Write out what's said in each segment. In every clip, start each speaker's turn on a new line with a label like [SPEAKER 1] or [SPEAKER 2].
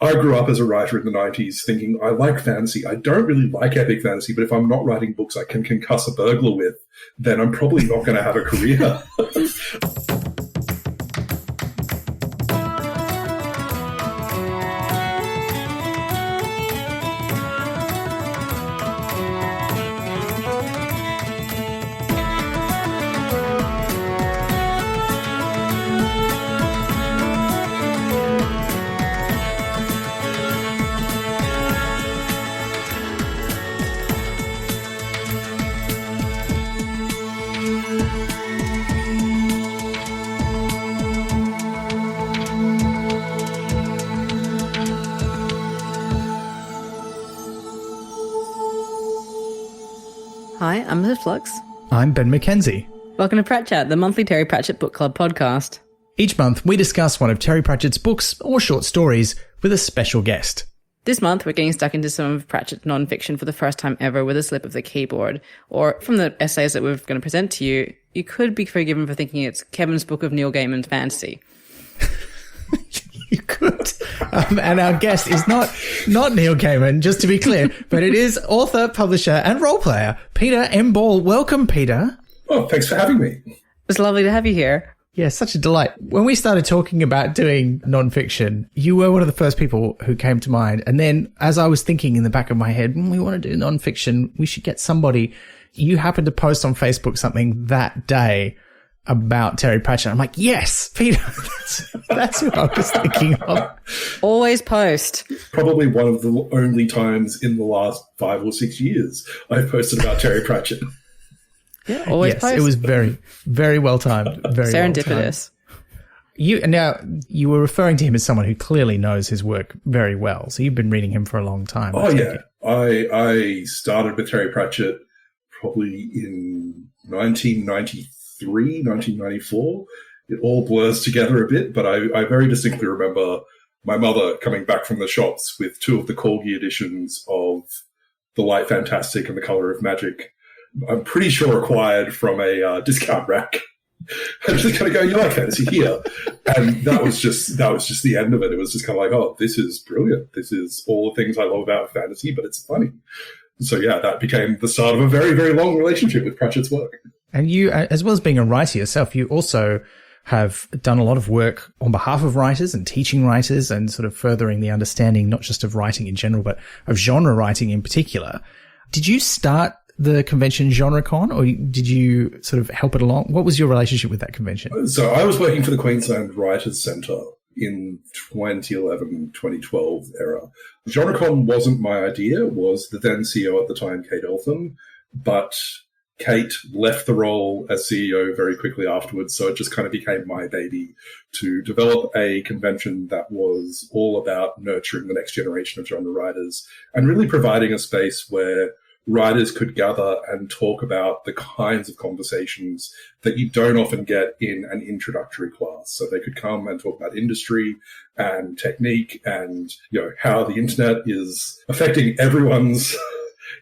[SPEAKER 1] I grew up as a writer in the 90s thinking, I like fantasy. I don't really like epic fantasy, but if I'm not writing books I can concuss a burglar with, then I'm probably not going to have a career.
[SPEAKER 2] Hi, I'm Liz Flux.
[SPEAKER 3] I'm Ben McKenzie.
[SPEAKER 2] Welcome to Prat Chat, the monthly Terry Pratchett Book Club podcast.
[SPEAKER 3] Each month, we discuss one of Terry Pratchett's books or short stories with a special guest.
[SPEAKER 2] This month, we're getting stuck into some of Pratchett's non-fiction for the first time ever with a slip of the keyboard. Or from the essays that we're going to present to you, you could be forgiven for thinking it's Kevin's book of Neil Gaiman's fantasy.
[SPEAKER 3] You could. And our guest is not Neil Gaiman, just to be clear, but it is author, publisher, and role player, Peter M. Ball. Welcome, Peter.
[SPEAKER 1] Oh, thanks for having me.
[SPEAKER 2] It's lovely to have you here.
[SPEAKER 3] Yeah, such a delight. When we started talking about doing nonfiction, you were one of the first people who came to mind. And then as I was thinking in the back of my head, we want to do nonfiction, we should get somebody. You happened to post on Facebook something that day about Terry Pratchett. I'm like, yes, Peter, that's who I was thinking of.
[SPEAKER 2] Always post.
[SPEAKER 1] Probably one of the only times in the last 5 or 6 years I've posted about Terry Pratchett.
[SPEAKER 2] Yeah, always
[SPEAKER 3] yes,
[SPEAKER 2] post.
[SPEAKER 3] It was very, very well timed. Very
[SPEAKER 2] serendipitous.
[SPEAKER 3] You were referring to him as someone who clearly knows his work very well. So you've been reading him for a long time.
[SPEAKER 1] Oh, yeah. I started with Terry Pratchett probably in 1993. 1994. It all blurs together a bit, but I very distinctly remember my mother coming back from the shops with 2 of the Corgi editions of The Light Fantastic and The Colour of Magic. I'm pretty sure acquired from a discount rack. I'm just kind of going, you like fantasy here? And that was just the end of it. It was just kind of like, oh, this is brilliant. This is all the things I love about fantasy, but it's funny. So yeah, that became the start of a very, very long relationship with Pratchett's work. And
[SPEAKER 3] you, as well as being a writer yourself, you also have done a lot of work on behalf of writers and teaching writers and sort of furthering the understanding, not just of writing in general, but of genre writing in particular. Did you start the convention GenreCon, or did you sort of help it along? What was your relationship with that convention? So I was working for the Queensland Writers' Centre in 2011, 2012 era. GenreCon wasn't my idea, was the then CEO at the time, Kate Eltham, but Kate left the role as CEO very quickly afterwards, so it just kind of became my baby to develop a convention that was all about nurturing the next generation of genre writers and really providing a space where writers could gather and talk about the kinds of conversations that you don't often get in an introductory class. So they could come and talk about industry and technique and, how the internet is affecting everyone's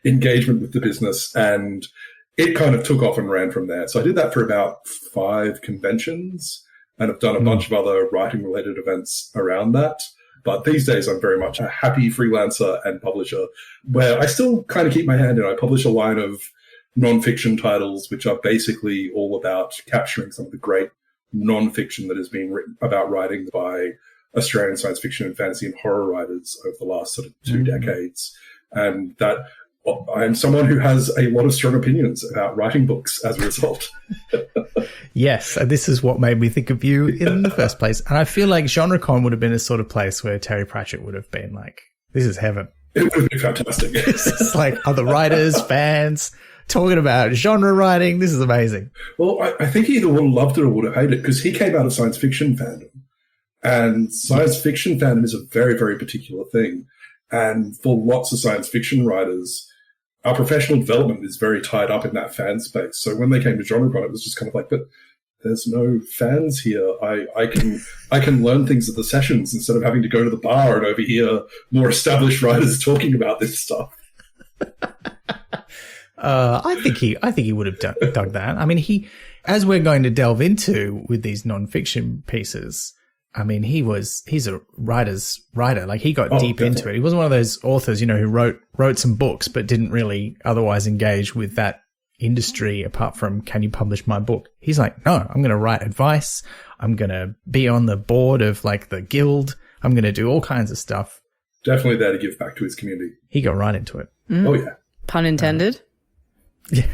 [SPEAKER 3] engagement with the business, and it kind of took off and ran from there. So I did that for about 5 conventions and have done a bunch of other writing-related events around that. But these days, I'm very much a happy freelancer and publisher where I still kind of keep my hand in. I publish a line of nonfiction titles, which are basically all about capturing some of the great nonfiction that has been written about writing by Australian science fiction and fantasy and horror writers over the last sort of 2 decades. And that I'm someone who has a lot of strong opinions about writing books as a result. Yes, and this is what made me think of you in the first place. And I feel like GenreCon would have been a sort of place where Terry Pratchett would have been like, this is heaven.
[SPEAKER 1] It would have been fantastic.
[SPEAKER 3] It's like other writers, fans, talking about genre writing. This is amazing.
[SPEAKER 1] Well, I think he either would have loved it or would have hated it, because he came out of science fiction fandom. And science fiction fandom is a very, very particular thing. And for lots of science fiction writers, our professional development is very tied up in that fan space. So when they came to GenreCon, it was just kind of like, but there's no fans here. I can learn things at the sessions instead of having to go to the bar and overhear more established writers talking about this stuff.
[SPEAKER 3] I think he would have dug that. I mean, as we're going to delve into with these nonfiction pieces, I mean, he's a writer's writer. Like, he got deep
[SPEAKER 1] definitely
[SPEAKER 3] into it. He wasn't one of those authors, who wrote some books but didn't really otherwise engage with that industry apart from, can you publish my book? He's like, no, I'm going to write advice. I'm going to be on the board of like the guild. I'm going to do all kinds of stuff.
[SPEAKER 1] Definitely there to give back to his community.
[SPEAKER 3] He got right into it.
[SPEAKER 1] Oh, yeah.
[SPEAKER 2] Pun intended.
[SPEAKER 3] Yeah.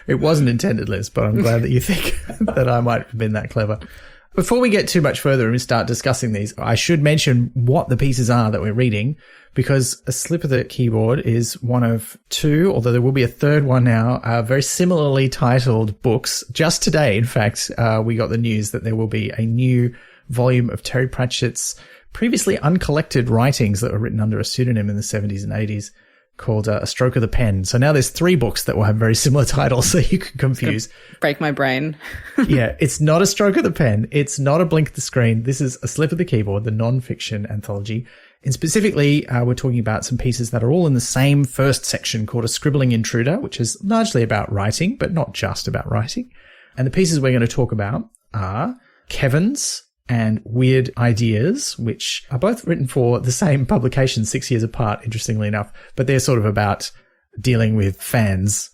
[SPEAKER 3] It wasn't intended, Liz, but I'm glad that you think that I might have been that clever. Before we get too much further and we start discussing these, I should mention what the pieces are that we're reading, because A Slip of the Keyboard is one of two, although there will be a third one now, very similarly titled books. Just today, in fact, we got the news that there will be a new volume of Terry Pratchett's previously uncollected writings that were written under a pseudonym in the 70s and 80s called A Stroke of the Pen. So now there's 3 books that will have very similar titles, so you can confuse.
[SPEAKER 2] Break my brain.
[SPEAKER 3] Yeah, it's not A Stroke of the Pen. It's not A Blink of the Screen. This is A Slip of the Keyboard, the non-fiction anthology. And specifically, we're talking about some pieces that are all in the same first section called A Scribbling Intruder, which is largely about writing, but not just about writing. And the pieces we're going to talk about are Kevin's and Weird Ideas, which are both written for the same publication 6 years apart, interestingly enough, but they're sort of about dealing with fans.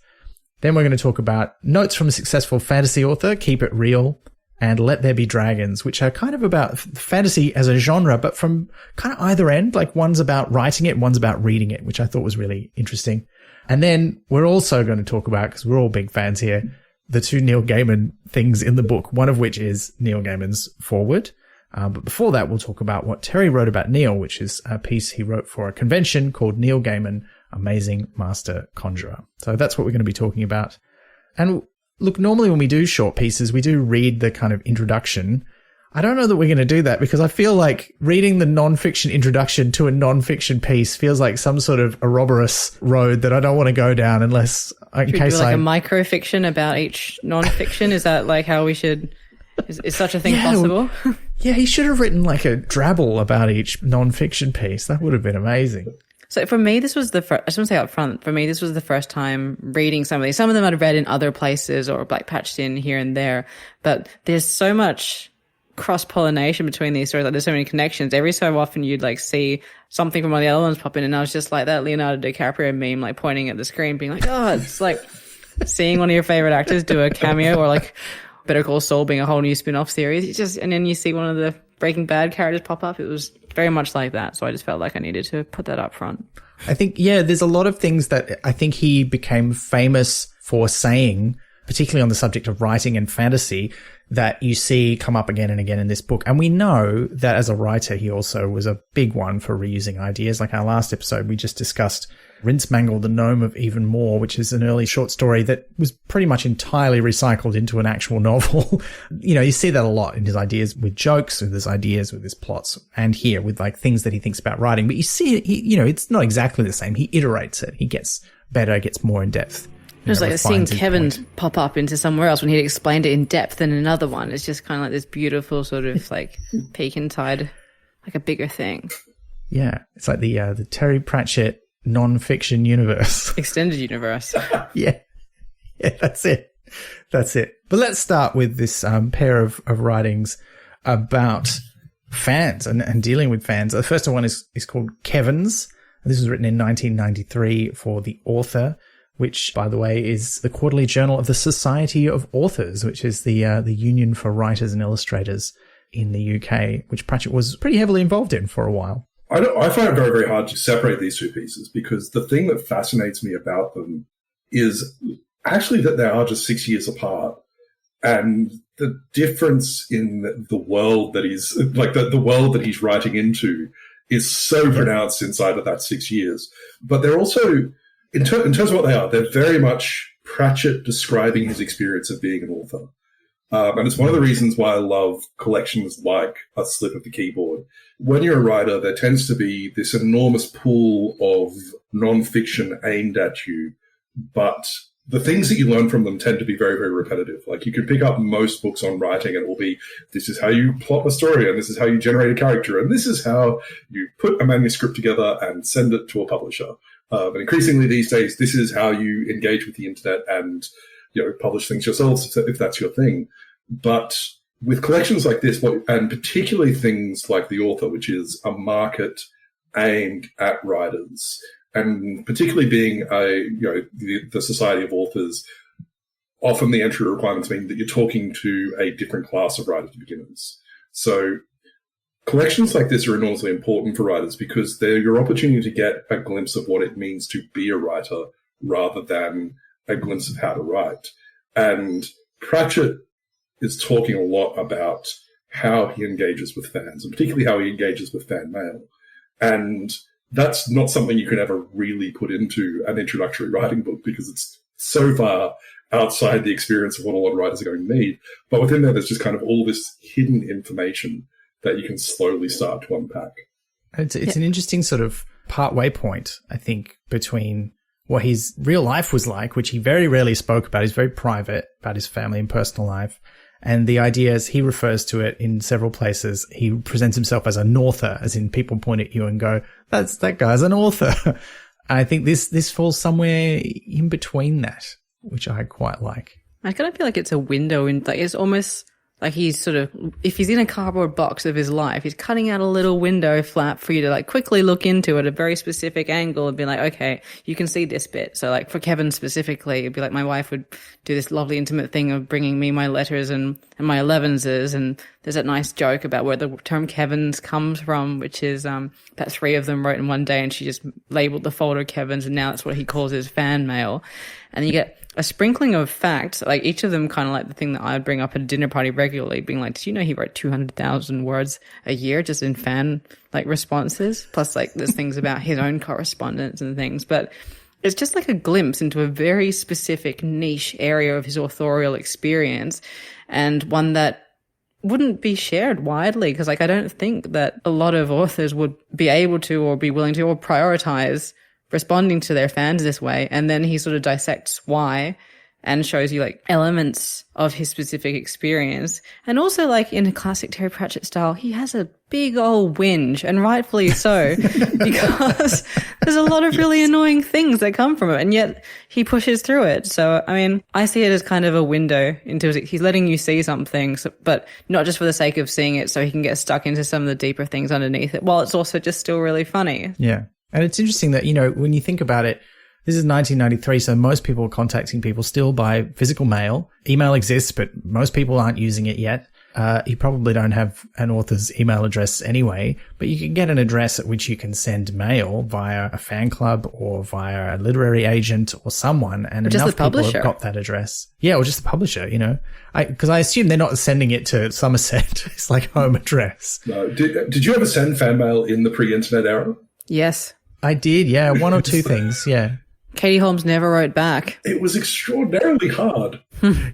[SPEAKER 3] Then we're going to talk about Notes from a Successful Fantasy Author, Keep It Real, and Let There Be Dragons, which are kind of about fantasy as a genre, but from kind of either end. Like, one's about writing it, one's about reading it, which I thought was really interesting. And then we're also going to talk about, because we're all big fans here, the 2 Neil Gaiman things in the book, one of which is Neil Gaiman's foreword. But before that, we'll talk about what Terry wrote about Neil, which is a piece he wrote for a convention called Neil Gaiman, Amazing Master Conjurer. So that's what we're going to be talking about. And look, normally when we do short pieces, we do read the kind of introduction. I don't know that we're going to do that, because I feel like reading the non-fiction introduction to a non-fiction piece feels like some sort of Ouroboros road that I don't want to go down unless, in
[SPEAKER 2] Should
[SPEAKER 3] case
[SPEAKER 2] we do like a micro-fiction about each non-fiction? Is that like how we should... Is such a thing possible?
[SPEAKER 3] Yeah, he should have written like a drabble about each non-fiction piece. That would have been amazing.
[SPEAKER 2] So for me, this was the first, I just want to say up front, for me, this was the first time reading some of these. Some of them I'd read in other places or like patched in here and there, but there's so much cross-pollination between these stories. Like, there's so many connections. Every so often you'd like see something from one of the other ones pop in, and I was just like that Leonardo DiCaprio meme, like pointing at the screen being like, oh, it's like seeing one of your favorite actors do a cameo, or like Better Call Saul being a whole new spin-off series. It's just, and then you see one of the Breaking Bad characters pop up. It was very much like that. So I just felt like I needed to put that up front.
[SPEAKER 3] I think, yeah, there's a lot of things that I think he became famous for saying, particularly on the subject of writing and fantasy, that you see come up again and again in this book. And we know that as a writer, he also was a big one for reusing ideas. Like our last episode, we just discussed Rincemangle, the Gnome of Even More, which is an early short story that was pretty much entirely recycled into an actual novel. You see that a lot in his ideas with jokes, with his ideas, with his plots, and here with like things that he thinks about writing. But you see, it's not exactly the same. He iterates it. He gets better, gets more in depth.
[SPEAKER 2] It was like seeing Kevin's pop up into somewhere else when he'd explained it in depth in another one. It's just kind of like this beautiful sort of like peak inside, like a bigger thing.
[SPEAKER 3] Yeah. It's like the Terry Pratchett non-fiction universe.
[SPEAKER 2] Extended universe.
[SPEAKER 3] Yeah. Yeah, that's it. But let's start with this pair of writings about fans and dealing with fans. The first one is called Kevin's. This was written in 1993 for The Author, which, by the way, is the quarterly journal of the Society of Authors, which is the union for writers and illustrators in the UK, which Pratchett was pretty heavily involved in for a while.
[SPEAKER 1] I find it very, very hard to separate these two pieces, because the thing that fascinates me about them is actually that they are just 6 years apart. And the difference in the world that he's, like the world that he's writing into is so pronounced inside of that 6 years. But they're also... In terms of what they are, they're very much Pratchett describing his experience of being an author. And it's one of the reasons why I love collections like A Slip of the Keyboard. When you're a writer, there tends to be this enormous pool of nonfiction aimed at you, but the things that you learn from them tend to be very, very repetitive. Like, you can pick up most books on writing and it will be, this is how you plot a story, and this is how you generate a character, and this is how you put a manuscript together and send it to a publisher. But increasingly these days, this is how you engage with the internet and, publish things yourselves if that's your thing. But with collections like this, and particularly things like The Author, which is a market aimed at writers, and particularly being the Society of Authors, often the entry requirements mean that you're talking to a different class of writers to beginners. So collections like this are enormously important for writers because they're your opportunity to get a glimpse of what it means to be a writer rather than a glimpse of how to write. And Pratchett is talking a lot about how he engages with fans, and particularly how he engages with fan mail. And that's not something you can ever really put into an introductory writing book because it's so far outside the experience of what a lot of writers are going to need. But within there, there's just kind of all this hidden information that you can slowly start to unpack.
[SPEAKER 3] It's an interesting sort of part-way point, I think, between what his real life was like, which he very rarely spoke about. He's very private about his family and personal life. And the idea, as he refers to it in several places, he presents himself as an author, as in people point at you and go, that guy's an author. I think this falls somewhere in between that, which I quite like.
[SPEAKER 2] I kind of feel like it's a window in, like, it's almost like he's sort of, if he's in a cardboard box of his life, he's cutting out a little window flap for you to like quickly look into at a very specific angle and be like, okay, you can see this bit. So like for Kevin specifically, it'd be like my wife would do this lovely intimate thing of bringing me my letters and my 11s, and there's that nice joke about where the term Kevin's comes from, which is that 3 of them wrote in one day and she just labeled the folder Kevin's, and now that's what he calls his fan mail. And you get a sprinkling of facts, like each of them kind of like the thing that I would bring up at a dinner party regularly, being like, did you know he wrote 200,000 words a year just in fan like responses? Plus like there's things about his own correspondence and things. But it's just like a glimpse into a very specific niche area of his authorial experience, and one that wouldn't be shared widely, because like I don't think that a lot of authors would be able to or be willing to or prioritize responding to their fans this way. And then he sort of dissects why and shows you like elements of his specific experience. And also like in a classic Terry Pratchett style, he has a big old whinge, and rightfully so, because there's a lot of really annoying things that come from it, and yet he pushes through it. So, I mean, I see it as kind of a window into it. He's letting you see something, but not just for the sake of seeing it so he can get stuck into some of the deeper things underneath it, while it's also just still really funny.
[SPEAKER 3] Yeah. And it's interesting that, you know, when you think about it, this is 1993, so most people are contacting people still by physical mail. Email exists, but most people aren't using it yet. You probably don't have an author's email address anyway, but you can get an address at which you can send mail via a fan club or via a literary agent or someone, and enough people have got that address. Yeah, or just the publisher, you know. Because I assume they're not sending it to Somerset. It's like home address.
[SPEAKER 1] No. Did you ever send fan mail in the pre-internet era?
[SPEAKER 2] Yes.
[SPEAKER 3] I did, yeah. 1 or 2 things, yeah.
[SPEAKER 2] Katie Holmes never wrote back.
[SPEAKER 1] It was extraordinarily hard.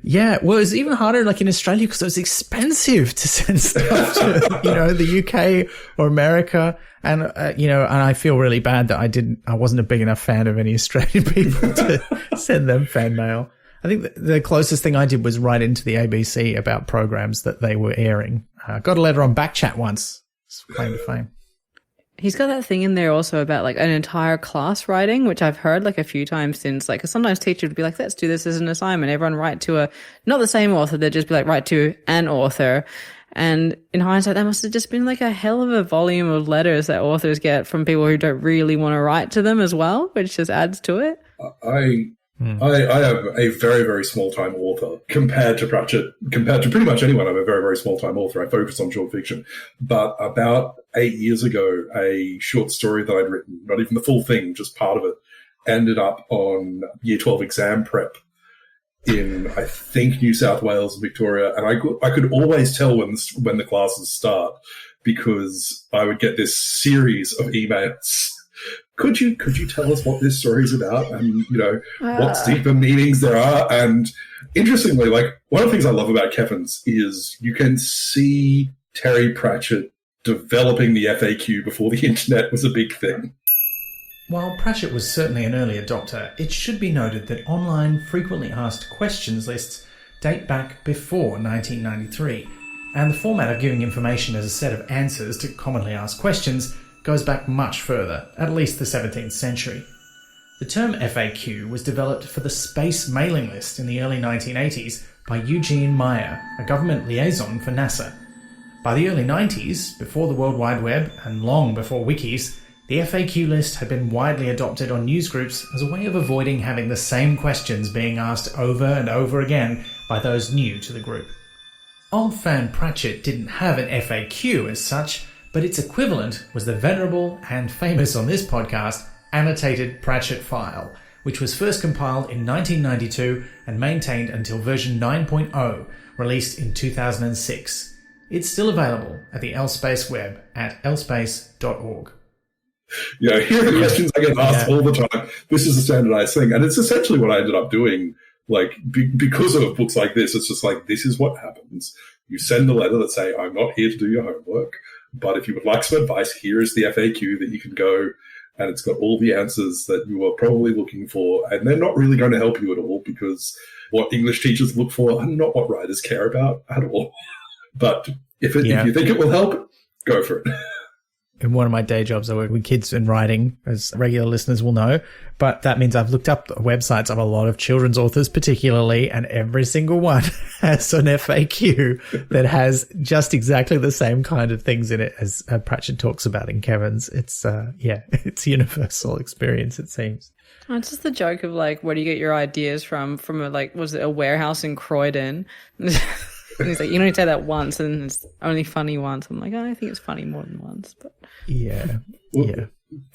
[SPEAKER 3] Yeah, well, it was even harder like in Australia because it was expensive to send stuff to, you know, the UK or America. And, you know, and I feel really bad that I wasn't a big enough fan of any Australian people to send them fan mail. I think the closest thing I did was write into the ABC about programs that they were airing. Got a letter on Backchat once. It's claim to fame.
[SPEAKER 2] He's got that thing in there also about like an entire class writing, which I've heard like a few times since, like, 'cause sometimes teachers would be like, let's do this as an assignment. Everyone write to not the same author. They'd just be like, write to an author. And in hindsight, that must have just been like a hell of a volume of letters that authors get from people who don't really want to write to them as well, which just adds to it.
[SPEAKER 1] I am a very, very small-time author compared to Pratchett. Compared to pretty much anyone, I'm a very, very small-time author. I focus on short fiction. But about 8 years ago, a short story that I'd written, not even the full thing, just part of it, ended up on Year 12 exam prep in, I think, New South Wales and Victoria. And I could always tell when the classes start, because I would get this series of emails. Could you tell us what this story is about, and, you know, what deeper meanings there are? And interestingly, like, one of the things I love about Kevin's is you can see Terry Pratchett developing the FAQ before the internet was a big thing.
[SPEAKER 3] While Pratchett was certainly an early adopter, it should be noted that online frequently asked questions lists date back before 1993, and the format of giving information as a set of answers to commonly asked questions goes back much further, at least the 17th century. The term FAQ was developed for the space mailing list in the early 1980s by Eugene Meyer, a government liaison for NASA. By the early 90s, before the World Wide Web and long before wikis, the FAQ list had been widely adopted on newsgroups as a way of avoiding having the same questions being asked over and over again by those new to the group. Old Fan Pratchett didn't have an FAQ as such, but its equivalent was the venerable and famous on this podcast annotated Pratchett file, which was first compiled in 1992 and maintained until version 9.0, released in 2006. It's still available at the Lspace web at lspace.org.
[SPEAKER 1] Yeah, here are the questions I get asked all the time. This is a standardized thing. And it's essentially what I ended up doing. Like, because of books like this, it's just like, this is what happens. You send a letter that say, I'm not here to do your homework, but if you would like some advice, here is the FAQ that you can go, and it's got all the answers that you are probably looking for. And they're not really going to help you at all, because what English teachers look for are not what writers care about at all. But if you think it will help, go for it.
[SPEAKER 3] In one of my day jobs, I work with kids in writing, as regular listeners will know. But that means I've looked up the websites of a lot of children's authors particularly, and every single one has an FAQ that has just exactly the same kind of things in it as Pratchett talks about in Kevin's. It's, it's a universal experience, it seems.
[SPEAKER 2] Oh, it's just the joke of, like, where do you get your ideas from was it a warehouse in Croydon? And he's like, you only say that once, and it's only funny once. I'm like, I think it's funny more than once. But
[SPEAKER 3] yeah.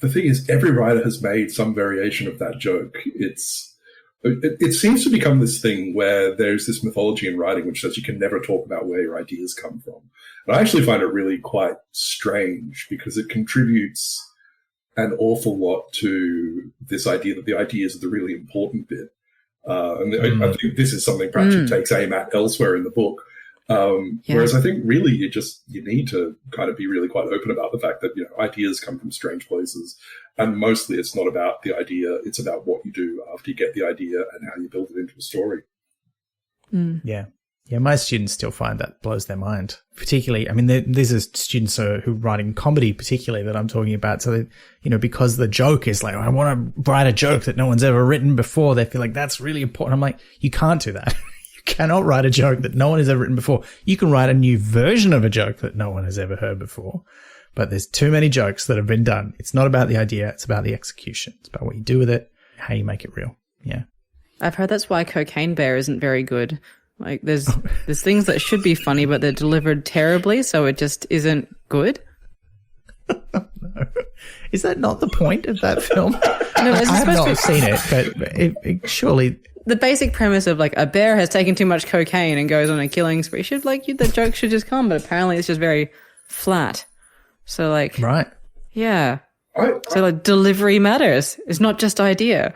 [SPEAKER 1] The thing is, every writer has made some variation of that joke. It seems to become this thing where there's this mythology in writing which says you can never talk about where your ideas come from. And I actually find it really quite strange, because it contributes an awful lot to this idea that the ideas are the really important bit. I think this is something Pratchett takes aim at elsewhere in the book. Whereas I think really you need to kind of be really quite open about the fact that, ideas come from strange places, and mostly it's not about the idea, it's about what you do after you get the idea and how you build it into a story.
[SPEAKER 3] Yeah, my students still find that blows their mind. Particularly, I mean, these are students who are writing comedy particularly that I'm talking about. So, because the joke is like, I want to write a joke that no one's ever written before, they feel like that's really important. I'm like, you can't do that. Cannot write a joke that no one has ever written before. You can write a new version of a joke that no one has ever heard before, but there's too many jokes that have been done. It's not about the idea. It's about the execution. It's about what you do with it, how you make it real. Yeah.
[SPEAKER 2] I've heard that's why Cocaine Bear isn't very good. Like, there's things that should be funny, but they're delivered terribly, so it just isn't good.
[SPEAKER 3] No. Is that not the point of that film?
[SPEAKER 2] No,
[SPEAKER 3] I have not seen it, but it surely...
[SPEAKER 2] The basic premise of, like, a bear has taken too much cocaine and goes on a killing spree the joke should just come, but apparently it's just very flat. So, like...
[SPEAKER 3] Right.
[SPEAKER 2] Yeah. So, like, delivery matters. It's not just idea.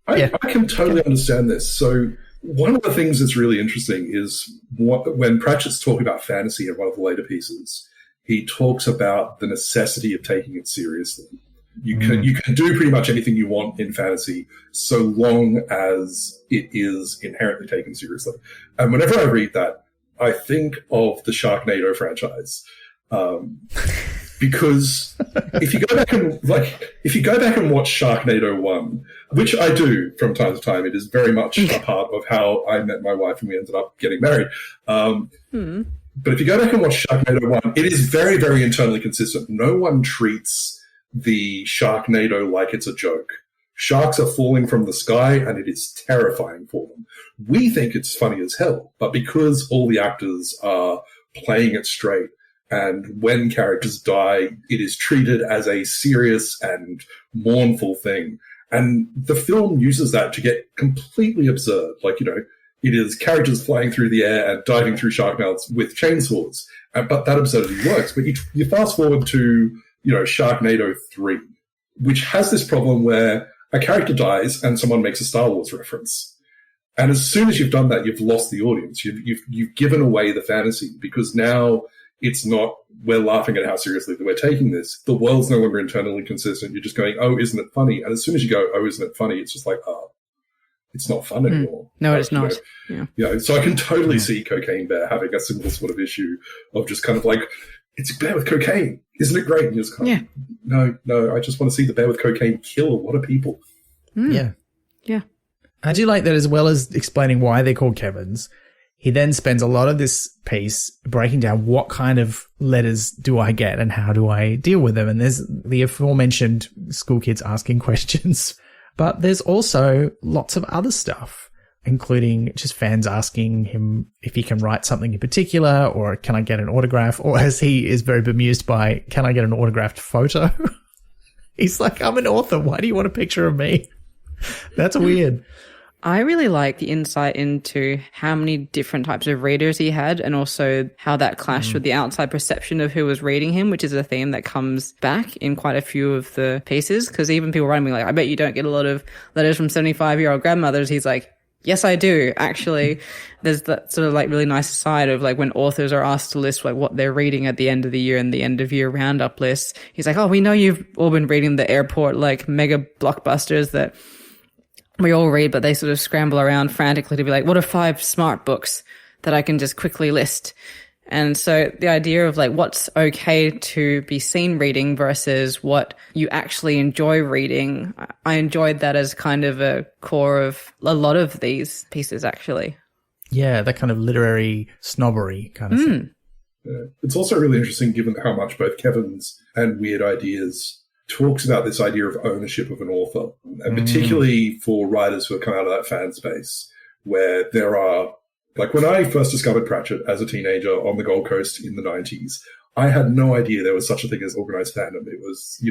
[SPEAKER 1] I can totally understand this. So one of the things that's really interesting is when Pratchett's talking about fantasy in one of the later pieces, he talks about the necessity of taking it seriously. You can do pretty much anything you want in fantasy so long as it is inherently taken seriously. And whenever I read that, I think of the Sharknado franchise. Because if you go back and watch Sharknado 1, which I do from time to time, it is very much a part of how I met my wife and we ended up getting married. But if you go back and watch Sharknado 1, it is very, very internally consistent. No one treats the Sharknado like it's a joke. Sharks are falling from the sky and it is terrifying for them. We think it's funny as hell, but because all the actors are playing it straight, and when characters die, it is treated as a serious and mournful thing. And the film uses that to get completely absurd. Like, it is characters flying through the air and diving through shark mouths with chainsaws. But that absurdity works. But you fast forward to, Sharknado 3, which has this problem where a character dies and someone makes a Star Wars reference. And as soon as you've done that, you've lost the audience. You've given away the fantasy, because now it's not, we're laughing at how seriously that we're taking this. The world's no longer internally consistent. You're just going, oh, isn't it funny? And as soon as you go, oh, isn't it funny? It's just like, oh, it's not fun anymore.
[SPEAKER 2] No, it's not.
[SPEAKER 1] Yeah. So I can totally see Cocaine Bear having a similar sort of issue of just kind of like, it's a bear with cocaine. Isn't it great? And you're just kind of, no, I just want to see the bear with cocaine kill a lot of people.
[SPEAKER 3] Yeah.
[SPEAKER 2] Yeah.
[SPEAKER 3] I do like that, as well as explaining why they're called Gaimans. He then spends a lot of this piece breaking down what kind of letters do I get and how do I deal with them. And there's the aforementioned school kids asking questions, but there's also lots of other stuff, including just fans asking him if he can write something in particular, or can I get an autograph, or as he is very bemused by, can I get an autographed photo? He's like, I'm an author. Why do you want a picture of me? That's weird.
[SPEAKER 2] I really like the insight into how many different types of readers he had, and also how that clashed with the outside perception of who was reading him, which is a theme that comes back in quite a few of the pieces. Because even people writing me like, I bet you don't get a lot of letters from 75-year-old grandmothers. He's like, yes, I do. Actually, there's that sort of like really nice side of like when authors are asked to list like what they're reading at the end of the year and the end of year roundup lists. He's like, oh, we know you've all been reading the airport like mega blockbusters that we all read, but they sort of scramble around frantically to be like, what are 5 smart books that I can just quickly list? And so the idea of like what's okay to be seen reading versus what you actually enjoy reading, I enjoyed that as kind of a core of a lot of these pieces, actually.
[SPEAKER 3] Yeah, that kind of literary snobbery kind of thing.
[SPEAKER 1] Yeah. It's also really interesting given how much both Kevin's and Weird Ideas talks about this idea of ownership of an author, and particularly for writers who have come out of that fan space, where there are, like when I first discovered Pratchett as a teenager on the Gold Coast in the 90s, I had no idea there was such a thing as organized fandom. It was,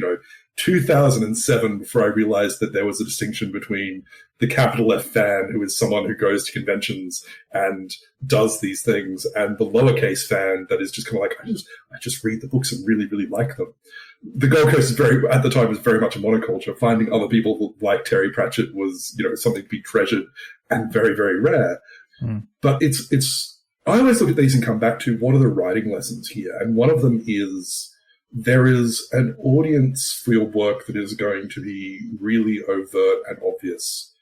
[SPEAKER 1] 2007 before I realized that there was a distinction between the capital F fan, who is someone who goes to conventions and does these things, and the lowercase fan that is just kind of like, I just read the books and really, really like them. The Gold Coast at the time was very much a monoculture. Finding other people like Terry Pratchett was, something to be treasured and very, very rare. But I always look at these and come back to what are the writing lessons here? And one of them is there is an audience for your work that is going to be really overt and obvious,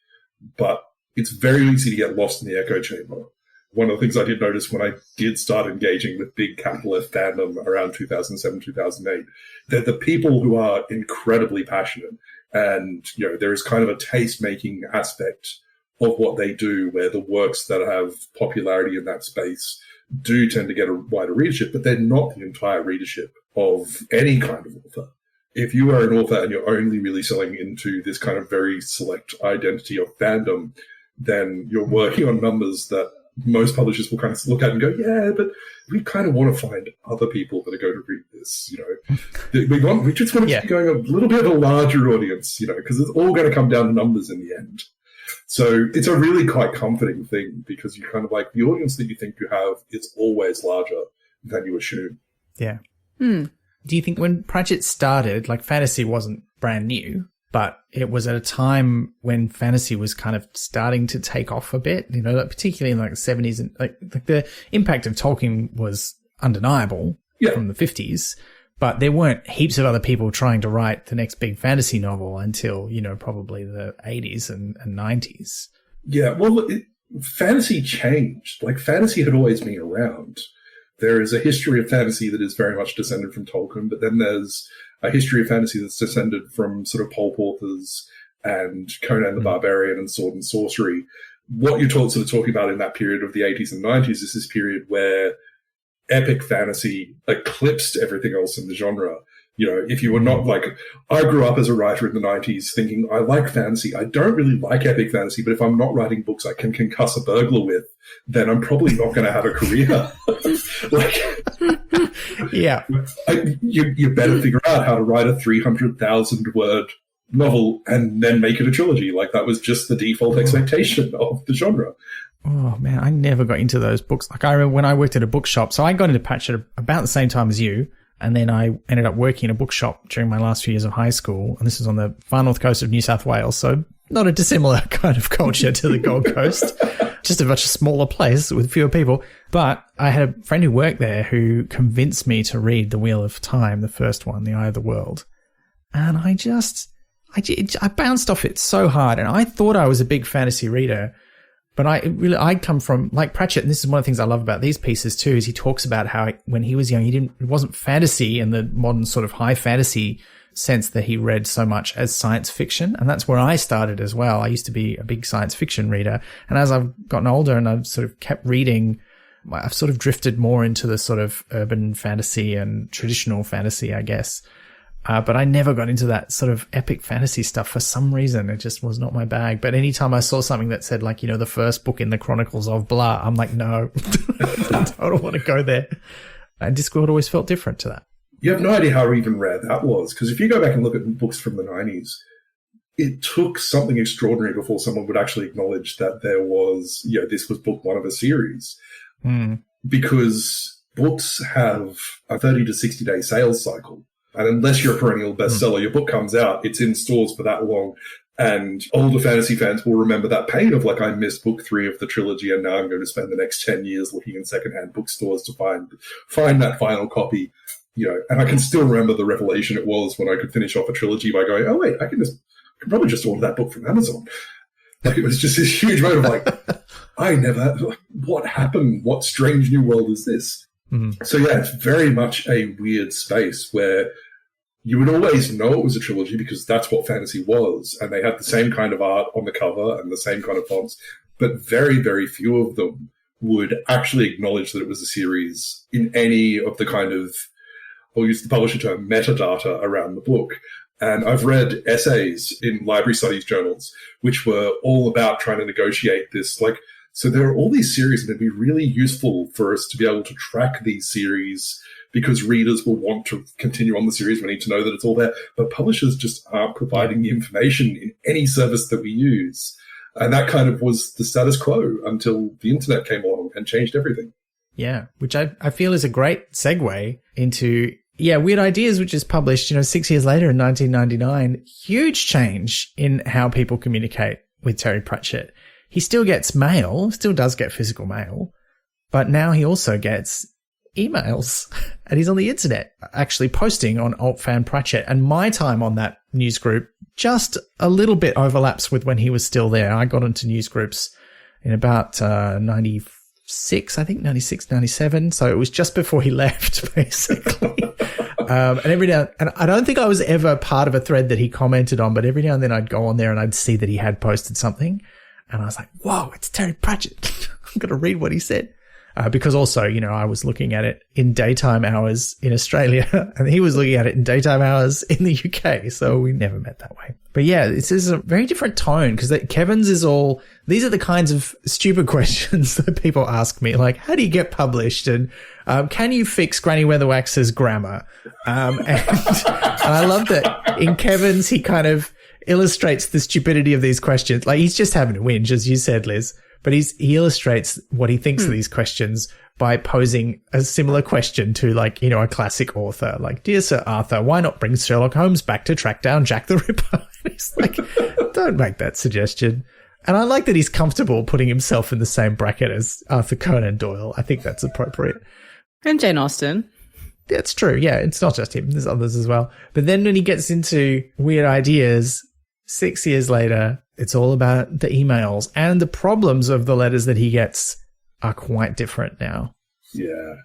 [SPEAKER 1] but it's very easy to get lost in the echo chamber. One of the things I did notice when I did start engaging with big capital F fandom around 2007, 2008, that the people who are incredibly passionate and, there is kind of a taste-making aspect of what they do, where the works that have popularity in that space do tend to get a wider readership, but they're not the entire readership of any kind of author. If you are an author and you're only really selling into this kind of very select identity of fandom, then you're working on numbers that most publishers will kind of look at and go, yeah, but we kind of want to find other people that are going to read this, We just want to keep going a little bit of a larger audience, because it's all going to come down to numbers in the end. So it's a really quite comforting thing, because you kind of like the audience that you think you have is always larger than you assume.
[SPEAKER 3] Yeah. Do you think when Pratchett started, like fantasy wasn't brand new, but it was at a time when fantasy was kind of starting to take off a bit, like particularly in like the 70s, and like the impact of Tolkien was undeniable from the 50s. But there weren't heaps of other people trying to write the next big fantasy novel until, probably the 80s and 90s.
[SPEAKER 1] Yeah, well, fantasy changed. Like, fantasy had always been around. There is a history of fantasy that is very much descended from Tolkien, but then there's a history of fantasy that's descended from sort of pulp authors and Conan the Barbarian and Sword and Sorcery. What you're sort of talking about in that period of the 80s and 90s is this period where epic fantasy eclipsed everything else in the genre. If you were not like, I grew up as a writer in the 90s thinking, I like fantasy. I don't really like epic fantasy, but if I'm not writing books I can concuss a burglar with, then I'm probably not going to have a career. You better figure out how to write a 300,000 word novel and then make it a trilogy. Like, that was just the default expectation of the genre.
[SPEAKER 3] Oh, man, I never got into those books. Like, I remember when I worked at a bookshop, so I got into Pratchett about the same time as you, and then I ended up working in a bookshop during my last few years of high school, and this is on the far north coast of New South Wales, so not a dissimilar kind of culture to the Gold Coast, just a much smaller place with fewer people. But I had a friend who worked there who convinced me to read The Wheel of Time, the first one, The Eye of the World, and I bounced off it so hard, and I thought I was a big fantasy reader. But I come from, like Pratchett, and this is one of the things I love about these pieces too, is he talks about how when he was young, it wasn't fantasy in the modern sort of high fantasy sense that he read so much as science fiction. And that's where I started as well. I used to be a big science fiction reader. And as I've gotten older and I've sort of kept reading, I've sort of drifted more into the sort of urban fantasy and traditional fantasy, I guess. But I never got into that sort of epic fantasy stuff for some reason. It just was not my bag. But anytime I saw something that said, like, the first book in the Chronicles of blah, I'm like, no, I don't want to go there. And Discworld always felt different to that.
[SPEAKER 1] You have no idea how even rare that was. Because if you go back and look at books from the 90s, it took something extraordinary before someone would actually acknowledge that there was, this was book one of a series. Because books have a 30 to 60 day sales cycle. And unless you're a perennial bestseller, your book comes out, it's in stores for that long. And older fantasy fans will remember that pain of, like, I missed book 3 of the trilogy and now I'm going to spend the next 10 years looking in secondhand bookstores to find that final copy. And I can still remember the revelation it was when I could finish off a trilogy by going, oh, wait, I can probably just order that book from Amazon. Like, it was just this huge moment of like, what happened? What strange new world is this? So yeah, it's very much a weird space where you would always know it was a trilogy because that's what fantasy was. And they had the same kind of art on the cover and the same kind of fonts, but very, very few of them would actually acknowledge that it was a series in any of the kind of, I'll use the publisher term, metadata around the book. And I've read essays in library studies journals, which were all about trying to negotiate this, like, so there are all these series, and it'd be really useful for us to be able to track these series because readers will want to continue on the series. We need to know that it's all there. But publishers just aren't providing the information in any service that we use. And that kind of was the status quo until the internet came along and changed everything.
[SPEAKER 3] Yeah, which I feel is a great segue into, Weird Ideas, which is published, 6 years later in 1999. Huge change in how people communicate with Terry Pratchett. He still gets mail, still does get physical mail, but now he also gets emails and he's on the internet actually posting on Alt Fan Pratchett. And my time on that news group just a little bit overlaps with when he was still there. I got into news groups in about 96, I think 96, 97. So it was just before he left, basically. And every now, and I don't think I was ever part of a thread that he commented on, but every now and then I'd go on there and I'd see that he had posted something. And I was like, whoa, it's Terry Pratchett. I'm going to read what he said. Because also, I was looking at it in daytime hours in Australia and he was looking at it in daytime hours in the UK. So we never met that way. But yeah, this is a very different tone because Kevin's is all, these are the kinds of stupid questions that people ask me, like, how do you get published? And can you fix Granny Weatherwax's grammar? And I love that in Kevin's, he kind of illustrates the stupidity of these questions. Like, he's just having a whinge, as you said, Liz. But he illustrates what he thinks of these questions by posing a similar question to, like, a classic author. Like, dear Sir Arthur, why not bring Sherlock Holmes back to track down Jack the Ripper? And he's like, don't make that suggestion. And I like that he's comfortable putting himself in the same bracket as Arthur Conan Doyle. I think that's appropriate.
[SPEAKER 2] And Jane Austen.
[SPEAKER 3] That's true. Yeah, it's not just him. There's others as well. But then when he gets into Weird Ideas, 6 years later, it's all about the emails, and the problems of the letters that he gets are quite different now.
[SPEAKER 1] Yeah,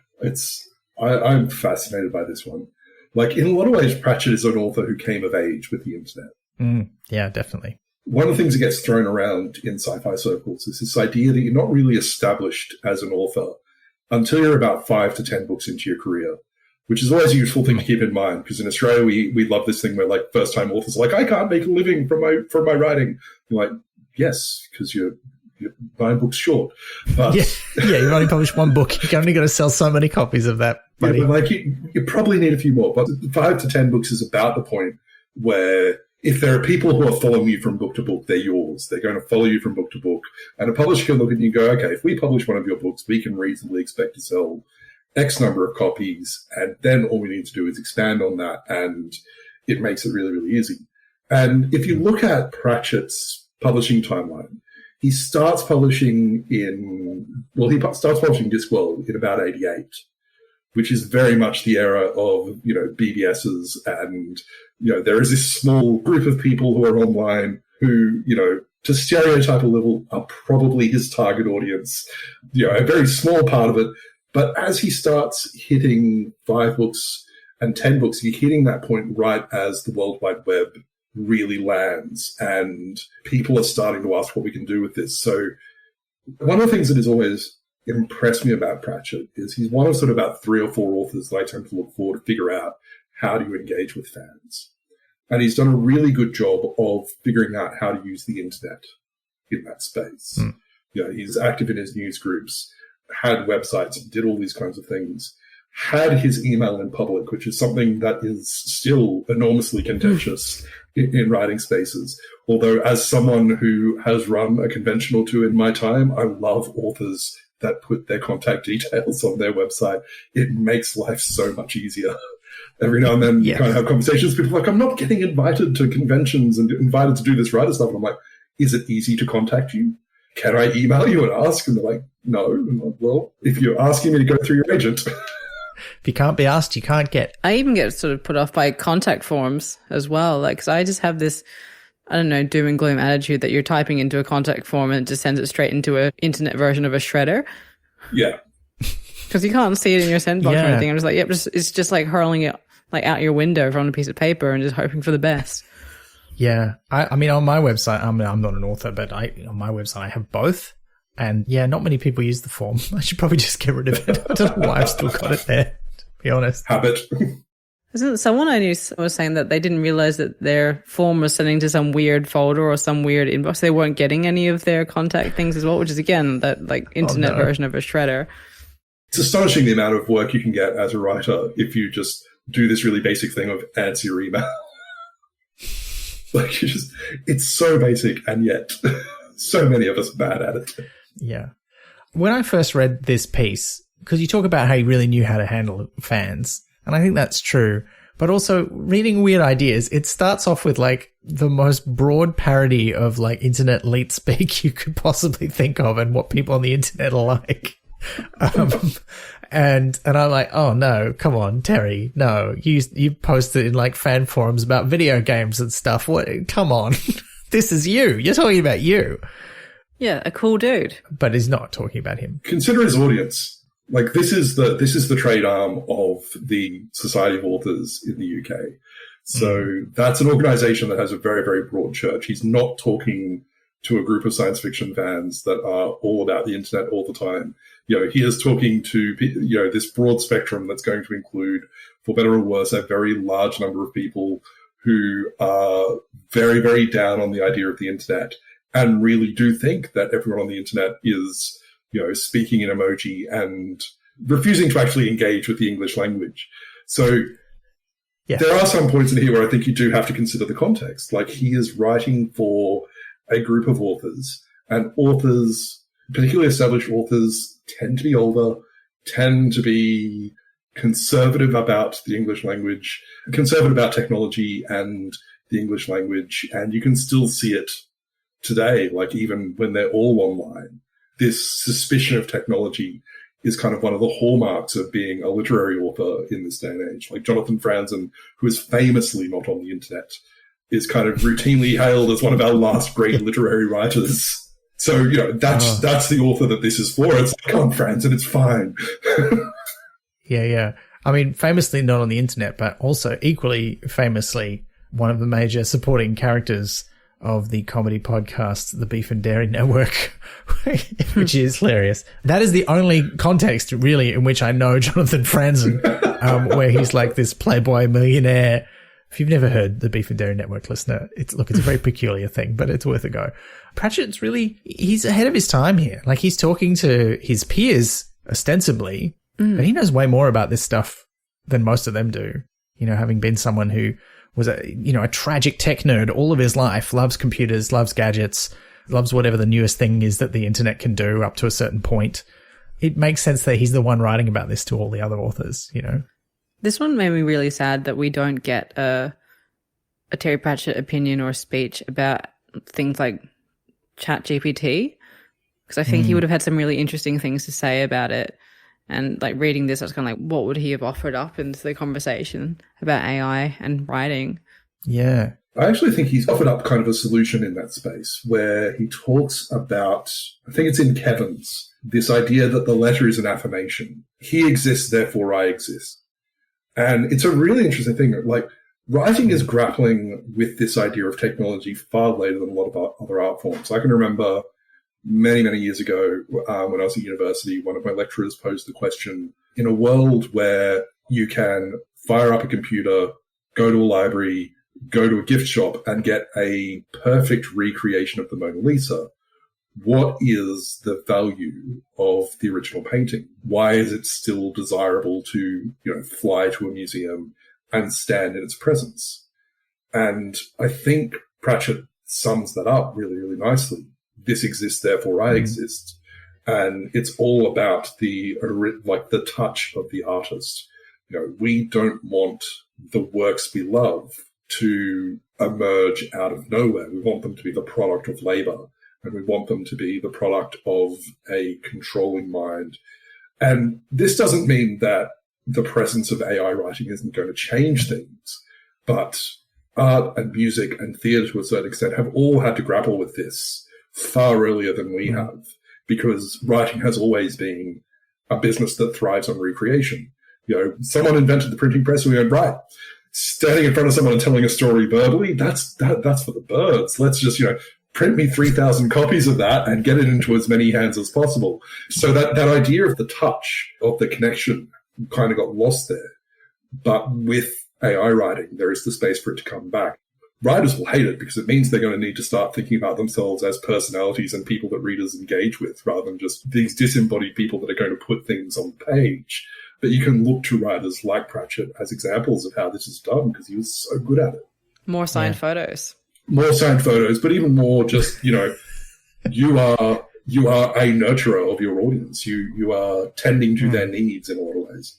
[SPEAKER 1] I'm fascinated by this one. Like, in a lot of ways, Pratchett is an author who came of age with the internet.
[SPEAKER 3] Yeah, definitely.
[SPEAKER 1] One of the things that gets thrown around in sci-fi circles is this idea that you're not really established as an author until you're about 5 to 10 books into your career, which is always a useful thing to keep in mind, because in Australia, we love this thing where, like, first-time authors are like, I can't make a living from my writing. You're like, yes, because you're 9 books short. But
[SPEAKER 3] you've only published one book. You're only going to sell so many copies of that, buddy.
[SPEAKER 1] Yeah, but, like, you probably need a few more. But 5 to 10 books is about the point where if there are people who are following you from book to book, they're yours. They're going to follow you from book to book. And a publisher can look at you and go, okay, if we publish one of your books, we can reasonably expect to sell X number of copies, and then all we need to do is expand on that, and it makes it really, really easy. And if you look at Pratchett's publishing timeline, he starts publishing Discworld in about 88, which is very much the era of, BBSs, and, there is this small group of people who are online who, to stereotype a little, are probably his target audience. A very small part of it. But as he starts hitting 5 books and 10 books, you're hitting that point right as the World Wide Web really lands and people are starting to ask what we can do with this. So one of the things that has always impressed me about Pratchett is he's one of sort of about 3 or 4 authors that I tend to look for to figure out how do you engage with fans. And he's done a really good job of figuring out how to use the internet in that space. He's active in his news groups, had websites, did all these kinds of things, had his email in public, which is something that is still enormously contentious in writing spaces. Although as someone who has run a convention or 2 in my time, I love authors that put their contact details on their website. It makes life so much easier. Every now and then you kind of have conversations with people like, I'm not getting invited to conventions and invited to do this writer stuff. And I'm like, is it easy to contact you? Can I email you and ask? And they're like, no. I'm like, well, if you're asking me to go through your agent.
[SPEAKER 3] If you can't be asked, you can't get.
[SPEAKER 2] I even get sort of put off by contact forms as well. Like, 'cause I just have this, I don't know, doom and gloom attitude that you're typing into a contact form and it just sends it straight into a internet version of a shredder.
[SPEAKER 1] Yeah.
[SPEAKER 2] Because you can't see it in your sendbox or anything. I'm just like, it's just like hurling it like out your window from a piece of paper and just hoping for the best.
[SPEAKER 3] Yeah. I mean, on my website, I'm not an author, but on my website, I have both. And not many people use the form. I should probably just get rid of it. I don't know why I've still got it there, to be honest.
[SPEAKER 1] Habit.
[SPEAKER 2] Isn't someone I knew was saying that they didn't realize that their form was sending to some weird folder or some weird inbox? They weren't getting any of their contact things as well, which is, again, that like internet version of a shredder.
[SPEAKER 1] It's astonishing the amount of work you can get as a writer if you just do this really basic thing of answer your email. It's so basic, and yet so many of us are bad at it.
[SPEAKER 3] Yeah. When I first read this piece, because you talk about how you really knew how to handle fans, and I think that's true, but also reading Weird Ideas, it starts off with like the most broad parody of like internet leet speak you could possibly think of and what people on the internet are like. And I'm like, oh no, come on, Terry, no, you posted in like fan forums about video games and stuff. What? Come on, this is you. You're talking about you.
[SPEAKER 2] Yeah, a cool dude.
[SPEAKER 3] But he's not talking about him.
[SPEAKER 1] Consider his audience. Like this is the trade arm of the Society of Authors in the UK. So that's an organization that has a very, very broad church. He's not talking to a group of science fiction fans that are all about the internet all the time. He is talking to, this broad spectrum that's going to include, for better or worse, a very large number of people who are very, very down on the idea of the internet and really do think that everyone on the internet is, speaking in emoji and refusing to actually engage with the English language. So there are some points in here where I think you do have to consider the context. Like he is writing for a group of authors, and authors, particularly established authors, tend to be older, tend to be conservative about the English language, conservative about technology and the English language. And you can still see it today, like even when they're all online. This suspicion of technology is kind of one of the hallmarks of being a literary author in this day and age. Like Jonathan Franzen, who is famously not on the internet, is kind of routinely hailed as one of our last great literary writers. So, that's the author that this is for. It's like, come on, Franzen, it's fine.
[SPEAKER 3] Yeah. I mean, famously not on the internet, but also equally famously one of the major supporting characters of the comedy podcast, the Beef and Dairy Network, which is hilarious. That is the only context, really, in which I know Jonathan Franzen, where he's like this playboy millionaire. If you've never heard the Beef and Dairy Network, listener, it's a very peculiar thing, but it's worth a go. Pratchett's he's ahead of his time here. Like he's talking to his peers ostensibly, but he knows way more about this stuff than most of them do. Having been someone who was a tragic tech nerd all of his life, loves computers, loves gadgets, loves whatever the newest thing is that the internet can do up to a certain point. It makes sense that he's the one writing about this to all the other authors,
[SPEAKER 2] This one made me really sad that we don't get a Terry Pratchett opinion or speech about things like ChatGPT, because I think he would have had some really interesting things to say about it. And like reading this, I was kind of like, what would he have offered up into the conversation about AI and writing?
[SPEAKER 3] Yeah.
[SPEAKER 1] I actually think he's offered up kind of a solution in that space where he talks about, I think it's in Kevin's, this idea that the letter is an affirmation. He exists, therefore I exist. And it's a really interesting thing. Like, writing is grappling with this idea of technology far later than a lot of other art forms. I can remember many, many years ago when I was at university, one of my lecturers posed the question, in a world where you can fire up a computer, go to a library, go to a gift shop and get a perfect recreation of the Mona Lisa, what is the value of the original painting? Why is it still desirable to, fly to a museum and stand in its presence? And I think Pratchett sums that up really, really nicely. This exists, therefore I exist. And it's all about the touch of the artist. We don't want the works we love to emerge out of nowhere. We want them to be the product of labor, and we want them to be the product of a controlling mind. And this doesn't mean that the presence of AI writing isn't going to change things, but art and music and theatre to a certain extent have all had to grapple with this far earlier than we have, because writing has always been a business that thrives on recreation. Someone invented the printing press, and we went, right, standing in front of someone and telling a story verbally, that's for the birds. Let's just, print me 3,000 copies of that and get it into as many hands as possible. So that idea of the touch, of the connection, kind of got lost there. But with AI writing, there is the space for it to come back. Writers will hate it because it means they're going to need to start thinking about themselves as personalities and people that readers engage with, rather than just these disembodied people that are going to put things on the page. But you can look to writers like Pratchett as examples of how this is done because he was so good at it.
[SPEAKER 2] More signed photos.
[SPEAKER 1] More signed photos, but even more just, you are a nurturer of your audience. You are tending to their needs in a lot of ways.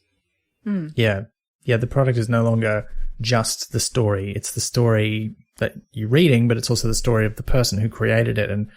[SPEAKER 3] Yeah. Yeah, the product is no longer just the story. It's the story that you're reading, but it's also the story of the person who created it and,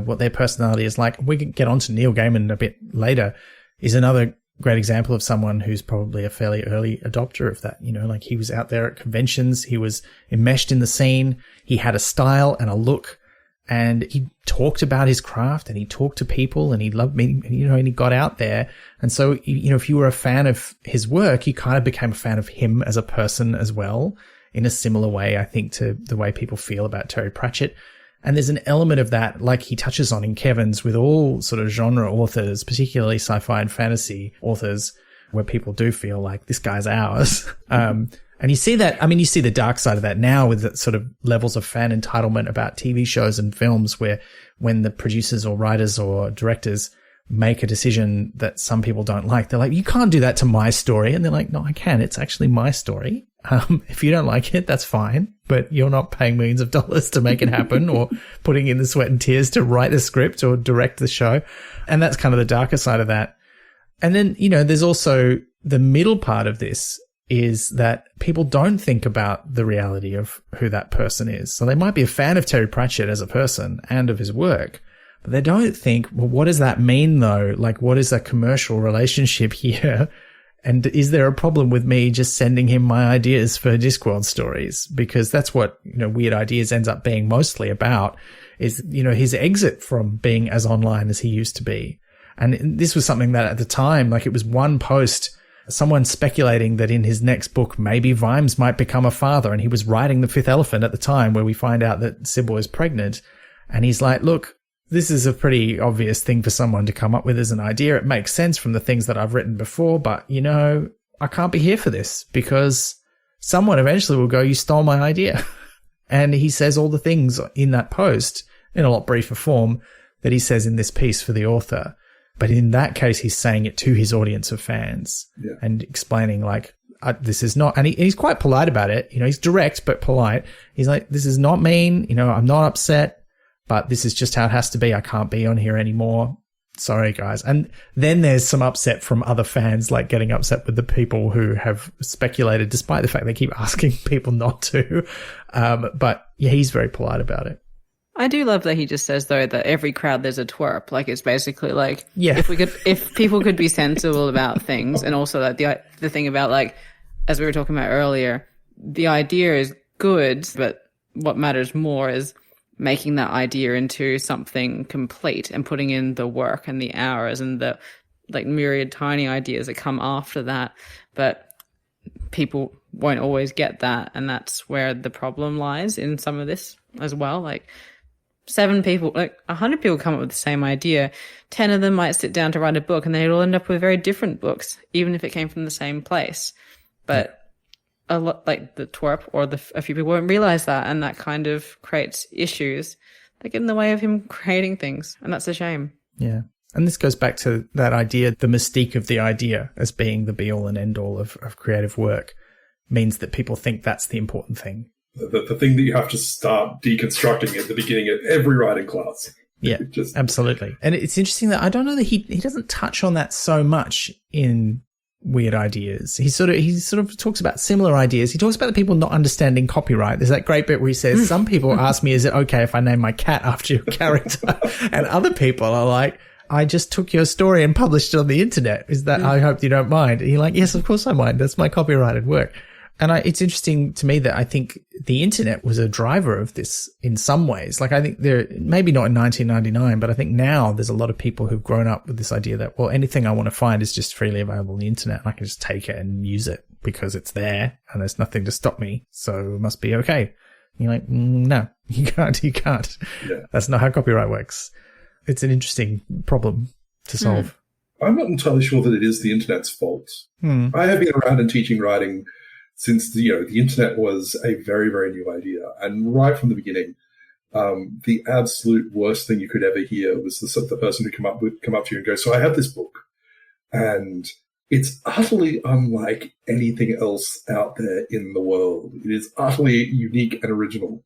[SPEAKER 3] what their personality is like. We can get on to Neil Gaiman a bit later, is another great example of someone who's probably a fairly early adopter of that. He was out there at conventions. He was enmeshed in the scene. He had a style and a look, and he talked about his craft and he talked to people and he loved meeting, and he got out there. And so, if you were a fan of his work, you kind of became a fan of him as a person as well, in a similar way, I think, to the way people feel about Terry Pratchett. And there's an element of that, like he touches on in Kevin's, with all sort of genre authors, particularly sci-fi and fantasy authors, where people do feel like this guy's ours. And you see that, you see the dark side of that now with the sort of levels of fan entitlement about TV shows and films, where when the producers or writers or directors make a decision that some people don't like, they're like, you can't do that to my story. And they're like, no, I can. It's actually my story. If you don't like it, that's fine, but you're not paying millions of dollars to make it happen or putting in the sweat and tears to write the script or direct the show. And that's kind of the darker side of that. And then, there's also the middle part of this is that people don't think about the reality of who that person is. So they might be a fan of Terry Pratchett as a person and of his work, but they don't think, well, what does that mean though? Like, what is a commercial relationship here? And is there a problem with me just sending him my ideas for Discworld stories? Because that's what, Weird Ideas ends up being mostly about, is, his exit from being as online as he used to be. And this was something that at the time, like, it was one post, someone speculating that in his next book, maybe Vimes might become a father. And he was writing The Fifth Elephant at the time, where we find out that Sybil is pregnant. And he's like, look, this is a pretty obvious thing for someone to come up with as an idea. It makes sense from the things that I've written before, but, I can't be here for this because someone eventually will go, you stole my idea. And he says all the things in that post in a lot briefer form that he says in this piece for the author. But in that case, he's saying it to his audience of fans and explaining, like, this is not, and he's quite polite about it. He's direct but polite. He's like, this is not mean. I'm not upset. But this is just how it has to be. I can't be on here anymore. Sorry, guys. And then there's some upset from other fans, like getting upset with the people who have speculated, despite the fact they keep asking people not to. But yeah, he's very polite about it.
[SPEAKER 2] I do love that he just says, though, that every crowd there's a twerp. Like, it's basically like, if people could be sensible about things, and also that the thing about, like, as we were talking about earlier, the idea is good, but what matters more is making that idea into something complete and putting in the work and the hours and the like myriad tiny ideas that come after that. But people won't always get that, and that's where the problem lies in some of this as well. Like 7 people, like 100 people come up with the same idea. 10 of them might sit down to write a book, and they'll all end up with very different books, even if it came from the same place. But a lot, like the twerp or a few people won't realize that, and that kind of creates issues that get in the way of him creating things, and that's a shame.
[SPEAKER 3] Yeah. And this goes back to that idea, the mystique of the idea as being the be-all and end-all of creative work means that people think that's the important thing.
[SPEAKER 1] The thing that you have to start deconstructing at the beginning of every writing class.
[SPEAKER 3] Yeah, absolutely. And it's interesting that I don't know that he doesn't touch on that so much in Weird Ideas. He sort of talks about similar ideas. He talks about the people not understanding copyright. There's that great bit where he says, some people ask me, is it okay if I name my cat after your character? And other people are like, I just took your story and published it on the internet. Is that, I hope you don't mind. And you're like, yes, of course I mind. That's my copyrighted work. And it's interesting to me that I think the internet was a driver of this in some ways. Like I think maybe not in 1999, but I think now there's a lot of people who've grown up with this idea that, well, anything I want to find is just freely available on the internet. And I can just take it and use it because it's there and there's nothing to stop me. So it must be okay. And you're like, no, you can't. Yeah. That's not how copyright works. It's an interesting problem to solve.
[SPEAKER 1] I'm not entirely sure that it is the internet's fault. I have been around and teaching writing since the internet was a very, very new idea. And right from the beginning, the absolute worst thing you could ever hear was the person who come up to you and go, so I have this book and it's utterly unlike anything else out there in the world. It is utterly unique and original.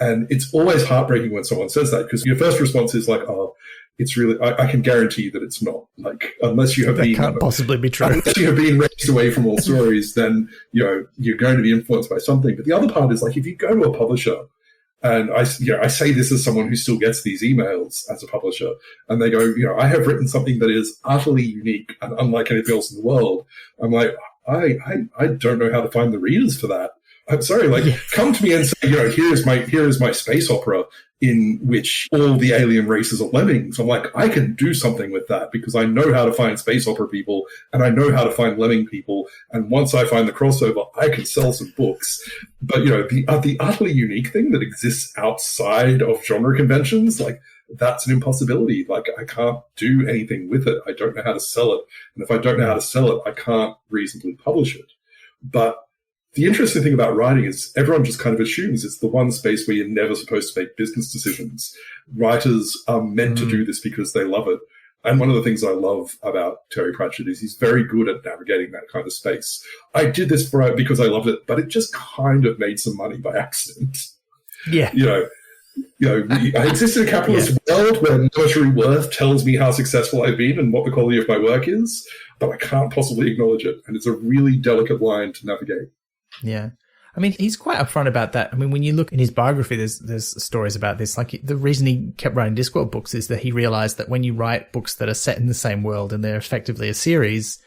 [SPEAKER 1] And it's always heartbreaking when someone says that, because your first response is like, oh, it's really, I can guarantee that it's not. Like, unless you have
[SPEAKER 3] that can't possibly be true.
[SPEAKER 1] Unless you have been raised away from all stories, then, you're going to be influenced by something. But the other part is like, if you go to a publisher, and I say this as someone who still gets these emails as a publisher, and they go, I have written something that is utterly unique and unlike anything else in the world. I'm like, I don't know how to find the readers for that. I'm sorry, come to me and say, here is my space opera in which all the alien races are lemmings. I'm like, I can do something with that because I know how to find space opera people and I know how to find lemming people. And once I find the crossover, I can sell some books. But, the utterly unique thing that exists outside of genre conventions, like, that's an impossibility. Like, I can't do anything with it. I don't know how to sell it. And if I don't know how to sell it, I can't reasonably publish it. But the interesting thing about writing is everyone just kind of assumes it's the one space where you're never supposed to make business decisions. Writers are meant to do this because they love it. And one of the things I love about Terry Pratchett is he's very good at navigating that kind of space. I did this because I loved it, but it just kind of made some money by accident.
[SPEAKER 3] Yeah.
[SPEAKER 1] I exist in a capitalist world where monetary worth tells me how successful I've been and what the quality of my work is, but I can't possibly acknowledge it. And it's a really delicate line to navigate.
[SPEAKER 3] Yeah. I mean, he's quite upfront about that. I mean, when you look in his biography, there's stories about this. Like, the reason he kept writing Discworld books is that he realized that when you write books that are set in the same world and they're effectively a series,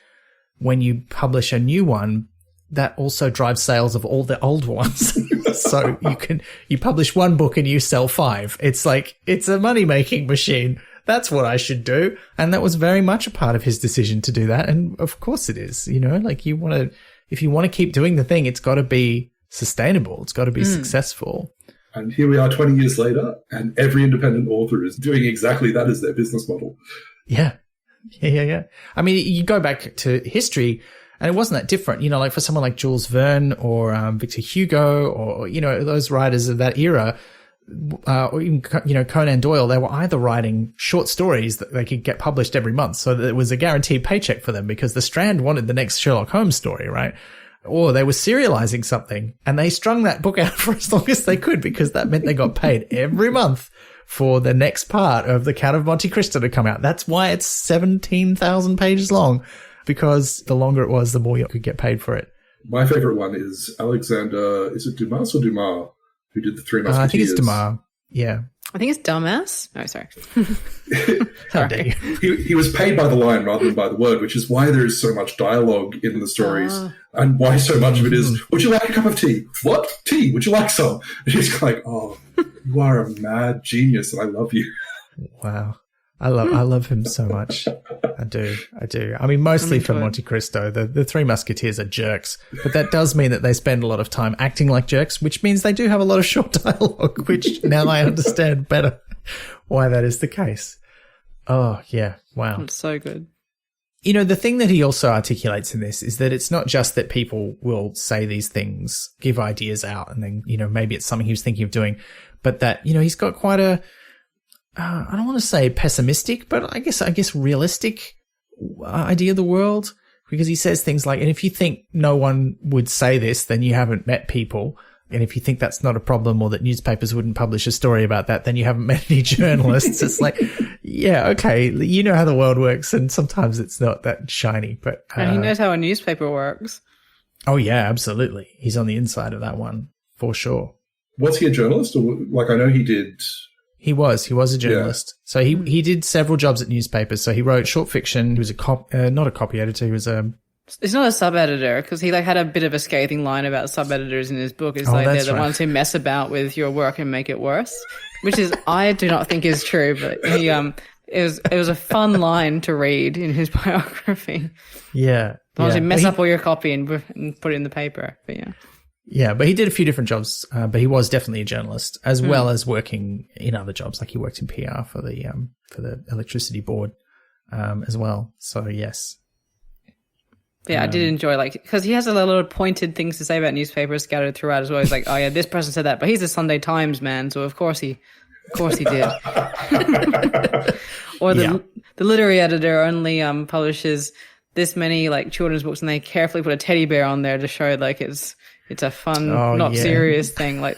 [SPEAKER 3] when you publish a new one, that also drives sales of all the old ones. So you publish one book and you sell 5. It's like, it's a money-making machine. That's what I should do. And that was very much a part of his decision to do that. And of course it is, like, if you want to keep doing the thing, it's got to be sustainable. It's got to be successful.
[SPEAKER 1] And here we are 20 years later, and every independent author is doing exactly that as their business model.
[SPEAKER 3] Yeah. I mean, you go back to history, and it wasn't that different. Like for someone like Jules Verne or Victor Hugo or, those writers of that era, or even, Conan Doyle, they were either writing short stories that they could get published every month. So that it was a guaranteed paycheck for them because the Strand wanted the next Sherlock Holmes story, right? Or they were serializing something and they strung that book out for as long as they could because that meant they got paid every month for the next part of the Count of Monte Cristo to come out. That's why it's 17,000 pages long, because the longer it was, the more you could get paid for it.
[SPEAKER 1] My favorite one is Alexander, is it Dumas or Dumas? Who did the Three Musketeers?
[SPEAKER 3] I think it's Dumas. Yeah.
[SPEAKER 2] I think it's dumbass. Oh, sorry.
[SPEAKER 3] How dare you?
[SPEAKER 1] He was paid by the line rather than by the word, which is why there is so much dialogue in the stories, and why so much of it is, would you like a cup of tea? What? Tea? Would you like some? And he's like, oh, you are a mad genius, and I love you.
[SPEAKER 3] Wow. I love him so much. I do. I mean, mostly for Monte Cristo. The Three Musketeers are jerks, but that does mean that they spend a lot of time acting like jerks, which means they do have a lot of short dialogue, which now I understand better why that is the case. Oh, yeah. Wow.
[SPEAKER 2] It's so good.
[SPEAKER 3] You know, the thing that he also articulates in this is that it's not just that people will say these things, give ideas out, and then, you know, maybe it's something he was thinking of doing, but that, you know, he's got quite a, I don't want to say pessimistic, but I guess realistic idea of the world, because he says things like, and if you think no one would say this, then you haven't met people. And if you think that's not a problem, or that newspapers wouldn't publish a story about that, then you haven't met any journalists. It's like, yeah, okay, you know how the world works, and sometimes it's not that shiny, but
[SPEAKER 2] and he knows how a newspaper works.
[SPEAKER 3] Oh yeah, absolutely. He's on the inside of that one for sure. Was
[SPEAKER 1] he a journalist, or like, I know he did?
[SPEAKER 3] He was a journalist. Yeah. So he did several jobs at newspapers. So he wrote short fiction. He was not a copy editor. He was a...
[SPEAKER 2] He's not a sub-editor, because he had a bit of a scathing line about sub-editors in his book. It's they're the ones who mess about with your work and make it worse, which is, I do not think is true, but he, it was a fun line to read in his biography.
[SPEAKER 3] Yeah.
[SPEAKER 2] The ones who mess up all your copy and put it in the paper. But yeah.
[SPEAKER 3] Yeah, but he did a few different jobs, but he was definitely a journalist, as well as working in other jobs. Like he worked in PR for the electricity board, as well. So yes.
[SPEAKER 2] Yeah, I did enjoy, like, because he has a lot of pointed things to say about newspapers scattered throughout as well. He's like, oh yeah, this person said that, but he's a Sunday Times man, so of course he did. Or the literary editor only publishes this many like children's books, and they carefully put a teddy bear on there to show like it's a fun, serious thing. Like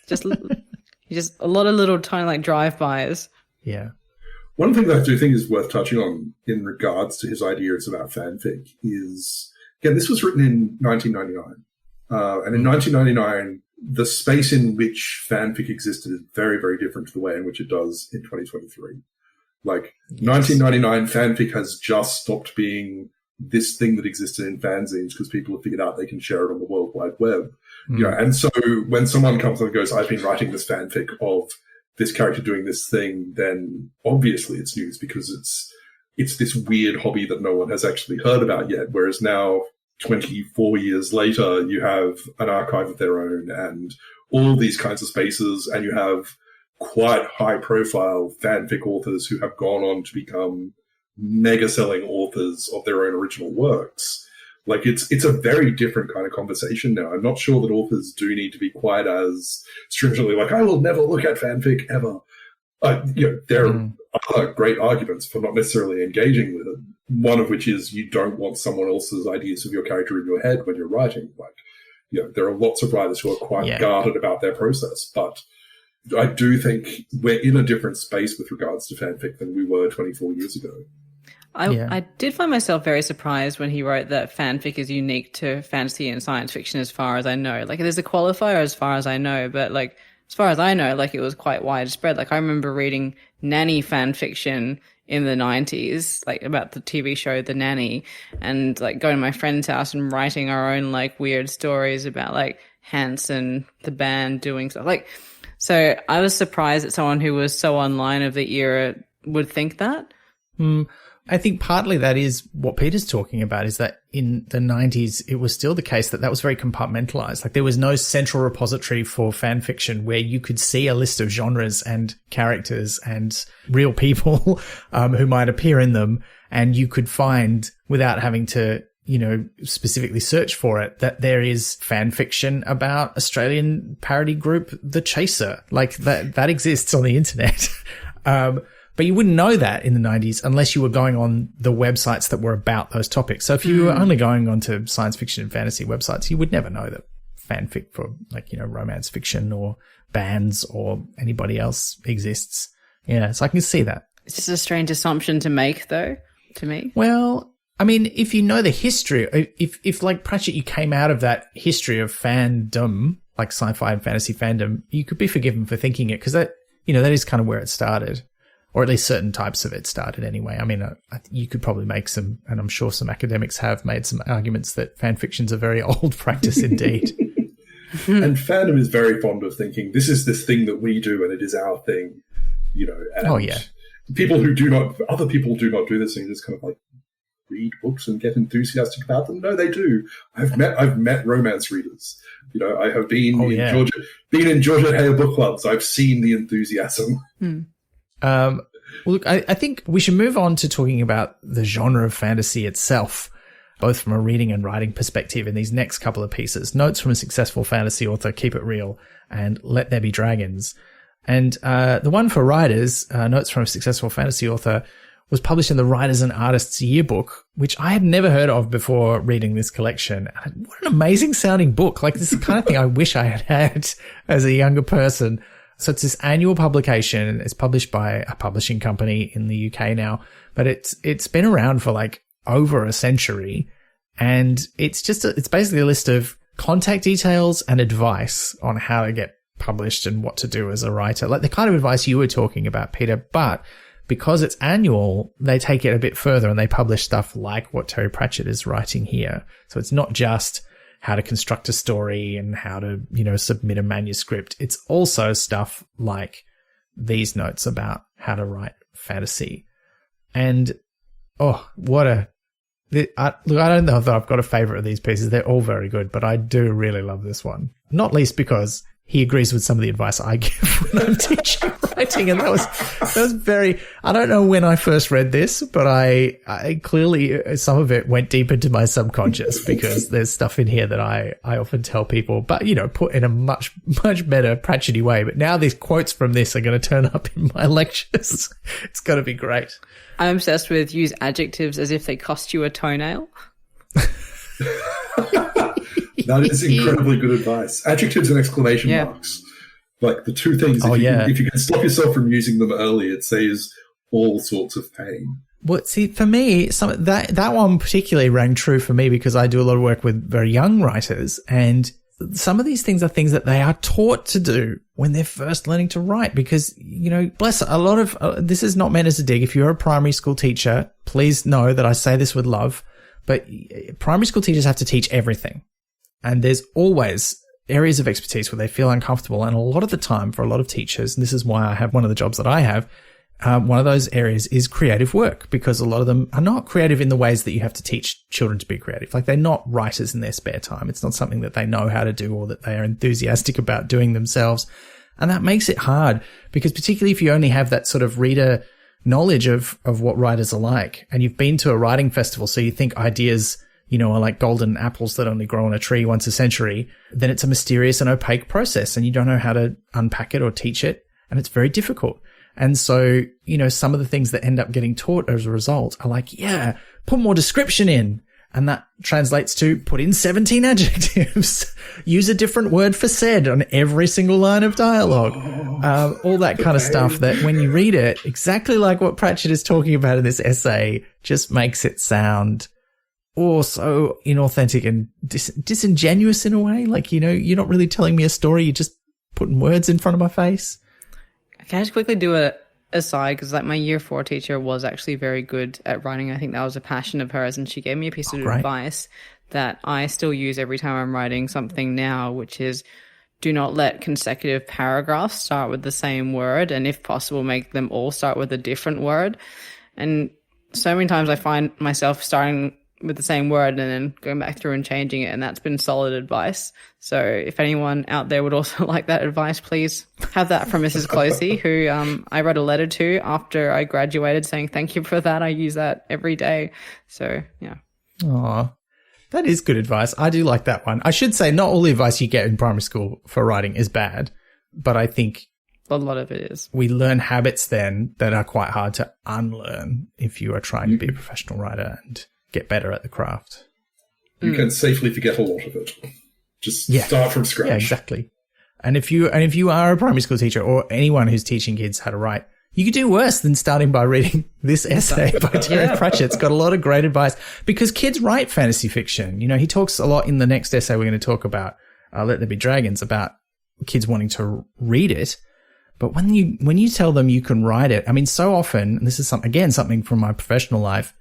[SPEAKER 2] just a lot of little tiny like drive-bys.
[SPEAKER 3] Yeah.
[SPEAKER 1] One thing that I do think is worth touching on in regards to his ideas about fanfic is, again, this was written in 1999. And in 1999, the space in which fanfic existed is very, very different to the way in which it does in 2023. Like, 1999 fanfic has just stopped being this thing that existed in fanzines because people have figured out they can share it on the World Wide Web. You know, and so when someone comes and goes, I've been writing this fanfic of this character doing this thing, then obviously it's news because it's this weird hobby that no one has actually heard about yet. Whereas now, 24 years later, you have an archive of their own and all these kinds of spaces, and you have quite high-profile fanfic authors who have gone on to become mega-selling authors of their own original works. Like, it's a very different kind of conversation now. I'm not sure that authors do need to be quite as stringently like, I will never look at fanfic ever. You know, there are great arguments for not necessarily engaging with it. One of which is you don't want someone else's ideas of your character in your head when you're writing. Like, you know, there are lots of writers who are quite guarded about their process, but I do think we're in a different space with regards to fanfic than we were 24 years ago.
[SPEAKER 2] I did find myself very surprised when he wrote that fanfic is unique to fantasy and science fiction as far as I know. Like, there's a qualifier as far as I know, but, like, as far as I know, like, it was quite widespread. Like, I remember reading nanny fanfiction in the 90s, like, about the TV show The Nanny, and, like, going to my friend's house and writing our own, like, weird stories about, like, Hanson, the band, doing stuff. Like, so I was surprised that someone who was so online of the era would think that.
[SPEAKER 3] I think partly that is what Peter's talking about, is that in the 90s, it was still the case that was very compartmentalized. Like, there was no central repository for fan fiction where you could see a list of genres and characters and real people who might appear in them, and you could find, without having to, you know, specifically search for it, that there is fan fiction about Australian parody group The Chaser. Like, that exists on the internet. But you wouldn't know that in the 90s unless you were going on the websites that were about those topics. So if you were only going onto science fiction and fantasy websites, you would never know that fanfic for, like, you know, romance fiction or bands or anybody else exists. Yeah, so I can see that.
[SPEAKER 2] It's just a strange assumption to make, though, to me.
[SPEAKER 3] Well, I mean, if you know the history, if like Pratchett, you came out of that history of fandom, like sci-fi and fantasy fandom, you could be forgiven for thinking it, because that that is kind of where it started, or at least certain types of it started anyway. I mean, you could probably make some, and I'm sure some academics have made some arguments that fan fiction's a very old practice indeed.
[SPEAKER 1] And fandom is very fond of thinking, this is this thing that we do and it is our thing, And other people do not do this thing, just kind of like read books and get enthusiastic about them. No, they do. I've met romance readers. I have been in Georgia Hale book clubs. I've seen the enthusiasm.
[SPEAKER 3] Well, look, I think we should move on to talking about the genre of fantasy itself, both from a reading and writing perspective in these next couple of pieces. Notes from a Successful Fantasy Author, Keep It Real, and Let There Be Dragons. And the one for writers, Notes from a Successful Fantasy Author, was published in the Writers and Artists Yearbook, which I had never heard of before reading this collection. What an amazing sounding book. Like, this is the kind of thing I wish I had as a younger person. So it's this annual publication. It's published by a publishing company in the UK now, but it's been around for like over a century. And it's basically a list of contact details and advice on how to get published and what to do as a writer. Like the kind of advice you were talking about, Peter, but because it's annual, they take it a bit further and they publish stuff like what Terry Pratchett is writing here. So it's not just how to construct a story and how to, submit a manuscript. It's also stuff like these notes about how to write fantasy. And, I don't know that I've got a favorite of these pieces. They're all very good, but I do really love this one. Not least because he agrees with some of the advice I give when I'm teaching writing. And that was very, I don't know when I first read this, but I clearly, some of it went deep into my subconscious because there's stuff in here that I often tell people, but, put in a much, much better Pratchett-y way. But now these quotes from this are going to turn up in my lectures. It's going to be great.
[SPEAKER 2] I'm obsessed with use adjectives as if they cost you a toenail.
[SPEAKER 1] That is incredibly good advice. Adjectives and exclamation marks. Like the two things, if you can stop yourself from using them early, it saves all sorts of pain.
[SPEAKER 3] Well, see, for me, that one particularly rang true for me because I do a lot of work with very young writers, and some of these things are things that they are taught to do when they're first learning to write because, bless a lot of, this is not meant as a dig. If you're a primary school teacher, please know that I say this with love, but primary school teachers have to teach everything. And there's always areas of expertise where they feel uncomfortable. And a lot of the time for a lot of teachers, and this is why I have one of the jobs that I have, one of those areas is creative work because a lot of them are not creative in the ways that you have to teach children to be creative. Like they're not writers in their spare time. It's not something that they know how to do or that they are enthusiastic about doing themselves. And that makes it hard because particularly if you only have that sort of reader knowledge of what writers are like and you've been to a writing festival, so you think ideas are like golden apples that only grow on a tree once a century, then it's a mysterious and opaque process and you don't know how to unpack it or teach it. And it's very difficult. And so, some of the things that end up getting taught as a result are like, put more description in. And that translates to put in 17 adjectives, use a different word for said on every single line of dialogue, all that kind of stuff that when you read it, exactly like what Pratchett is talking about in this essay, just makes it sound so inauthentic and disingenuous in a way. Like, you're not really telling me a story. You're just putting words in front of my face.
[SPEAKER 2] Can I just quickly do a aside? Because my year 4 teacher was actually very good at writing. I think that was a passion of hers. And she gave me a piece of advice that I still use every time I'm writing something now, which is do not let consecutive paragraphs start with the same word. And if possible, make them all start with a different word. And so many times I find myself starting with the same word and then going back through and changing it. And that's been solid advice. So if anyone out there would also like that advice, please have that from Mrs. Closey, who I wrote a letter to after I graduated saying thank you for that. I use that every day. So, yeah.
[SPEAKER 3] Aw, that is good advice. I do like that one. I should say not all the advice you get in primary school for writing is bad, but I think
[SPEAKER 2] a lot of it is.
[SPEAKER 3] We learn habits then that are quite hard to unlearn if you are trying to be a professional writer and get better at the craft.
[SPEAKER 1] You can safely forget a lot of it. Just start from scratch.
[SPEAKER 3] Yeah, exactly. And if you are a primary school teacher or anyone who's teaching kids how to write, you could do worse than starting by reading this essay by Terry Pratchett. It's got a lot of great advice because kids write fantasy fiction. He talks a lot in the next essay we're going to talk about, Let There Be Dragons, about kids wanting to read it. But when you tell them you can write it, I mean, so often, and this is something from my professional life,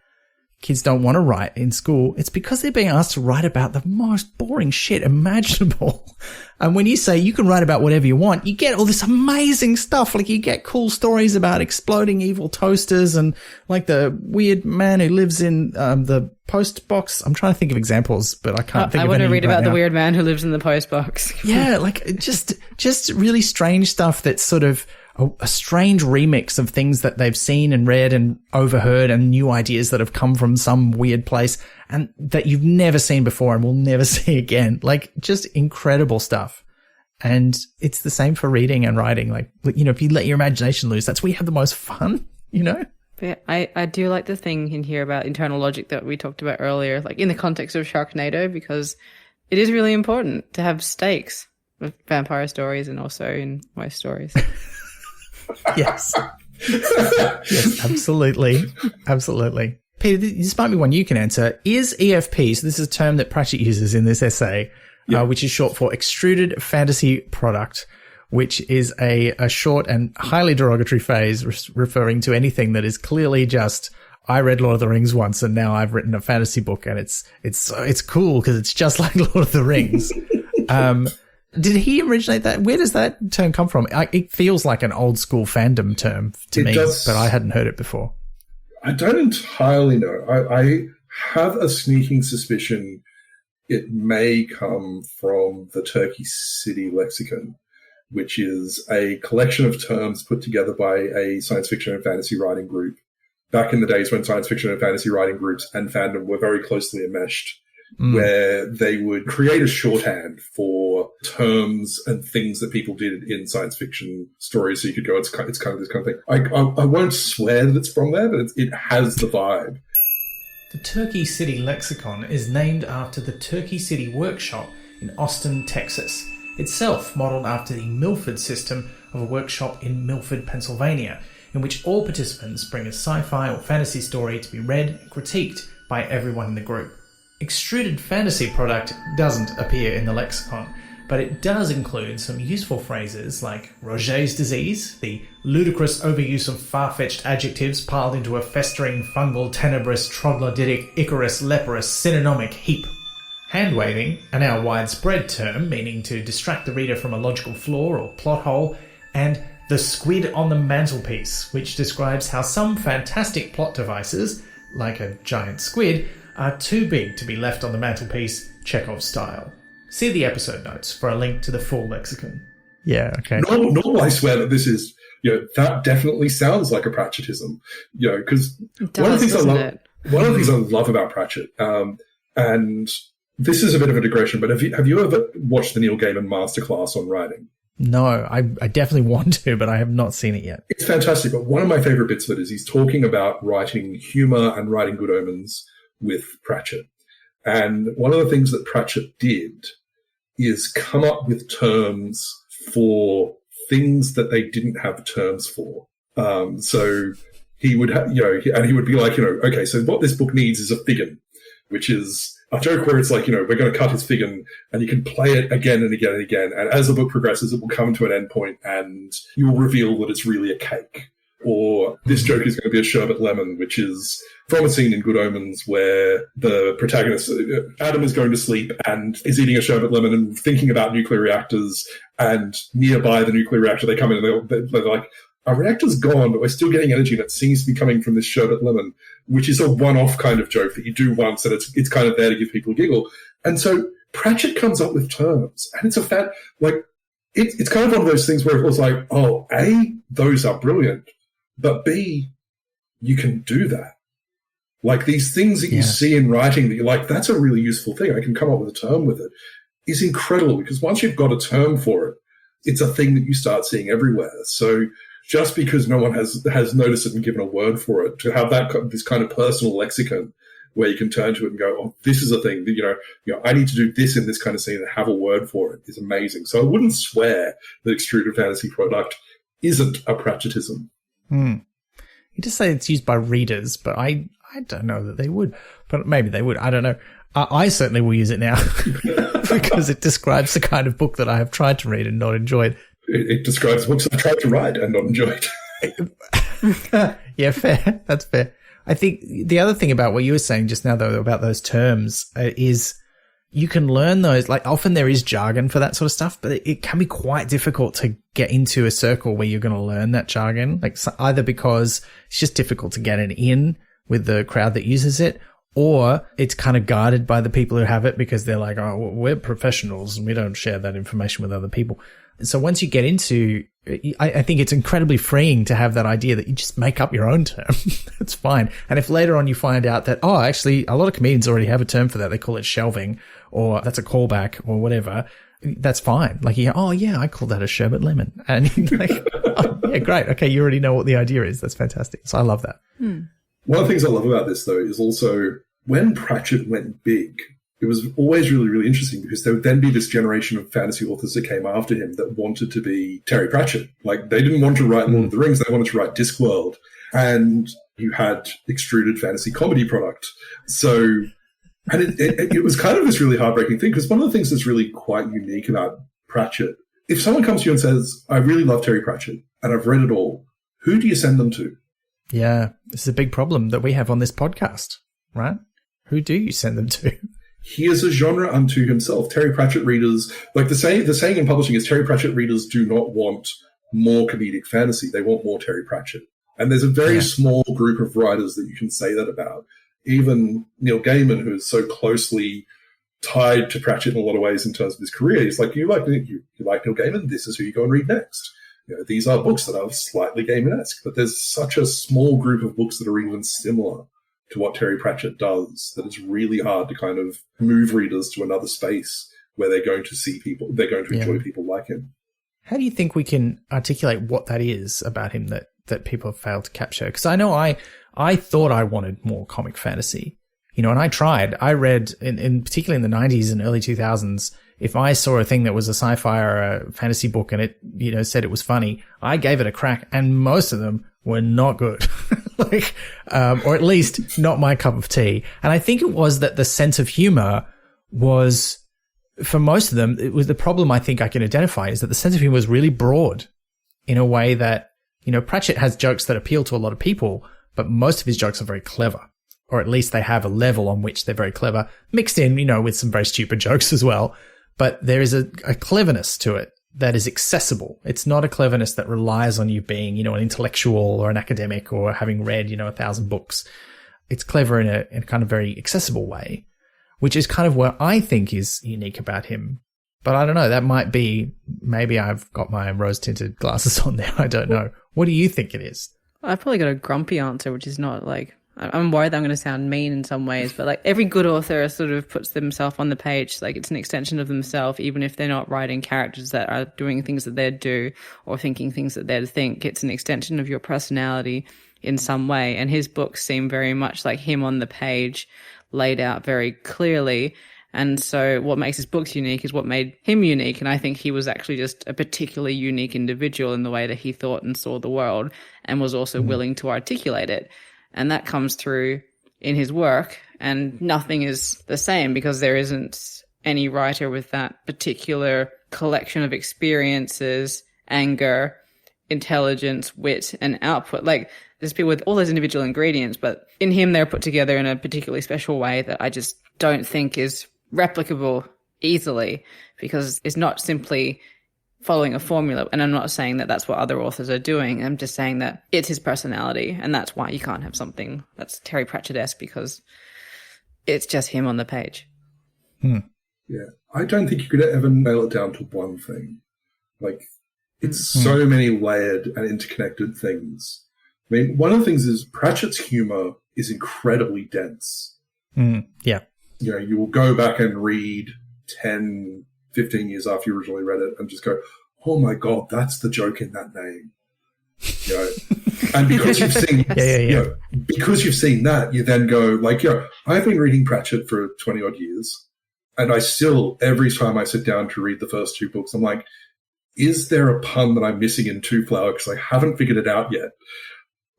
[SPEAKER 3] kids don't want to write in school. It's because they're being asked to write about the most boring shit imaginable. And when you say you can write about whatever you want, you get all this amazing stuff. Like you get cool stories about exploding evil toasters and like the weird man who lives in the post box. I'm trying to think of examples, but I can't think of any. I
[SPEAKER 2] want to read about
[SPEAKER 3] now.
[SPEAKER 2] The weird man who lives in the post box.
[SPEAKER 3] Yeah, like just really strange stuff that's sort of a strange remix of things that they've seen and read and overheard and new ideas that have come from some weird place and that you've never seen before and will never see again. Like just incredible stuff. And it's the same for reading and writing. Like, you know, if you let your imagination loose, that's where you have the most fun, you know?
[SPEAKER 2] Yeah, I do like the thing in here about internal logic that we talked about earlier, like in the context of Sharknado, because it is really important to have stakes with vampire stories and also in most stories.
[SPEAKER 3] Yes. Yes, absolutely. Absolutely. Peter, this might be one you can answer. Is EFP, so this is a term that Pratchett uses in this essay, which is short for Extruded Fantasy Product, which is a short and highly derogatory phrase referring to anything that is clearly just, I read Lord of the Rings once and now I've written a fantasy book and it's cool because it's just like Lord of the Rings. Did he originate that? Where does that term come from? It feels like an old school fandom term to me, but I hadn't heard it before.
[SPEAKER 1] I don't entirely know. I have a sneaking suspicion it may come from the Turkey City Lexicon, which is a collection of terms put together by a science fiction and fantasy writing group back in the days when science fiction and fantasy writing groups and fandom were very closely enmeshed. Where they would create a shorthand for terms and things that people did in science fiction stories. So you could go, it's kind of this kind of thing. I won't swear that it's from there, but it has the vibe.
[SPEAKER 3] The Turkey City Lexicon is named after the Turkey City Workshop in Austin, Texas, itself modeled after the Milford system of a workshop in Milford, Pennsylvania, in which all participants bring a sci-fi or fantasy story to be read and critiqued by everyone in the group. Extruded Fantasy Product doesn't appear in the lexicon, but it does include some useful phrases like Roget's disease, the ludicrous overuse of far-fetched adjectives piled into a festering, fungal, tenebrous, troglodytic, icarus, leprous, synonymic heap. Hand-waving, a now widespread term meaning to distract the reader from a logical flaw or plot hole, and the squid on the mantelpiece, which describes how some fantastic plot devices, like a giant squid, are too big to be left on the mantelpiece, Chekhov style. See the episode notes for a link to the full lexicon. Yeah, okay.
[SPEAKER 1] Nor I swear that this is, that definitely sounds like a Pratchettism, because one of the things I love about Pratchett, and this is a bit of a digression, but have you ever watched the Neil Gaiman masterclass on writing?
[SPEAKER 3] No, I definitely want to, but I have not seen it yet.
[SPEAKER 1] It's fantastic, but one of my favorite bits of it is he's talking about writing humor and writing good omens with Pratchett. And one of the things that Pratchett did is come up with terms for things that they didn't have terms for. So he would have, and he would be like, okay, so what this book needs is a figgin, which is a joke where it's like, we're going to cut his figgin and you can play it again and again and again. And as the book progresses, it will come to an end point and you will reveal that it's really a cake. Or this joke is going to be a sherbet lemon, which is from a scene in Good Omens where the protagonist, Adam, is going to sleep and is eating a sherbet lemon and thinking about nuclear reactors. And nearby the nuclear reactor, they come in and they're like, our reactor's gone, but we're still getting energy that seems to be coming from this sherbet lemon, which is a one-off kind of joke that you do once and it's kind of there to give people a giggle. And so Pratchett comes up with terms, and it's it's kind of one of those things where it was like, oh, A, those are brilliant. But B, you can do that. Like these things that you see in writing that you're like, that's a really useful thing. I can come up with a term with it, is incredible because once you've got a term for it, it's a thing that you start seeing everywhere. So just because no one has noticed it and given a word for it, to have this kind of personal lexicon where you can turn to it and go, oh, this is a thing that, I need to do this in this kind of scene and have a word for it is amazing. So I wouldn't swear that Extruded Fantasy Product isn't a Pratchettism.
[SPEAKER 3] You just say it's used by readers, but I don't know that they would. But maybe they would. I don't know. I certainly will use it now because it describes the kind of book that I have tried to read and not enjoyed
[SPEAKER 1] It describes books I've tried to write and not enjoyed.
[SPEAKER 3] Yeah, fair. That's fair. I think the other thing about what you were saying just now, though, about those terms is you can learn those. Like, often there is jargon for that sort of stuff, but it can be quite difficult to get into a circle where you're going to learn that jargon. Like, either because it's just difficult to get it in with the crowd that uses it, or it's kind of guarded by the people who have it because they're like, oh, we're professionals and we don't share that information with other people. So once you get into, I think it's incredibly freeing to have that idea that you just make up your own term. That's fine. And if later on you find out that, oh, actually a lot of comedians already have a term for that. They call it shelving, or that's a callback, or whatever. That's fine. Like, oh yeah, I call that a sherbet lemon. And you're like, oh, yeah, great. Okay. You already know what the idea is. That's fantastic. So I love that.
[SPEAKER 1] One of the things I love about this, though, is also when Pratchett went big, it was always really, really interesting because there would then be this generation of fantasy authors that came after him that wanted to be Terry Pratchett. Like, they didn't want to write Lord of the Rings, they wanted to write Discworld. And you had extruded fantasy comedy product. So, and it was kind of this really heartbreaking thing, because one of the things that's really quite unique about Pratchett, if someone comes to you and says, I really love Terry Pratchett and I've read it all, who do you send them to? Yeah,
[SPEAKER 3] this is a big problem that we have on this podcast, right? Who do you send them to?
[SPEAKER 1] He is a genre unto himself. Terry Pratchett readers, like the saying in publishing is, Terry Pratchett readers do not want more comedic fantasy. They want more Terry Pratchett. And there's a very small group of writers that you can say that about. Even Neil Gaiman, who is so closely tied to Pratchett in a lot of ways in terms of his career, he's like, you like Neil Gaiman? This is who you go and read next. You know, these are books that are slightly Gaiman-esque, but there's such a small group of books that are even similar to what Terry Pratchett does that it's really hard to kind of move readers to another space where they're going to see people, they're going to enjoy people like him.
[SPEAKER 3] How do you think we can articulate what that is about him that people have failed to capture? Because I know I thought I wanted more comic fantasy, you know, and I tried. I read, in particularly in the 90s and early 2000s, if I saw a thing that was a sci-fi or a fantasy book and it, you know, said it was funny, I gave it a crack, and most of them were not good. Like, or at least not my cup of tea. And I think it was that the sense of humor was, for most of them, it was the problem I think I can identify, is that the sense of humor was really broad in a way that, you know, Pratchett has jokes that appeal to a lot of people, but most of his jokes are very clever, or at least they have a level on which they're very clever, mixed in, you know, with some very stupid jokes as well. But there is a cleverness to it that is accessible. It's not a cleverness that relies on you being, you know, an intellectual or an academic or having read, you know, 1,000 books. It's clever in a kind of very accessible way, which is kind of what I think is unique about him. But I don't know, that might be, maybe I've got my rose-tinted glasses on there. I don't know. What do you think it is?
[SPEAKER 2] I've probably got a grumpy answer, which is not like, I'm worried that I'm going to sound mean in some ways, but like every good author sort of puts themselves on the page. Like, it's an extension of themselves, even if they're not writing characters that are doing things that they'd do or thinking things that they'd think. It's an extension of your personality in some way. And his books seem very much like him on the page, laid out very clearly. And so what makes his books unique is what made him unique. And I think he was actually just a particularly unique individual in the way that he thought and saw the world, and was also willing to articulate it. And that comes through in his work, and nothing is the same because there isn't any writer with that particular collection of experiences, anger, intelligence, wit, and output. Like, there's people with all those individual ingredients, but in him they're put together in a particularly special way that I just don't think is replicable easily, because it's not simply following a formula. And I'm not saying that that's what other authors are doing. I'm just saying that it's his personality, and that's why you can't have something that's Terry Pratchett-esque, because it's just him on the page.
[SPEAKER 1] Yeah. I don't think you could ever nail it down to one thing. Like, it's so many layered and interconnected things. I mean, one of the things is Pratchett's humor is incredibly dense.
[SPEAKER 3] Yeah.
[SPEAKER 1] You know, you will go back and read 10, 15 years after you originally read it and just go, oh my God, that's the joke in that name. You know, and because you've seen, You know, because you've seen that, you then go like, I've been reading Pratchett for 20 odd years, and I still, every time I sit down to read the first two books, I'm like, is there a pun that I'm missing in Two Flower? Because I haven't figured it out yet.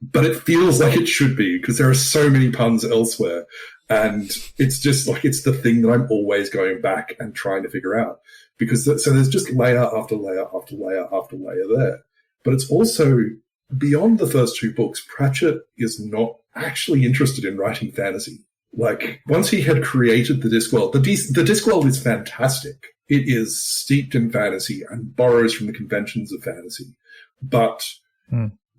[SPEAKER 1] But it feels like it should be, because there are so many puns elsewhere. And it's just like, it's the thing that I'm always going back and trying to figure out. because so there's just layer after layer after layer after layer there. But it's also, beyond the first two books, Pratchett is not actually interested in writing fantasy. Like, once he had created the Discworld, the Discworld is fantastic. It is steeped in fantasy and borrows from the conventions of fantasy. But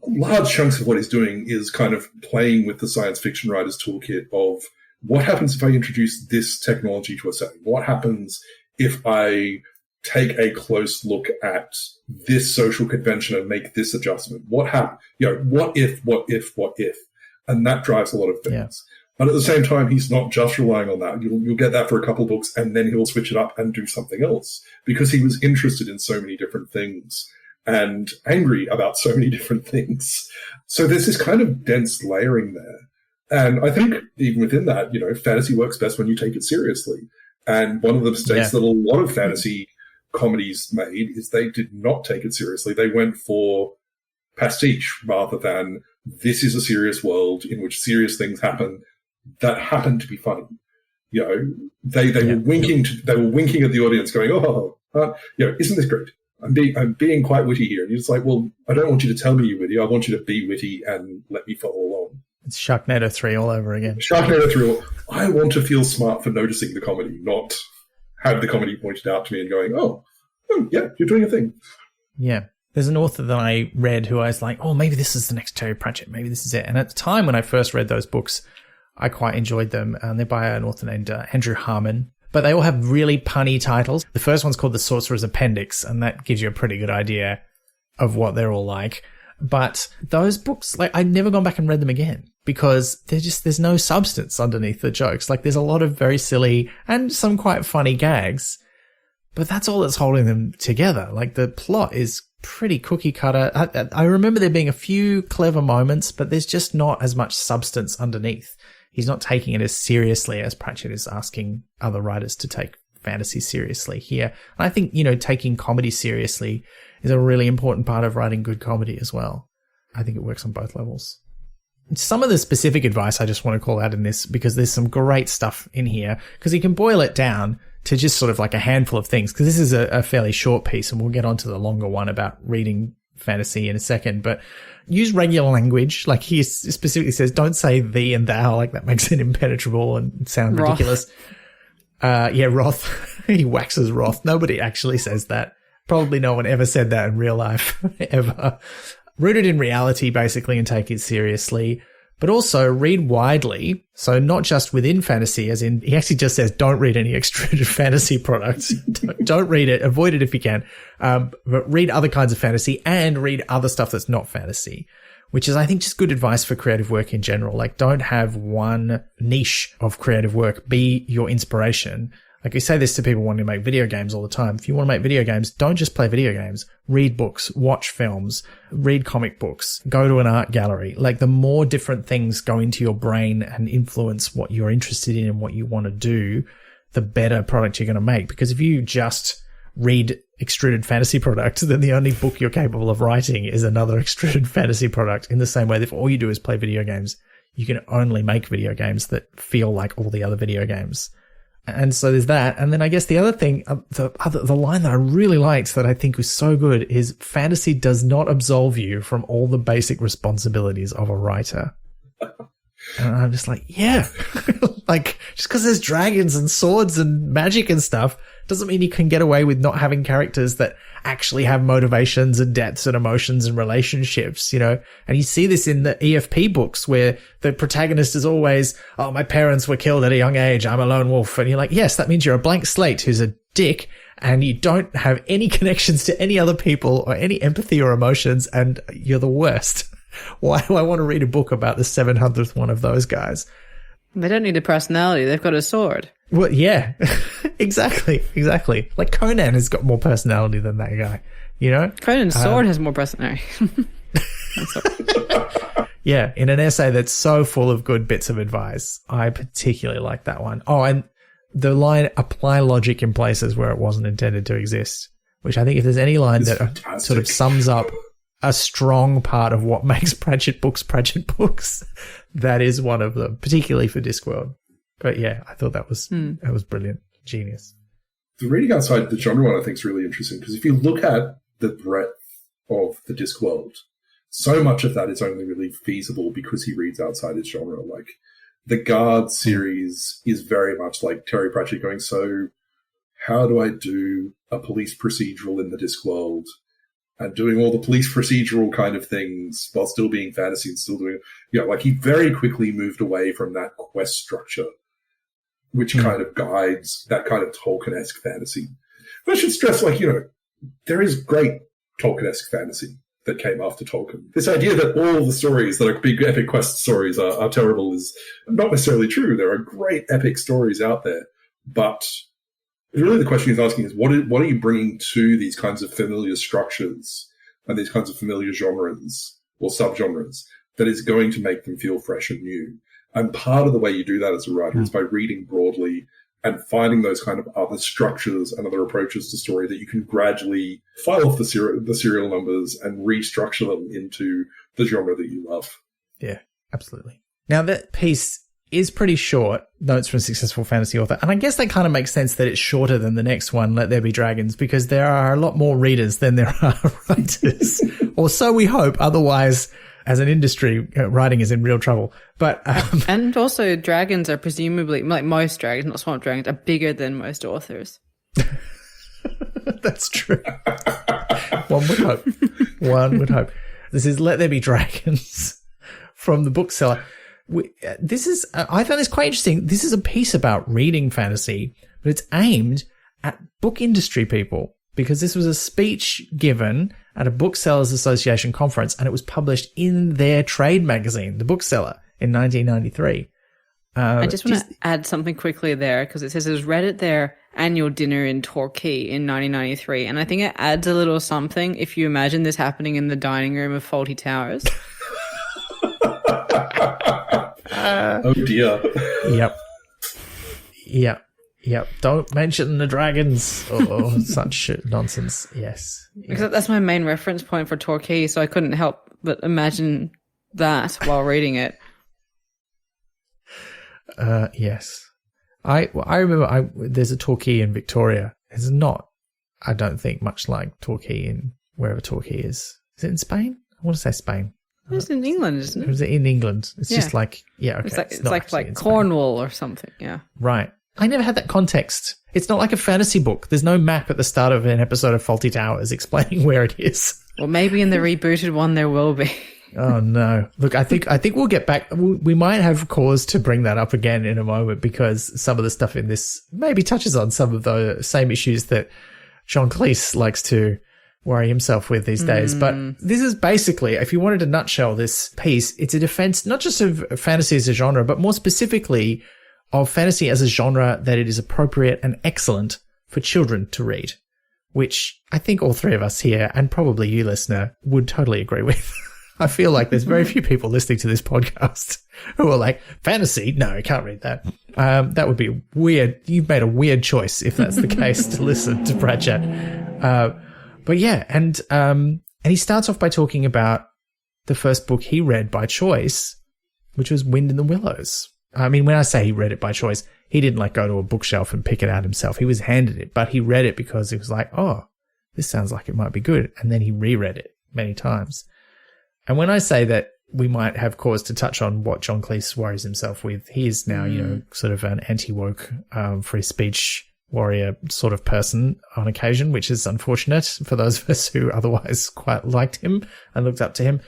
[SPEAKER 1] large chunks of what he's doing is kind of playing with the science fiction writer's toolkit of what happens if I introduce this technology to a setting? What happens if I take a close look at this social convention and make this adjustment? What if? And that drives a lot of things. Yeah. But at the same time, he's not just relying on that. You'll get that for a couple of books, and then he'll switch it up and do something else, because he was interested in so many different things and angry about so many different things. So there's this kind of dense layering there. And I think even within that, fantasy works best when you take it seriously. And one of the mistakes that a lot of fantasy comedies made is they did not take it seriously. They went for pastiche rather than, this is a serious world in which serious things happen that happen to be funny. They were winking at the audience, going, isn't this great? I'm being quite witty here. And you're just like, well, I don't want you to tell me you're witty. I want you to be witty and let me follow along.
[SPEAKER 3] It's Sharknado 3 all over again.
[SPEAKER 1] Sharknado 3. I want to feel smart for noticing the comedy, not have the comedy pointed out to me and going, oh yeah, you're doing a thing.
[SPEAKER 3] Yeah. There's an author that I read who I was like, oh, maybe this is the next Terry Pratchett. Maybe this is it. And at the time when I first read those books, I quite enjoyed them. They're by an author named Andrew Harmon. But they all have really punny titles. The first one's called The Sorcerer's Appendix, and that gives you a pretty good idea of what they're all like. But those books, I've never gone back and read them again because there's no substance underneath the jokes. There's a lot of very silly and some quite funny gags, but that's all that's holding them together. The plot is pretty cookie cutter. I remember there being a few clever moments, but there's just not as much substance underneath. He's not taking it as seriously as Pratchett is asking other writers to take fantasy seriously here. And I think, taking comedy seriously is a really important part of writing good comedy as well. I think it works on both levels. Some of the specific advice I just want to call out in this, because there's some great stuff in here, because you can boil it down to just sort of a handful of things, because this is a fairly short piece, and we'll get on to the longer one about reading fantasy in a second, but use regular language. He specifically says, don't say thee and thou, that makes it impenetrable and sound ridiculous. Wrath. He waxes wrath. Nobody actually says that. Probably no one ever said that in real life, ever. Rooted in reality, basically, and take it seriously. But also read widely. So not just within fantasy, as in, he actually just says, don't read any extruded fantasy products. Don't read it. Avoid it if you can. But read other kinds of fantasy and read other stuff that's not fantasy, which is, I think, just good advice for creative work in general. Don't have one niche of creative work be your inspiration. We say this to people wanting to make video games all the time. If you want to make video games, don't just play video games. Read books, watch films, read comic books, go to an art gallery. The more different things go into your brain and influence what you're interested in and what you want to do, the better product you're going to make. Because if you just read extruded fantasy products, then the only book you're capable of writing is another extruded fantasy product. In the same way that if all you do is play video games, you can only make video games that feel like all the other video games. And so there's that. And then I guess the other thing, the line that I really liked that I think was so good is, fantasy does not absolve you from all the basic responsibilities of a writer. And I'm just yeah. Just because there's dragons and swords and magic and stuff doesn't mean you can get away with not having characters that actually have motivations and depths and emotions and relationships, And you see this in the EFP books where the protagonist is always, oh, my parents were killed at a young age, I'm a lone wolf. And you're yes, that means you're a blank slate who's a dick and you don't have any connections to any other people or any empathy or emotions, and you're the worst. Why do I want to read a book about the 700th one of those guys?
[SPEAKER 2] They don't need a personality. They've got a sword.
[SPEAKER 3] Well, yeah, exactly. Conan has got more personality than that guy, Conan's sword has more personality. Yeah, in an essay that's so full of good bits of advice. I particularly like that one. Oh, and the line, apply logic in places where it wasn't intended to exist, which I think if there's any line that sort of sums up a strong part of what makes Pratchett books, that is one of them, particularly for Discworld. But yeah, I thought that was brilliant. Genius.
[SPEAKER 1] The reading outside the genre one I think is really interesting, because if you look at the breadth of the Discworld, so much of that is only really feasible because he reads outside his genre. Like, the Guard series is very much like Terry Pratchett going, so how do I do a police procedural in the Discworld, and doing all the police procedural kind of things while still being fantasy and still doing, like, he very quickly moved away from that quest structure, which kind of guides that kind of Tolkien-esque fantasy. But I should stress, like, there is great Tolkien-esque fantasy that came after Tolkien. This idea that all the stories that are big epic quest stories are terrible is not necessarily true. There are great epic stories out there, but really the question he's asking is, what are you bringing to these kinds of familiar structures and these kinds of familiar genres or subgenres that is going to make them feel fresh and new? And part of the way you do that as a writer is by reading broadly and finding those kind of other structures and other approaches to story that you can gradually file off the serial numbers and restructure them into the genre that you love.
[SPEAKER 3] Yeah, absolutely. Now, that piece is pretty short, Notes from a Successful Fantasy Author, and I guess that kind of makes sense that it's shorter than the next one, Let There Be Dragons, because there are a lot more readers than there are writers. Or so we hope. Otherwise, as an industry, writing is in real trouble. But
[SPEAKER 2] and also, dragons are presumably, like most dragons, not swamp dragons, are bigger than most authors.
[SPEAKER 3] That's true. One would hope. One would hope. This is Let There Be Dragons from the bookseller. I found this quite interesting. This is a piece about reading fantasy, but it's aimed at book industry people, because this was a speech given at a Booksellers Association conference, and it was published in their trade magazine, The Bookseller, in 1993.
[SPEAKER 2] I just want to add something quickly there, because it says it was read at their annual dinner in Torquay in 1993, and I think it adds a little something if you imagine this happening in the dining room of Fawlty Towers.
[SPEAKER 1] Oh dear.
[SPEAKER 3] Yep. Don't mention the dragons or such nonsense. Yes.
[SPEAKER 2] Because that's my main reference point for Torquay, so I couldn't help but imagine that while reading it.
[SPEAKER 3] Yes. I remember there's a Torquay in Victoria. It's not, I don't think, much like Torquay in wherever Torquay is. Is it in Spain? I want to say Spain.
[SPEAKER 2] It's in England, isn't it?
[SPEAKER 3] Is it in England? It's just like, okay.
[SPEAKER 2] It's like Cornwall or something, yeah.
[SPEAKER 3] Right. I never had that context. It's not like a fantasy book. There's no map at the start of an episode of Fawlty Towers explaining where it is.
[SPEAKER 2] Well, maybe in the rebooted one there will be.
[SPEAKER 3] Oh no! Look, I think we'll get back. We might have cause to bring that up again in a moment, because some of the stuff in this maybe touches on some of the same issues that John Cleese likes to worry himself with these days. But this is basically, if you wanted to nutshell this piece, it's a defense not just of fantasy as a genre, but more specifically of fantasy as a genre, that it is appropriate and excellent for children to read, which I think all three of us here, and probably you, listener, would totally agree with. I feel like there's very few people listening to this podcast who are like, fantasy? No, I can't read that. That would be weird. You've made a weird choice if that's the case to listen to Pratchett. But yeah, and he starts off by talking about the first book he read by choice, which was Wind in the Willows. I mean, when I say he read it by choice, he didn't like go to a bookshelf and pick it out himself. He was handed it, but he read it because he was like, oh, this sounds like it might be good. And then he reread it many times. And when I say that we might have cause to touch on what John Cleese worries himself with, he is now, sort of an anti-woke, free speech warrior sort of person on occasion, which is unfortunate for those of us who otherwise quite liked him and looked up to him.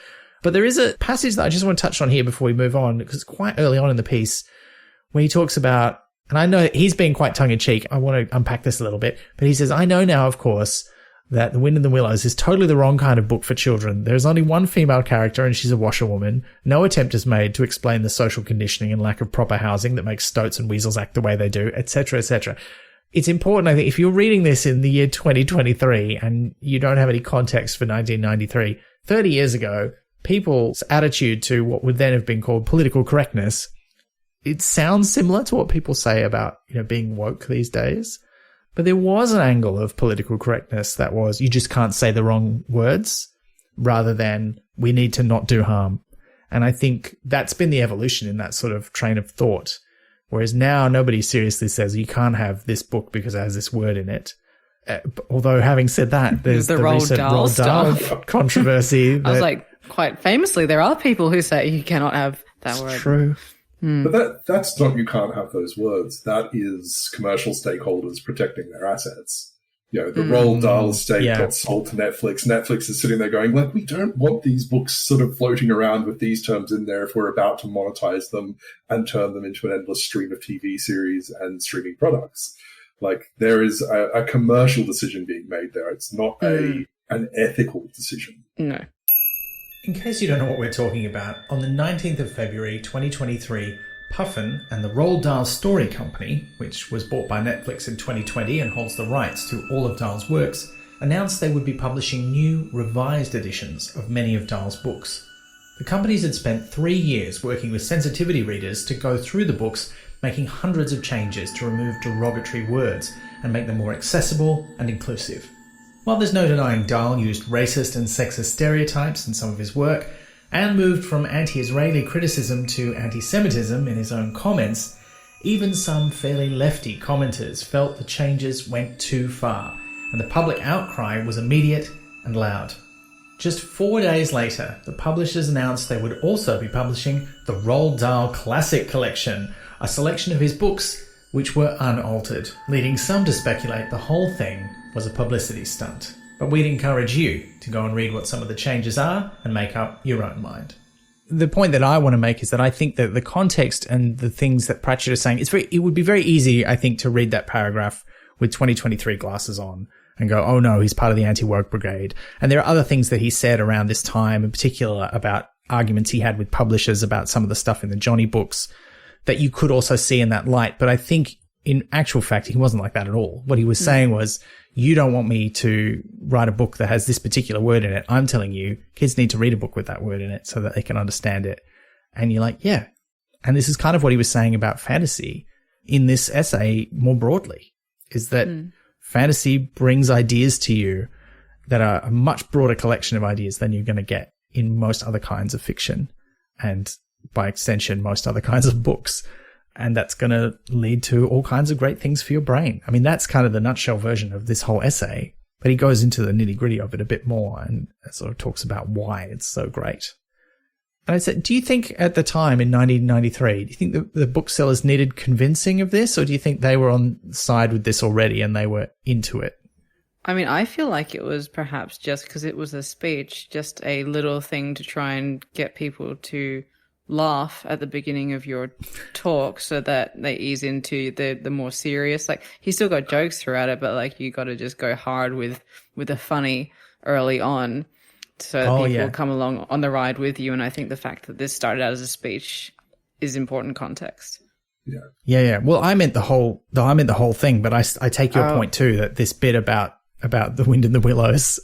[SPEAKER 3] But there is a passage that I just want to touch on here before we move on, because it's quite early on in the piece where he talks about, and I know he's being quite tongue-in-cheek. I want to unpack this a little bit, but he says, I know now, of course, that The Wind in the Willows is totally the wrong kind of book for children. There's only one female character and she's a washerwoman. No attempt is made to explain the social conditioning and lack of proper housing that makes stoats and weasels act the way they do, etc., etc. It's important, I think, if you're reading this in the year 2023 and you don't have any context for 1993, 30 years ago, people's attitude to what would then have been called political correctness, it sounds similar to what people say about, being woke these days. But there was an angle of political correctness that was, you just can't say the wrong words, rather than we need to not do harm. And I think that's been the evolution in that sort of train of thought, Whereas now nobody seriously says you can't have this book because it has this word in it. Although having said that, there's the recent Roald Dahl controversy.
[SPEAKER 2] I was like, quite famously, there are people who say you cannot have that word.
[SPEAKER 3] True.
[SPEAKER 1] But that's not, you can't have those words. That is commercial stakeholders protecting their assets. The Roald Dahl estate got sold to Netflix. Netflix is sitting there going, like, we don't want these books sort of floating around with these terms in there if we're about to monetize them and turn them into an endless stream of TV series and streaming products. Like, there is a commercial decision being made there. It's not an ethical decision.
[SPEAKER 2] No.
[SPEAKER 3] In case you don't know what we're talking about, on the 19th of February 2023, Puffin and the Roald Dahl Story Company, which was bought by Netflix in 2020 and holds the rights to all of Dahl's works, announced they would be publishing new, revised editions of many of Dahl's books. The companies had spent 3 years working with sensitivity readers to go through the books, making hundreds of changes to remove derogatory words and make them more accessible and inclusive. While there's no denying Dahl used racist and sexist stereotypes in some of his work, and moved from anti-Israeli criticism to anti-Semitism in his own comments, even some fairly lefty commenters felt the changes went too far, and the public outcry was immediate and loud. Just 4 days later, the publishers announced they would also be publishing the Roald Dahl Classic Collection, a selection of his books which were unaltered, leading some to speculate the whole thing was a publicity stunt. But we'd encourage you to go and read what some of the changes are and make up your own mind. The point that I want to make is that I think that the context and the things that Pratchett is saying, it would be very easy, I think, to read that paragraph with 2023 glasses on and go, oh no, he's part of the anti-woke brigade. And there are other things that he said around this time, in particular about arguments he had with publishers about some of the stuff in the Johnny books that you could also see in that light. But I think in actual fact, he wasn't like that at all. What he was saying was, you don't want me to write a book that has this particular word in it. I'm telling you, kids need to read a book with that word in it so that they can understand it. And you're like, yeah. And this is kind of what he was saying about fantasy in this essay more broadly, is that fantasy brings ideas to you that are a much broader collection of ideas than you're going to get in most other kinds of fiction. And by extension, most other kinds of books. And that's going to lead to all kinds of great things for your brain. I mean, that's kind of the nutshell version of this whole essay, but he goes into the nitty-gritty of it a bit more and sort of talks about why it's so great. And I said, do you think at the time in 1993, do you think the booksellers needed convincing of this, or do you think they were on side with this already and they were into it?
[SPEAKER 2] I mean, I feel like it was perhaps just because it was a speech, just a little thing to try and get people to laugh at the beginning of your talk so that they ease into the more serious. Like, he still got jokes throughout it, but like, you got to just go hard with the funny early on so that people come along on the ride with you. And I think the fact that this started out as a speech is important context.
[SPEAKER 3] Yeah. Well, I meant the whole thing, but I take your point too, that this bit about the wind in the willows,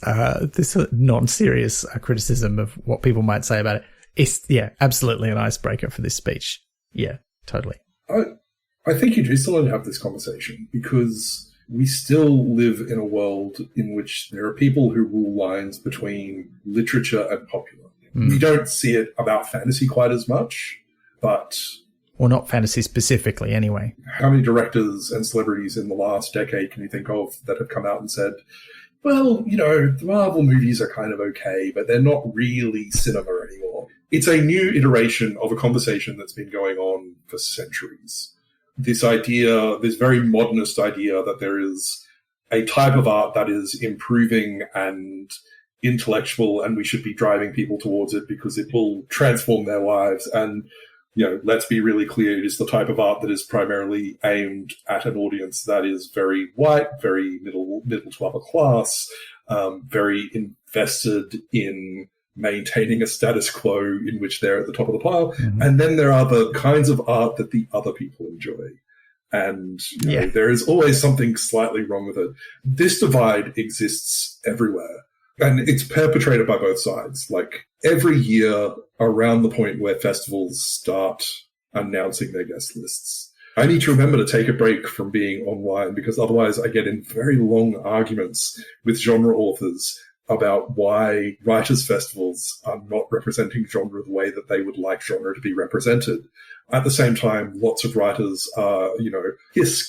[SPEAKER 3] this non-serious criticism of what people might say about it, it's, absolutely an icebreaker for this speech. Yeah, totally.
[SPEAKER 1] I think you do still have this conversation because we still live in a world in which there are people who rule lines between literature and popular. We don't see it about fantasy quite as much, but...
[SPEAKER 3] Or not fantasy specifically, anyway.
[SPEAKER 1] How many directors and celebrities in the last decade can you think of that have come out and said, well, the Marvel movies are kind of okay, but they're not really cinema anymore. It's a new iteration of a conversation that's been going on for centuries. This idea, this very modernist idea that there is a type of art that is improving and intellectual, and we should be driving people towards it because it will transform their lives. And, let's be really clear, it is the type of art that is primarily aimed at an audience that is very white, very middle to upper class, very invested in maintaining a status quo in which they're at the top of the pile. And then there are the kinds of art that the other people enjoy. And there is always something slightly wrong with it. This divide exists everywhere. And it's perpetrated by both sides. Like, every year around the point where festivals start announcing their guest lists, I need to remember to take a break from being online because otherwise I get in very long arguments with genre authors about why writers' festivals are not representing genre the way that they would like genre to be represented. At the same time, lots of writers are,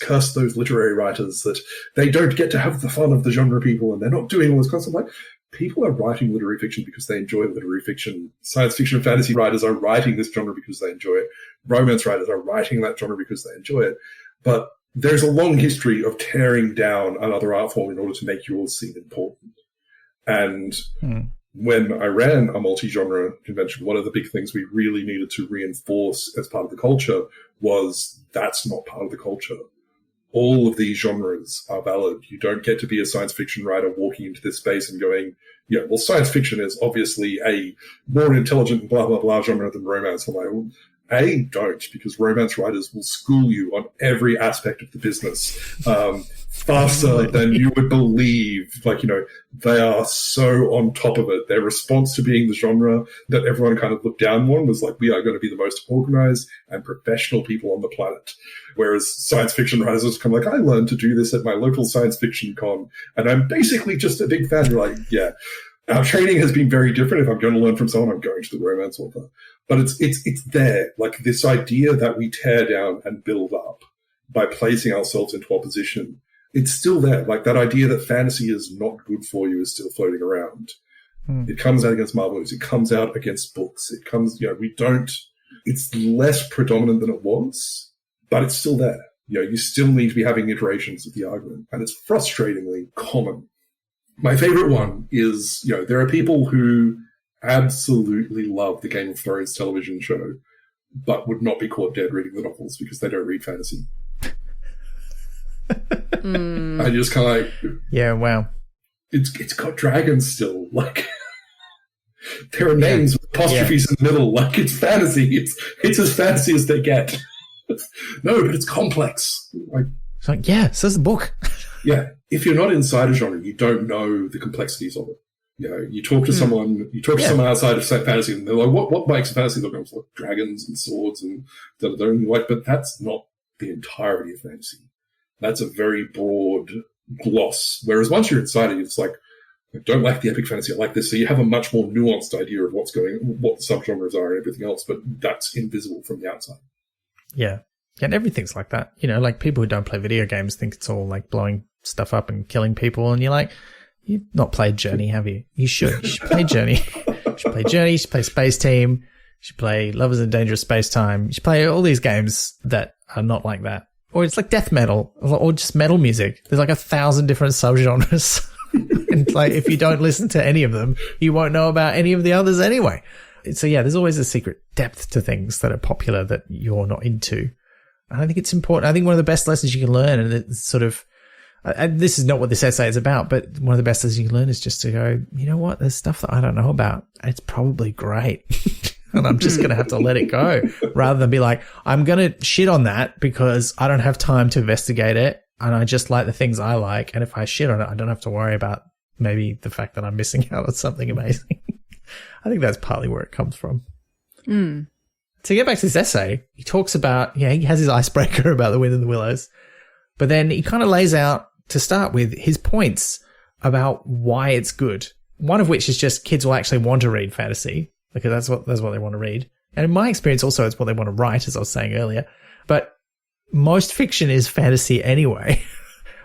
[SPEAKER 1] curse those literary writers that they don't get to have the fun of the genre people and they're not doing all this constant. Like, people are writing literary fiction because they enjoy literary fiction. Science fiction and fantasy writers are writing this genre because they enjoy it. Romance writers are writing that genre because they enjoy it. But there's a long history of tearing down another art form in order to make yours seem important. And when I ran a multi-genre convention, one of the big things we really needed to reinforce as part of the culture was that's not part of the culture. All of these genres are valid. You don't get to be a science fiction writer walking into this space and going, well, science fiction is obviously a more intelligent blah, blah, blah genre than romance. I'm like, well, don't, because romance writers will school you on every aspect of the business faster than you would believe. They are so on top of it. Their response to being the genre that everyone kind of looked down on was like, we are going to be the most organized and professional people on the planet. Whereas science fiction writers come like, I learned to do this at my local science fiction con, and I'm basically just a big fan. You're like, yeah, our training has been very different. If I'm going to learn from someone, I'm going to the romance author. But it's there, like this idea that we tear down and build up by placing ourselves into opposition. It's still there. Like that idea that fantasy is not good for you is still floating around. It comes out against Marvel movies. It comes out against books. It comes, it's less predominant than it was, but it's still there. You still need to be having iterations of the argument, and it's frustratingly common. My favorite one is, there are people who absolutely love the Game of Thrones television show, but would not be caught dead reading the novels because they don't read fantasy. I just kind of like,
[SPEAKER 3] yeah, wow.
[SPEAKER 1] It's got dragons still. Like, there are names with apostrophes in the middle. Like, it's fantasy. It's as fantasy as they get. No, but it's complex.
[SPEAKER 3] It's like, yeah, says the book.
[SPEAKER 1] Yeah, if you're not inside a genre, you don't know the complexities of it. You talk to someone, someone outside of fantasy, and they're like, "What makes a fantasy look like?" Like dragons and swords and da-da-da. And like, but that's not the entirety of fantasy. That's a very broad gloss. Whereas once you're inside it, it's like, I don't like the epic fantasy, I like this. So you have a much more nuanced idea of what the subgenres are and everything else, but that's invisible from the outside.
[SPEAKER 3] Yeah. And everything's like that. Like people who don't play video games think it's all like blowing stuff up and killing people, and you're like, you've not played Journey, have you? You should. You should play Journey. You should play Journey. You should play Space Team. You should play Lovers in Dangerous Space Time. You should play all these games that are not like that. Or it's like death metal or just metal music. There's like 1,000 different subgenres. And like, if you don't listen to any of them, you won't know about any of the others anyway. So yeah, there's always a secret depth to things that are popular that you're not into. And I think it's important. I think one of the best lessons you can learn, and it's sort of, and this is not what this essay is about, but one of the best lessons you can learn is just to go, you know what? There's stuff that I don't know about. It's probably great. And I'm just going to have to let it go rather than be like, I'm going to shit on that because I don't have time to investigate it. And I just like the things I like. And if I shit on it, I don't have to worry about maybe the fact that I'm missing out on something amazing. I think that's partly where it comes from. To get back to this essay, he talks about, he has his icebreaker about the Wind in the Willows, but then he kind of lays out, to start with, his points about why it's good. One of which is just kids will actually want to read fantasy because that's what they want to read. And in my experience also, it's what they want to write, as I was saying earlier. But most fiction is fantasy anyway,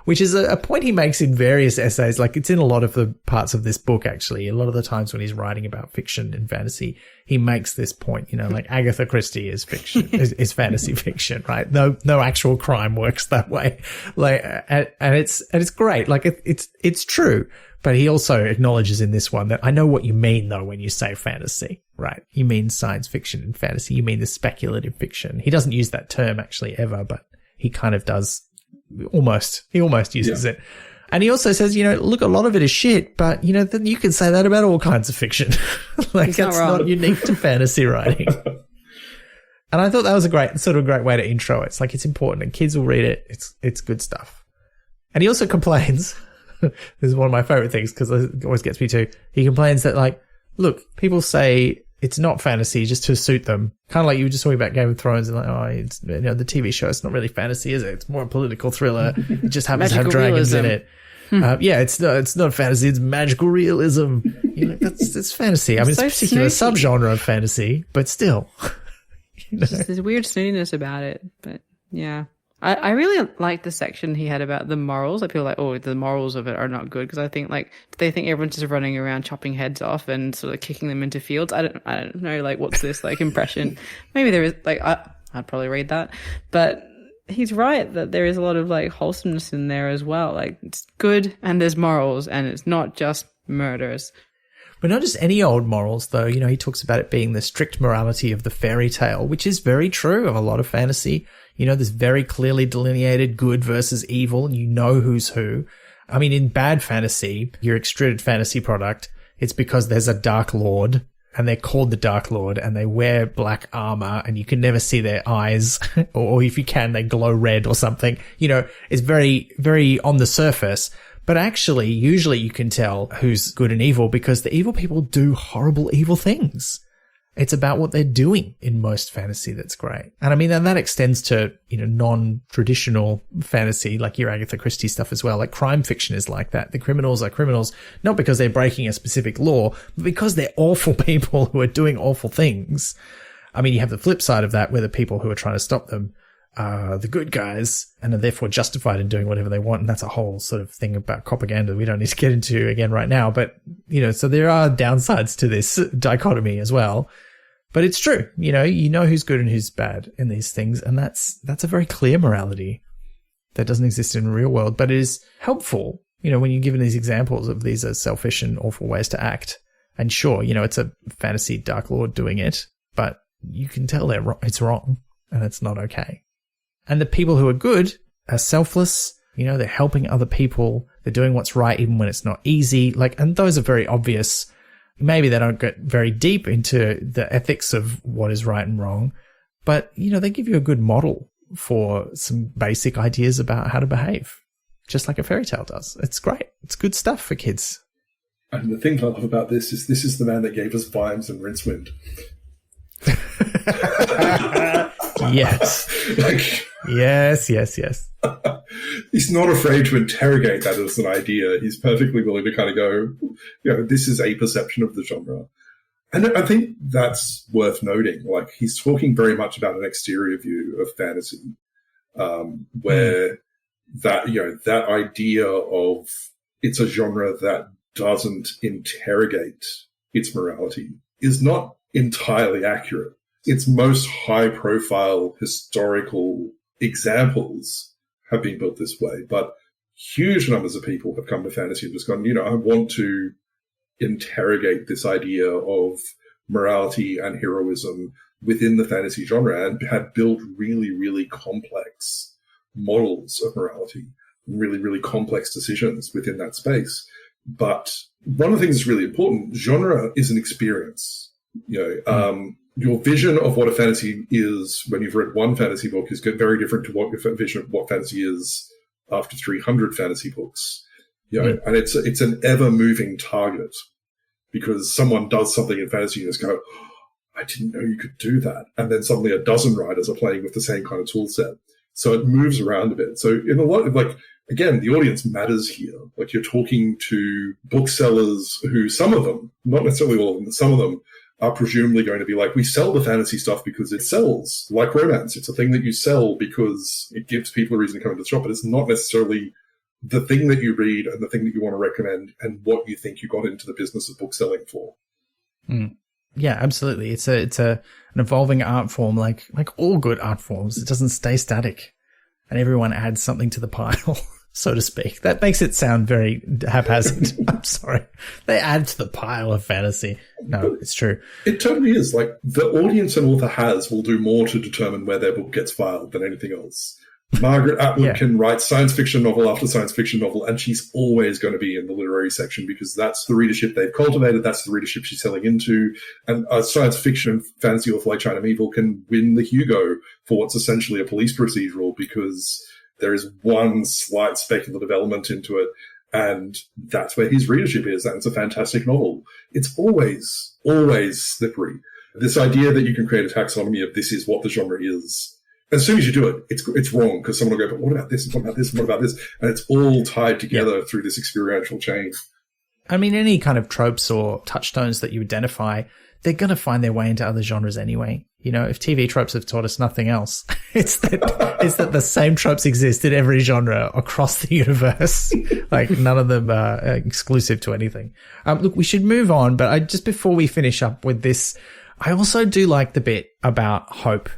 [SPEAKER 3] which is a point he makes in various essays. Like, it's in a lot of the parts of this book, actually. A lot of the times when he's writing about fiction and fantasy, he makes this point, like Agatha Christie is fiction, is fantasy fiction, right? No actual crime works that way. Like, and it's great. Like, it's true. But he also acknowledges in this one that I know what you mean, though, when you say fantasy, right? You mean science fiction and fantasy. You mean the speculative fiction. He doesn't use that term actually ever, but he kind of does. He almost uses it. And he also says, look, a lot of it is shit, but, then you can say that about all kinds of fiction. Like, that's not unique to fantasy writing. And I thought that was a great way to intro it. It's like, it's important and kids will read it. It's good stuff. And he also complains, this is one of my favorite things because it always gets me too. He complains that, like, look, people say it's not fantasy just to suit them. Kind of like you were just talking about Game of Thrones and like, it's, the TV show, it's not really fantasy, is it? It's more a political thriller. It just happens to have dragons in it. It's not fantasy, it's magical realism. That's fantasy. I mean, it's a particular subgenre of fantasy, but still.
[SPEAKER 2] There's weird snootiness about it, but yeah. I really like the section he had about the morals. I feel like, the morals of it are not good, because I think they think everyone's just running around chopping heads off and sort of kicking them into fields. I don't know, what's this impression? Maybe there is I'd probably read that, but he's right that there is a lot of wholesomeness in there as well. It's good and there's morals, and it's not just murders.
[SPEAKER 3] But not just any old morals, though. He talks about it being the strict morality of the fairy tale, which is very true of a lot of fantasy. There's very clearly delineated good versus evil, and you know who's who. I mean, in bad fantasy, your extruded fantasy product, it's because there's a Dark Lord, and they're called the Dark Lord, and they wear black armor, and you can never see their eyes, or if you can, they glow red or something. It's very, very on the surface. But actually, usually you can tell who's good and evil because the evil people do horrible, evil things. It's about what they're doing in most fantasy that's great. And I mean, and that extends to, non-traditional fantasy, like your Agatha Christie stuff as well. Like crime fiction is like that. The criminals are criminals, not because they're breaking a specific law, but because they're awful people who are doing awful things. I mean, you have the flip side of that where the people who are trying to stop them are the good guys and are therefore justified in doing whatever they want. And that's a whole sort of thing about propaganda we don't need to get into again right now. But, so there are downsides to this dichotomy as well. But it's true. You know who's good and who's bad in these things. And that's a very clear morality that doesn't exist in the real world, but it is helpful, when you're given these examples of these are selfish and awful ways to act. And sure, it's a fantasy Dark Lord doing it, but you can tell it's wrong and it's not okay. And the people who are good are selfless. They're helping other people. They're doing what's right even when it's not easy. And those are very obvious. Maybe they don't get very deep into the ethics of what is right and wrong, but, they give you a good model for some basic ideas about how to behave, just like a fairy tale does. It's great. It's good stuff for kids.
[SPEAKER 1] And the thing I love about this is the man that gave us Vimes and Rincewind.
[SPEAKER 3] Yes. Yes.
[SPEAKER 1] He's not afraid to interrogate that as an idea. He's perfectly willing to kind of go, this is a perception of the genre. And I think that's worth noting. He's talking very much about an exterior view of fantasy, where that idea of it's a genre that doesn't interrogate its morality is not entirely accurate. Its most high-profile historical examples have been built this way, but huge numbers of people have come to fantasy and just gone, I want to interrogate this idea of morality and heroism within the fantasy genre, and had built really, really complex models of morality, really, really complex decisions within that space. But one of the things that's really important, genre is an experience. Your vision of what a fantasy is when you've read one fantasy book is very different to what your vision of what fantasy is after 300 fantasy books. And it's an ever-moving target, because someone does something in fantasy and you just go, I didn't know you could do that. And then suddenly a dozen writers are playing with the same kind of tool set. So it moves around a bit. So in a lot of, again, the audience matters here. You're talking to booksellers who, some of them, not necessarily all of them, but some of them, are presumably going to be we sell the fantasy stuff because it sells, like romance. It's a thing that you sell because it gives people a reason to come into the shop, but it's not necessarily the thing that you read and the thing that you want to recommend and what you think you got into the business of bookselling for.
[SPEAKER 3] Yeah, absolutely. It's an evolving art form, like all good art forms. It doesn't stay static, and everyone adds something to the pile, so to speak. That makes it sound very haphazard. I'm sorry. They add to the pile of fantasy. No, it's true.
[SPEAKER 1] It totally is. The audience an author will do more to determine where their book gets filed than anything else. Margaret Atwood can write science fiction novel after science fiction novel, and she's always going to be in the literary section because that's the readership they've cultivated. That's the readership she's selling into. And a science fiction fantasy author like China Miéville can win the Hugo for what's essentially a police procedural because there is one slight speculative element into it, and that's where his readership is, and it's a fantastic novel. It's always slippery. This idea that you can create a taxonomy of this is what the genre is as soon as you do it, it's wrong because someone will go, but what about this? And what about this? And what about this? And it's all tied together through this experiential chain.
[SPEAKER 3] I mean, any kind of tropes or touchstones that you identify, they're going to find their way into other genres anyway. You know, if TV tropes have taught us nothing else, it's that the same tropes exist in every genre across the universe. Like, none of them are exclusive to anything. Look, we should move on, but just before we finish up with this, I also do like the bit about hope.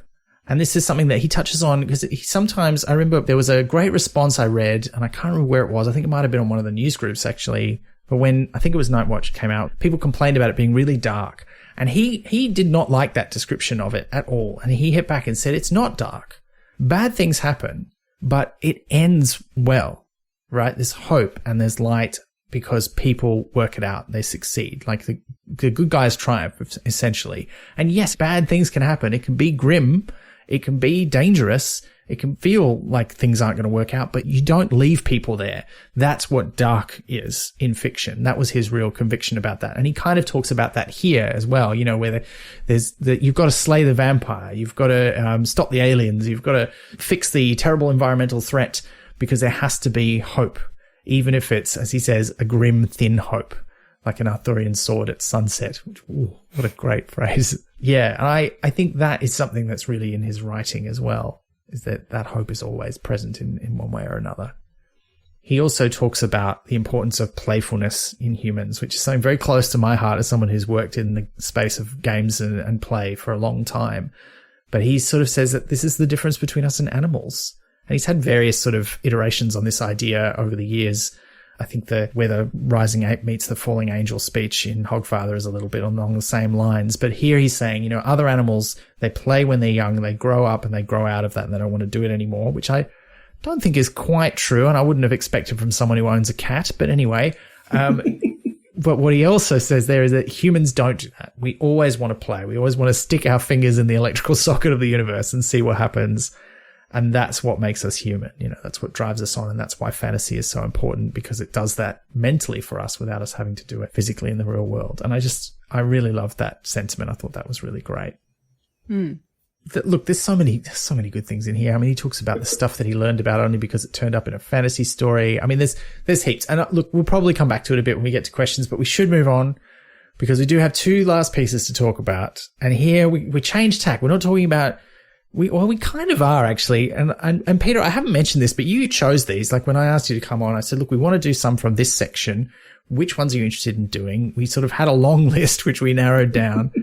[SPEAKER 3] And this is something that he touches on because sometimes, I remember there was a great response I read, and I can't remember where it was. I think it might have been on one of the news groups, actually. But when I think it was Nightwatch came out, people complained about it being really dark. And he did not like that description of it at all. And he hit back and said, it's not dark. Bad things happen, but it ends well, right? There's hope and there's light because people work it out. They succeed. Like the good guys triumph, essentially. And yes, bad things can happen. It can be grim. It can be dangerous. It can feel like things aren't going to work out, but you don't leave people there. That's what dark is in fiction. That was his real conviction about that. And he kind of talks about that here as well, you know, where you've got to slay the vampire. You've got to stop the aliens. You've got to fix the terrible environmental threat because there has to be hope, even if it's, as he says, a grim, thin hope, like an Arthurian sword at sunset. Ooh, what a great phrase. Yeah. And I think that is something that's really in his writing as well. Is that hope is always present in one way or another. He also talks about the importance of playfulness in humans, which is something very close to my heart as someone who's worked in the space of games and play for a long time. But he sort of says that this is the difference between us and animals. And he's had various sort of iterations on this idea over the years. I think where the rising ape meets the falling angel speech in Hogfather is a little bit along the same lines. But here he's saying, you know, other animals, they play when they're young, they grow up and they grow out of that and they don't want to do it anymore, which I don't think is quite true. And I wouldn't have expected from someone who owns a cat. But anyway, but what he also says there is that humans don't do that. We always want to play. We always want to stick our fingers in the electrical socket of the universe and see what happens. And that's what makes us human. You know, that's what drives us on. And that's why fantasy is so important, because it does that mentally for us without us having to do it physically in the real world. And I really loved that sentiment. I thought that was really great. Look, there's so many good things in here. I mean, he talks about the stuff that he learned about only because it turned up in a fantasy story. I mean, there's heaps. And look, we'll probably come back to it a bit when we get to questions, but we should move on because we do have two last pieces to talk about. And here we change tack. We're not talking about we kind of are actually. And Peter, I haven't mentioned this, but you chose these. Like when I asked you to come on, I said, look, we want to do some from this section. Which ones are you interested in doing? We sort of had a long list, which we narrowed down.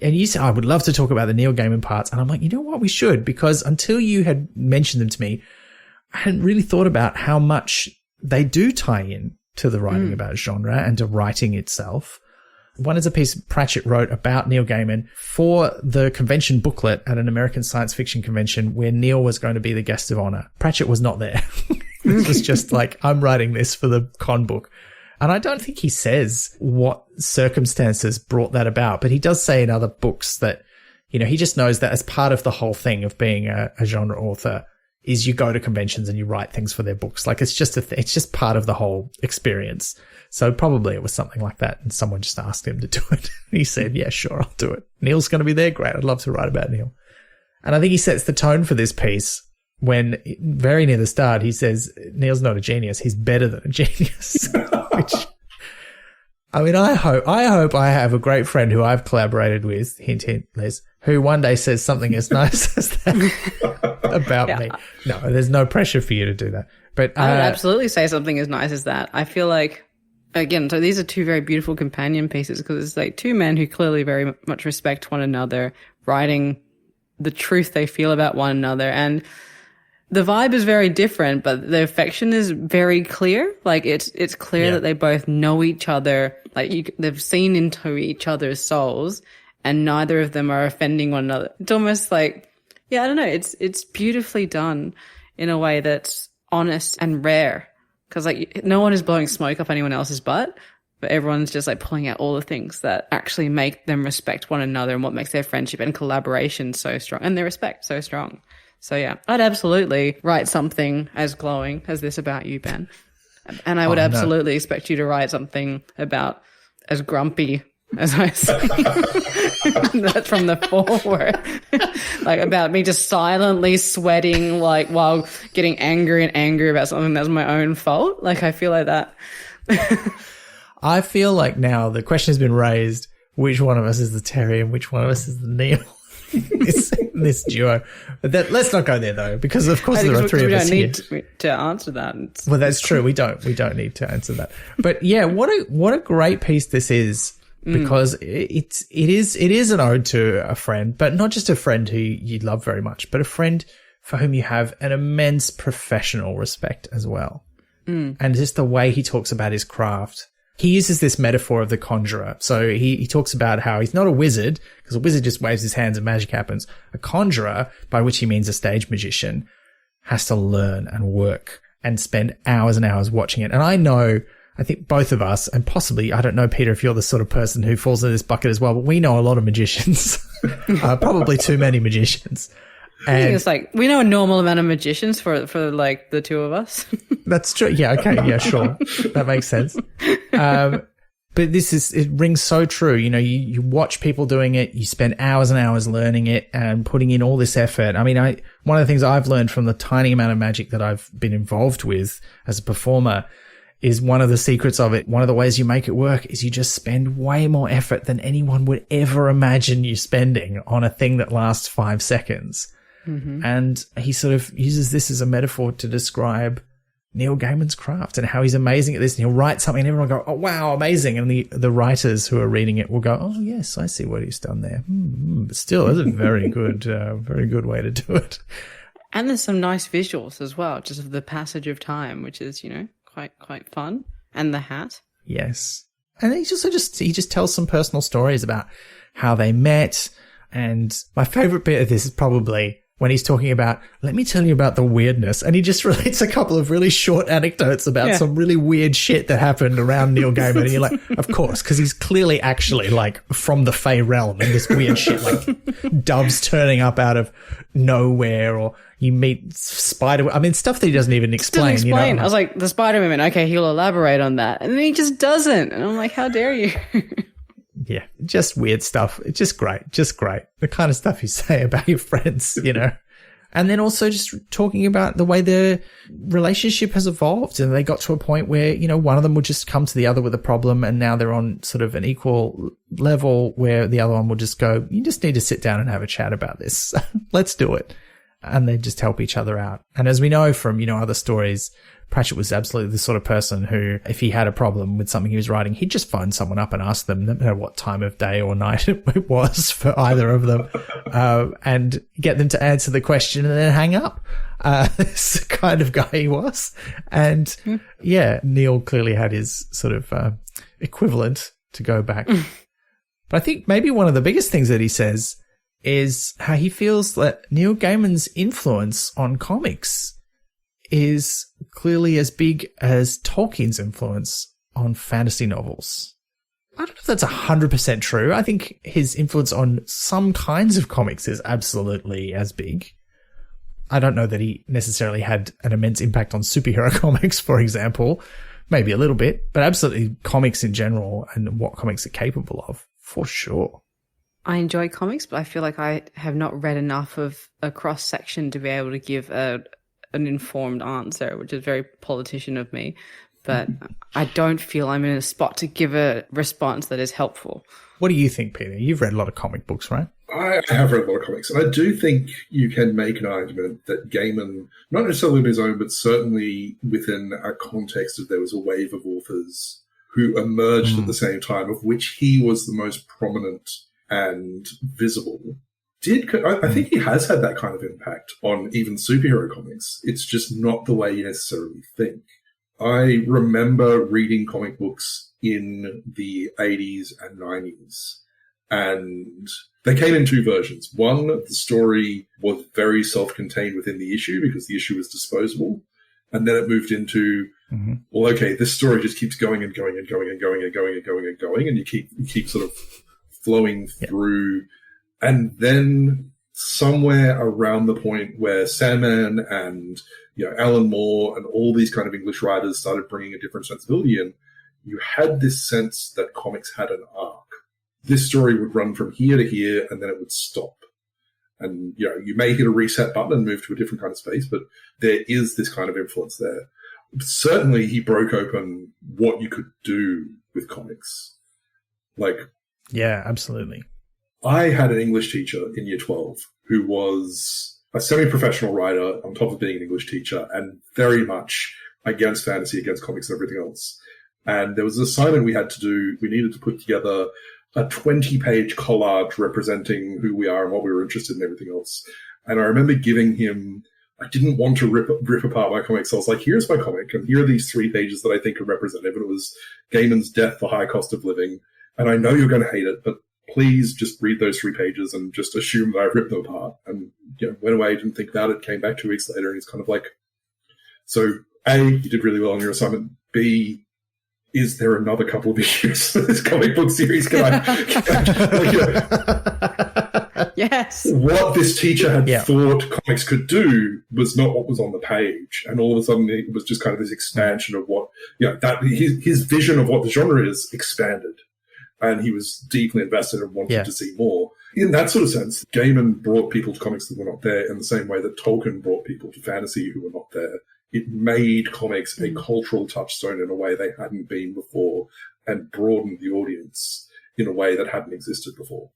[SPEAKER 3] And you said, I would love to talk about the Neil Gaiman parts. And I'm like, you know what? We should, because until you had mentioned them to me, I hadn't really thought about how much they do tie in to the writing about genre and to writing itself. One is a piece Pratchett wrote about Neil Gaiman for the convention booklet at an American science fiction convention where Neil was going to be the guest of honor. Pratchett was not there. It was just like, I'm writing this for the con book. And I don't think he says what circumstances brought that about, but he does say in other books that, you know, he just knows that as part of the whole thing of being a genre author is you go to conventions and you write things for their books. Like it's just part of the whole experience. So probably it was something like that. And someone just asked him to do it. He said, yeah, sure, I'll do it. Neil's going to be there. Great. I'd love to write about Neil. And I think he sets the tone for this piece when very near the start, he says, Neil's not a genius. He's better than a genius. Which, I mean, I hope I have a great friend who I've collaborated with, hint, hint, Liz, who one day says something as nice as that about me. No, there's no pressure for you to do that. But
[SPEAKER 2] I would absolutely say something as nice as that. I feel like, again, so these are two very beautiful companion pieces because it's like two men who clearly very much respect one another, writing the truth they feel about one another. And the vibe is very different, but the affection is very clear. Like it's clear that they both know each other. Like they've seen into each other's souls, and neither of them are offending one another. It's almost like, yeah, I don't know. It's beautifully done in a way that's honest and rare. Because like no one is blowing smoke up anyone else's butt, but everyone's just like pulling out all the things that actually make them respect one another and what makes their friendship and collaboration so strong and their respect so strong. So yeah, I'd absolutely write something as glowing as this about you, Ben. And I would absolutely expect you to write something about as grumpy as I say. That's from the foreword. Like about me just silently sweating, like while getting angry and angry about something that's my own fault. Like I feel like that.
[SPEAKER 3] I feel like now the question has been raised, which one of us is the Terry and which one of us is the Neil? this duo. But let's not go there though, because of course there are three of us here.
[SPEAKER 2] We don't need to answer that.
[SPEAKER 3] Well, that's true. We don't need to answer that. But yeah, what a great piece this is, because it is an ode to a friend, but not just a friend who you love very much, but a friend for whom you have an immense professional respect as well. And just the way he talks about his craft. He uses this metaphor of the conjurer. So he talks about how he's not a wizard, because a wizard just waves his hands and magic happens. A conjurer, by which he means a stage magician, has to learn and work and spend hours and hours watching it. And I think both of us, and possibly, I don't know, Peter, if you're the sort of person who falls in this bucket as well, but we know a lot of magicians. Probably too many magicians.
[SPEAKER 2] I think it's like, we know a normal amount of magicians for like the two of us.
[SPEAKER 3] That's true. Yeah. Okay. Yeah, sure. That makes sense. But it rings so true. You know, you watch people doing it, you spend hours and hours learning it and putting in all this effort. I mean, one of the things I've learned from the tiny amount of magic that I've been involved with as a performer is one of the secrets of it. One of the ways you make it work is you just spend way more effort than anyone would ever imagine you spending on a thing that lasts 5 seconds. And he sort of uses this as a metaphor to describe Neil Gaiman's craft and how he's amazing at this. And he'll write something and everyone will go, oh, wow, amazing. And the writers who are reading it will go, oh, yes, I see what he's done there. But still, that's a very good way to do it.
[SPEAKER 2] And there's some nice visuals as well, just of the passage of time, which is, you know, quite fun. And the hat. Yes.
[SPEAKER 3] And he just tells some personal stories about how they met. And my favorite bit of this is probably when he's talking about, let me tell you about the weirdness. And he just relates a couple of really short anecdotes about some really weird shit that happened around Neil Gaiman. And you're like, of course, because he's clearly actually like from the Fey realm and this weird shit, like doves turning up out of nowhere, or you meet Spider. I mean, stuff that he doesn't even explain. You know?
[SPEAKER 2] I was like, the Spider Woman, okay, he'll elaborate on that. And then he just doesn't. And I'm like, how dare you?
[SPEAKER 3] Yeah, just weird stuff. It's just great. The kind of stuff you say about your friends, you know. And then also just talking about the way the relationship has evolved, and they got to a point where, you know, one of them would just come to the other with a problem, and now they're on sort of an equal level where the other one will just go, you just need to sit down and have a chat about this. Let's do it. And they just help each other out. And as we know from, you know, other stories, Pratchett was absolutely the sort of person who, if he had a problem with something he was writing, he'd just phone someone up and ask them, no matter what time of day or night it was for either of them, and get them to answer the question and then hang up. This is the kind of guy he was. And yeah, Neil clearly had his sort of equivalent to go back. But I think maybe one of the biggest things that he says is how he feels that Neil Gaiman's influence on comics is clearly as big as Tolkien's influence on fantasy novels. I don't know if that's 100% true. I think his influence on some kinds of comics is absolutely as big. I don't know that he necessarily had an immense impact on superhero comics, for example. Maybe a little bit, but absolutely comics in general and what comics are capable of, for sure.
[SPEAKER 2] I enjoy comics, but I feel like I have not read enough of a cross-section to be able to give an informed answer, which is very politician of me. But I don't feel I'm in a spot to give a response that is helpful.
[SPEAKER 3] What do you think, Peter? You've read a lot of comic books, right?
[SPEAKER 1] I have read a lot of comics. And I do think you can make an argument that Gaiman, not necessarily on his own, but certainly within a context of there was a wave of authors who emerged at the same time, of which he was the most prominent and visible. I think he has had that kind of impact on even superhero comics. It's just not the way you necessarily think. I remember reading comic books in the 80s and 90s, and they came in two versions. One, the story was very self-contained within the issue because the issue was disposable. And then it moved into, well, okay, this story just keeps going and going and going and going and going and going and going, and you keep sort of flowing through. And then somewhere around the point where Sandman and, you know, Alan Moore and all these kind of English writers started bringing a different sensibility in, you had this sense that comics had an arc. this story would run from here to here and then it would stop. And, you may hit a reset button and move to a different kind of space, but there is this kind of influence there. Certainly, he broke open what you could do with comics.
[SPEAKER 3] Yeah, absolutely.
[SPEAKER 1] I had an English teacher in year 12 who was a semi-professional writer on top of being an English teacher and very much against fantasy, against comics and everything else. And there was an assignment we had to do. We needed to put together a 20-page collage representing who we are and what we were interested in and everything else. And I remember giving him, I didn't want to rip apart my comics. So I was like, here's my comic, and here are these 3 pages that I think are representative. And it was Gaiman's Death, the High Cost of Living. And I know you're going to hate it, but please just read those 3 pages and just assume that I've ripped them apart. And went away, didn't think about it, came back 2 weeks later, and he's kind of like, so A, you did really well on your assignment. B, is there another couple of issues for this comic book series?
[SPEAKER 2] Yes.
[SPEAKER 1] What this teacher had thought comics could do was not what was on the page. And all of a sudden it was just kind of this expansion of what, that his vision of what the genre is expanded. And he was deeply invested and wanted to see more. In that sort of sense, Gaiman brought people to comics that were not there in the same way that Tolkien brought people to fantasy who were not there. It made comics a cultural touchstone in a way they hadn't been before and broadened the audience in a way that hadn't existed before.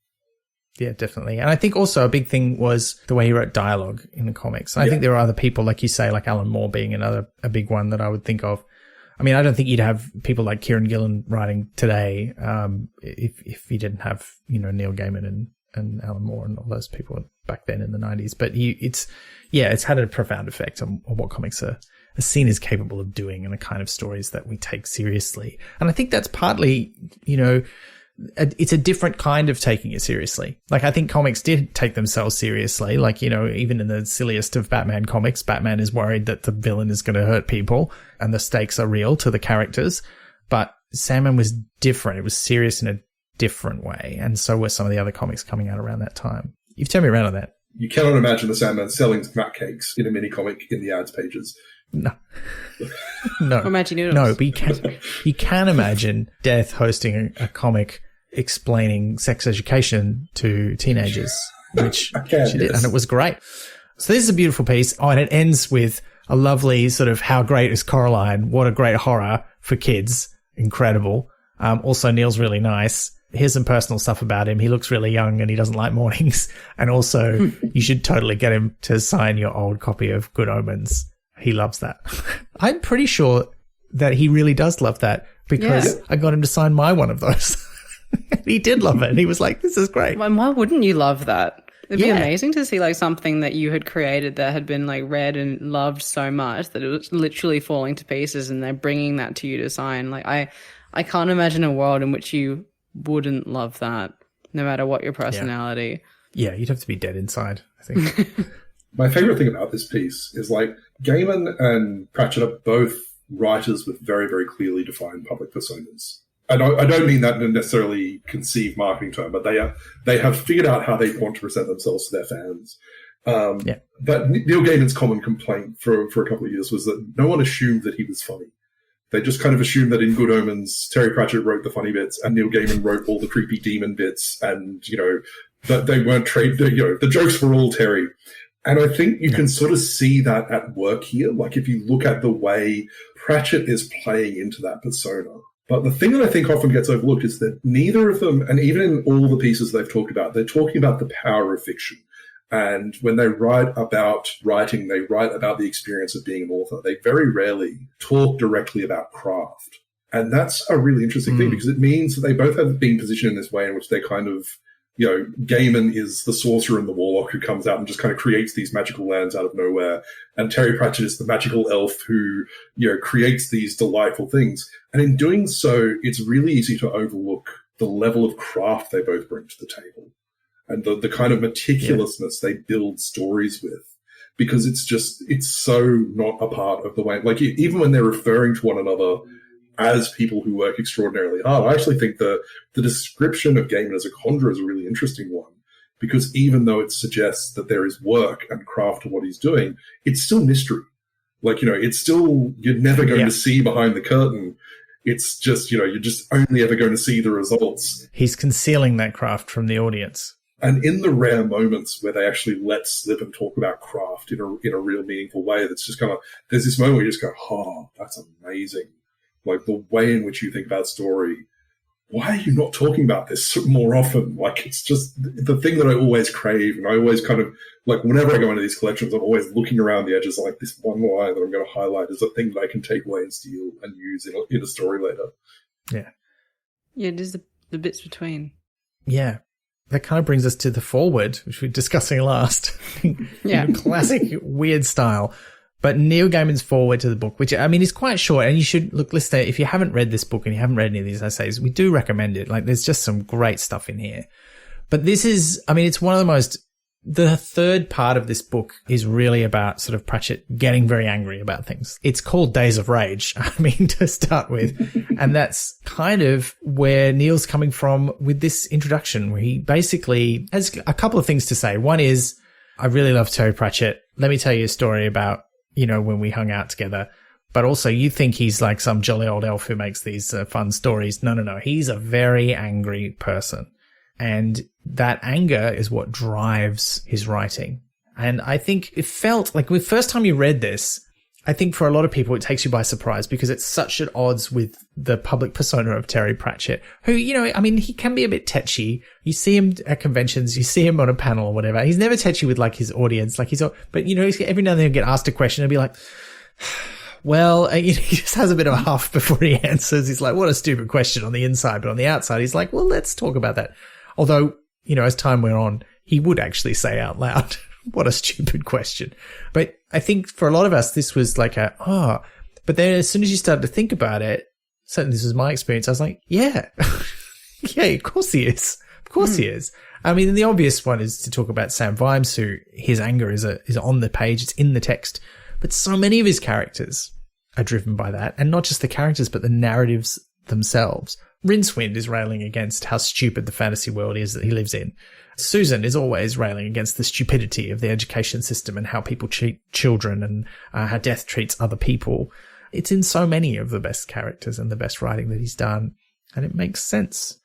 [SPEAKER 3] Yeah, definitely. And I think also a big thing was the way he wrote dialogue in the comics. And I think there are other people, like you say, like Alan Moore being a big one that I would think of. I mean, I don't think you'd have people like Kieran Gillen writing today if you didn't have, Neil Gaiman and Alan Moore and all those people back then in the 90s. But it's had a profound effect on what comics are seen as capable of doing and the kind of stories that we take seriously. And I think that's partly, it's a different kind of taking it seriously. Like, I think comics did take themselves seriously. Like, even in the silliest of Batman comics, Batman is worried that the villain is going to hurt people and the stakes are real to the characters. But Sandman was different. It was serious in a different way. And so were some of the other comics coming out around that time. You've turned me around on that.
[SPEAKER 1] You cannot imagine the Sandman selling nutcakes in a mini comic in the ads pages.
[SPEAKER 3] No. No.
[SPEAKER 2] Imagine noodles.
[SPEAKER 3] No, but you can imagine Death hosting a comic explaining sex education to teenagers, which she did, and it was great. So this is a beautiful piece. Oh, and it ends with a lovely sort of how great is Coraline? What a great horror for kids. Incredible. Also, Neil's really nice. Here's some personal stuff about him. He looks really young and he doesn't like mornings. And also, you should totally get him to sign your old copy of Good Omens. He loves that. I'm pretty sure that he really does love that because I got him to sign my one of those. He did love it. And he was like, this is great.
[SPEAKER 2] Well, why wouldn't you love that? It'd be amazing to see like something that you had created that had been like read and loved so much that it was literally falling to pieces and they're bringing that to you to sign. Like I can't imagine a world in which you wouldn't love that, no matter what your personality.
[SPEAKER 3] Yeah, you'd have to be dead inside, I think.
[SPEAKER 1] My favorite thing about this piece is like Gaiman and Pratchett are both writers with very, very clearly defined public personas. And I don't mean that in a necessarily conceived marketing term, but they have figured out how they want to present themselves to their fans. But Neil Gaiman's common complaint for a couple of years was that no one assumed that he was funny. They just kind of assumed that in Good Omens, Terry Pratchett wrote the funny bits and Neil Gaiman wrote all the creepy demon bits, and that they weren't the jokes were all Terry. And I think you can sort of see that at work here. Like if you look at the way Pratchett is playing into that persona. But the thing that I think often gets overlooked is that neither of them, and even in all the pieces they've talked about, they're talking about the power of fiction. And when they write about writing, they write about the experience of being an author. They very rarely talk directly about craft. And that's a really interesting thing because it means that they both have been positioned in this way in which they kind of, Gaiman is the sorcerer and the warlock who comes out and just kind of creates these magical lands out of nowhere. And Terry Pratchett is the magical elf who, creates these delightful things. And in doing so, it's really easy to overlook the level of craft they both bring to the table and the kind of meticulousness they build stories with, because it's so not a part of the way, like even when they're referring to one another as people who work extraordinarily hard. I actually think the description of Gaiman as a conjurer is a really interesting one, because even though it suggests that there is work and craft to what he's doing, it's still mystery. Like, it's still, you're never going to see behind the curtain. It's just, you're just only ever going to see the results.
[SPEAKER 3] He's concealing that craft from the audience.
[SPEAKER 1] And in the rare moments where they actually let slip and talk about craft in a real meaningful way, that's just kind of, there's this moment where you just go, oh, that's amazing. Like, the way in which you think about story, why are you not talking about this more often? Like, it's just the thing that I always crave. And I always kind of, like, whenever I go into these collections, I'm always looking around the edges, like, this one line that I'm going to highlight is a thing that I can take away and steal and use in a story later.
[SPEAKER 3] Yeah.
[SPEAKER 2] Yeah, just the bits between.
[SPEAKER 3] Yeah. That kind of brings us to the foreword, which we were discussing last.
[SPEAKER 2] Yeah.
[SPEAKER 3] Classic weird style. But Neil Gaiman's foreword to the book, which, I mean, is quite short. And you should, look, listener, if you haven't read this book and you haven't read any of these essays, we do recommend it. Like, there's just some great stuff in here. But this is, I mean, it's one of the third part of this book is really about sort of Pratchett getting very angry about things. It's called Days of Rage, I mean, to start with. And that's kind of where Neil's coming from with this introduction, where he basically has a couple of things to say. One is, I really love Terry Pratchett. Let me tell you a story about, when we hung out together. But also, you think he's like some jolly old elf who makes these fun stories. No. He's a very angry person. And that anger is what drives his writing. And I think it felt like the first time you read this, I think for a lot of people, it takes you by surprise because it's such at odds with the public persona of Terry Pratchett, who, I mean, he can be a bit tetchy. You see him at conventions, you see him on a panel or whatever. He's never tetchy with like his audience. Like but every now and then he'll get asked a question and be like, well, he just has a bit of a huff before he answers. He's like, what a stupid question on the inside. But on the outside, he's like, well, let's talk about that. Although, as time went on, he would actually say out loud, what a stupid question. But I think for a lot of us, this was like but then as soon as you started to think about it, certainly this was my experience, I was like, yeah, yeah, of course he is. Of course he is. I mean, the obvious one is to talk about Sam Vimes, who his anger is on the page. It's in the text. But so many of his characters are driven by that. And not just the characters, but the narratives themselves. Rincewind is railing against how stupid the fantasy world is that he lives in. Susan is always railing against the stupidity of the education system and how people treat children and how death treats other people. It's in so many of the best characters and the best writing that he's done, and it makes sense.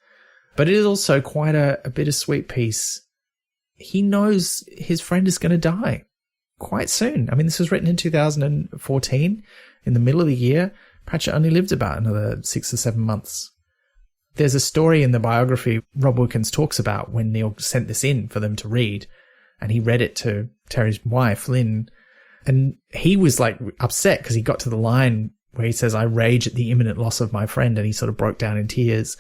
[SPEAKER 3] But it is also quite a bittersweet piece. He knows his friend is going to die quite soon. I mean, this was written in 2014, in the middle of the year. Pratchett only lived about another 6 or 7 months. There's a story in the biography Rob Wilkins talks about when Neil sent this in for them to read, and he read it to Terry's wife, Lynn, and he was like upset because he got to the line where he says, I rage at the imminent loss of my friend, and he sort of broke down in tears.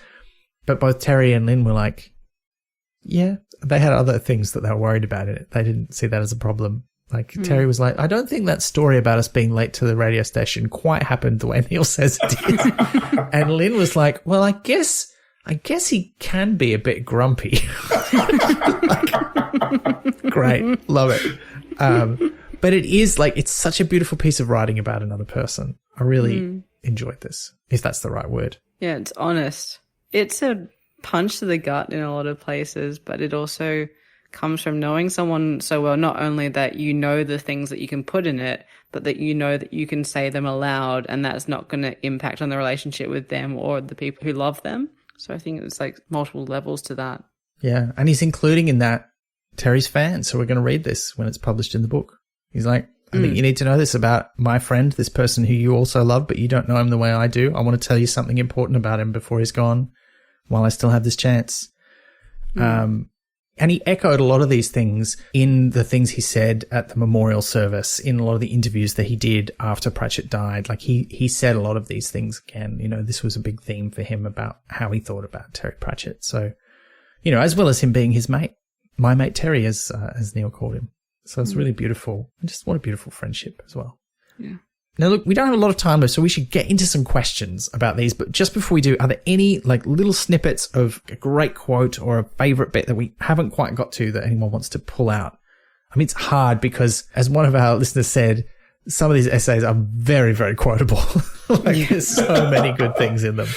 [SPEAKER 3] But both Terry and Lynn were like, yeah, they had other things that they were worried about in it. They didn't see that as a problem. Like Terry was like, I don't think that story about us being late to the radio station quite happened the way Neil says it did. And Lynn was like, well, I guess he can be a bit grumpy. Great. Love it. But it is like, it's such a beautiful piece of writing about another person. I really enjoyed this, if that's the right word.
[SPEAKER 2] Yeah, it's honest. It's a punch to the gut in a lot of places, but it also comes from knowing someone so well, not only that you know the things that you can put in it, but that you know that you can say them aloud and that's not going to impact on the relationship with them or the people who love them. So I think it's like multiple levels to that.
[SPEAKER 3] Yeah. And he's including in that Terry's fans who are going to read this when it's published in the book. He's like, I think you need to know this about my friend, this person who you also love, but you don't know him the way I do. I want to tell you something important about him before he's gone while I still have this chance. And he echoed a lot of these things in the things he said at the memorial service, in a lot of the interviews that he did after Pratchett died. Like he said a lot of these things again. This was a big theme for him about how he thought about Terry Pratchett. So, as well as him being his mate, my mate Terry, as Neil called him. So it's really beautiful. And just what a beautiful friendship as well.
[SPEAKER 2] Yeah.
[SPEAKER 3] Now, look, we don't have a lot of time, though, so we should get into some questions about these. But just before we do, are there any like little snippets of a great quote or a favorite bit that we haven't quite got to that anyone wants to pull out? I mean, it's hard because, as one of our listeners said, some of these essays are very, very quotable. There's so many good things in them.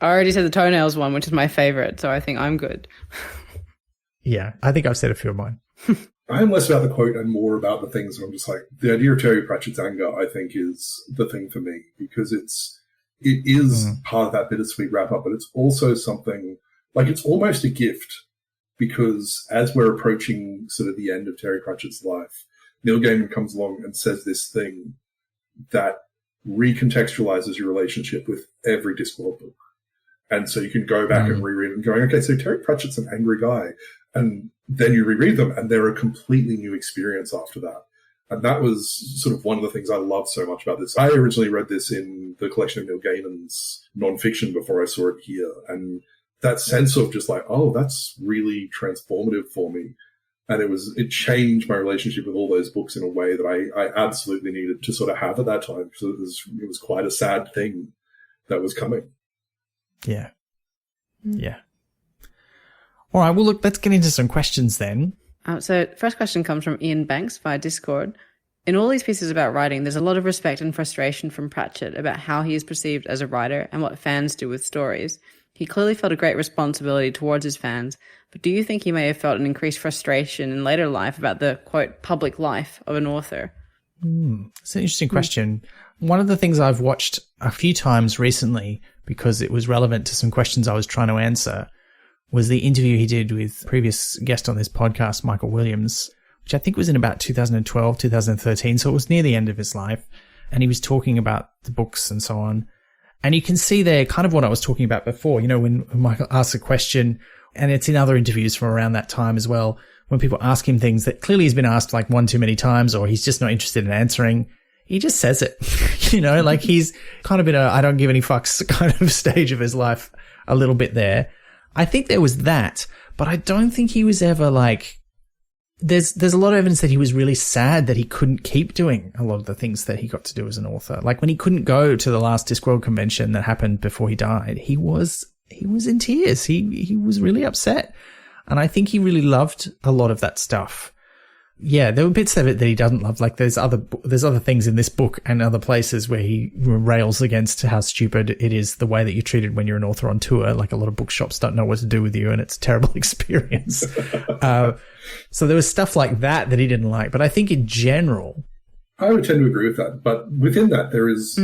[SPEAKER 2] I already said the toenails one, which is my favorite, so I think I'm good.
[SPEAKER 3] Yeah, I think I've said a few of mine.
[SPEAKER 1] I'm less about the quote and more about the things where I'm just like, the idea of Terry Pratchett's anger, I think, is the thing for me, because it's it is part of that bittersweet wrap up, but it's also something like it's almost a gift, because as we're approaching sort of the end of Terry Pratchett's life, Neil Gaiman comes along and says this thing that recontextualizes your relationship with every Discworld book. And so you can go back and reread them going, okay, so Terry Pratchett's an angry guy. And then you reread them and they're a completely new experience after that. And that was sort of one of the things I love so much about this. I originally read this in the collection of Neil Gaiman's nonfiction before I saw it here. And that sense of just like, oh, that's really transformative for me. And it changed my relationship with all those books in a way that I absolutely needed to sort of have at that time. So it was quite a sad thing that was coming.
[SPEAKER 3] Yeah. Yeah. All right. Well, look, let's get into some questions then.
[SPEAKER 2] So first question comes from Ian Banks via Discord. In all these pieces about writing, there's a lot of respect and frustration from Pratchett about how he is perceived as a writer and what fans do with stories. He clearly felt a great responsibility towards his fans, but do you think he may have felt an increased frustration in later life about the, quote, public life of an author?
[SPEAKER 3] It's an interesting question. One of the things I've watched a few times recently, because it was relevant to some questions I was trying to answer, was the interview he did with previous guest on this podcast, Michael Williams, which I think was in about 2012, 2013. So it was near the end of his life. And he was talking about the books and so on. And you can see there kind of what I was talking about before, you know, when Michael asks a question, and it's in other interviews from around that time as well, when people ask him things that clearly he's been asked like one too many times, or he's just not interested in answering, he just says it, you know, like he's kind of in a I don't give any fucks kind of stage of his life a little bit there. I think there was that, but I don't think he was ever like, there's a lot of evidence that he was really sad that he couldn't keep doing a lot of the things that he got to do as an author. Like when he couldn't go to the last Discworld convention that happened before he died, he was in tears. He was really upset. And I think he really loved a lot of that stuff. Yeah, there were bits of it that he doesn't love. Like there's other things in this book and other places where he rails against how stupid it is the way that you're treated when you're an author on tour. Like a lot of bookshops don't know what to do with you and it's a terrible experience. So there was stuff like that he didn't like. But I think in general,
[SPEAKER 1] I would tend to agree with that. But within that, there is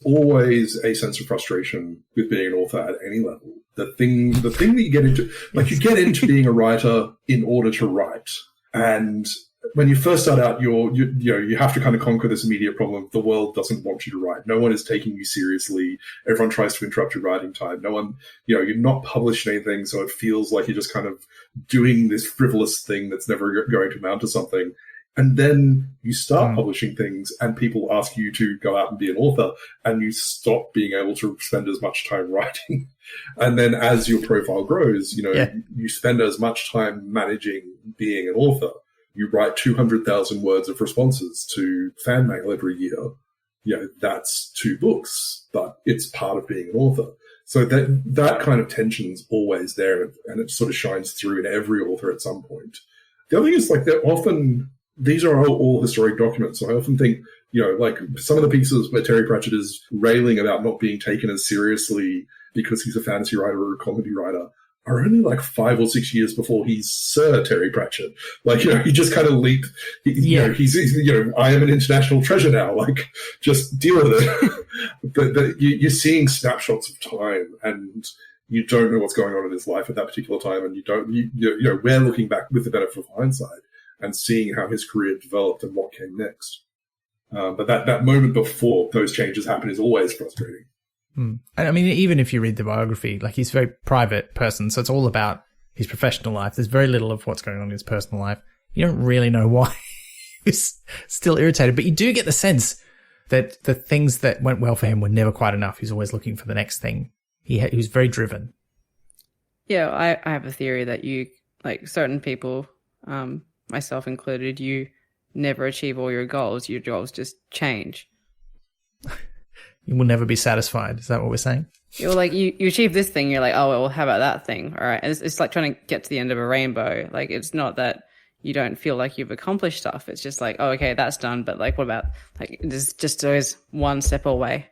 [SPEAKER 1] always a sense of frustration with being an author at any level. The thing that you get into, like you get into being a writer in order to write. And when you first start out, you have to kind of conquer this immediate problem. The world doesn't want you to write. No one is taking you seriously. Everyone tries to interrupt your writing time. No one, you're not publishing anything, so it feels like you're just kind of doing this frivolous thing that's never going to amount to something. And then you start publishing things and people ask you to go out and be an author and you stop being able to spend as much time writing. And then as your profile grows, you spend as much time managing being an author. You write 200,000 words of responses to fan mail every year. That's 2 books, but it's part of being an author. So that kind of tension is always there and it sort of shines through in every author at some point. The other thing is like they're often, these are all historic documents. So I often think, like some of the pieces where Terry Pratchett is railing about not being taken as seriously because he's a fantasy writer or a comedy writer are only like 5 or 6 years before he's Sir Terry Pratchett. Like, he just kind of leaped. He's I am an international treasure now. Like, just deal with it. but you're seeing snapshots of time and you don't know what's going on in his life at that particular time. And we're looking back with the benefit of hindsight and seeing how his career developed and what came next. But that moment before those changes happen is always frustrating.
[SPEAKER 3] And I mean, even if you read the biography, like he's a very private person, so it's all about his professional life. There's very little of what's going on in his personal life. You don't really know why he's still irritated, but you do get the sense that the things that went well for him were never quite enough. He's always looking for the next thing. He was very driven.
[SPEAKER 2] Yeah, I have a theory that you, like certain people, myself included, you never achieve all your goals. Your goals just change.
[SPEAKER 3] You will never be satisfied. Is that what we're saying?
[SPEAKER 2] You're like, you achieve this thing. You're like, oh, well, how about that thing? All right. And it's like trying to get to the end of a rainbow. Like, it's not that you don't feel like you've accomplished stuff. It's just like, oh, okay, that's done. But like, what about, like, there's just always one step away.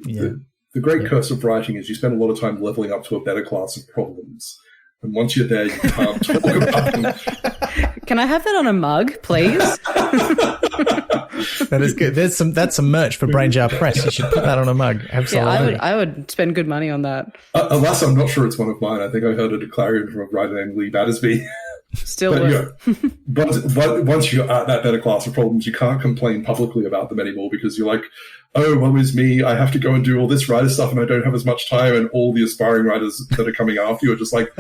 [SPEAKER 3] Yeah.
[SPEAKER 1] The great curse of writing is you spend a lot of time leveling up to a better class of problems. And once you're there, you can't talk about them.
[SPEAKER 2] Can I have that on a mug, please?
[SPEAKER 3] That is good. That's some merch for Brain Jar Press. You should put that on a mug. Absolutely.
[SPEAKER 2] Yeah, I would spend good money on that.
[SPEAKER 1] Unless I'm not sure it's one of mine. I think I heard a declaration from a writer named Lee Battersby.
[SPEAKER 2] Still
[SPEAKER 1] but once you're at that better class of problems, you can't complain publicly about them anymore because you're like, oh, woe is me, I have to go and do all this writer stuff and I don't have as much time, and all the aspiring writers that are coming after you are just like,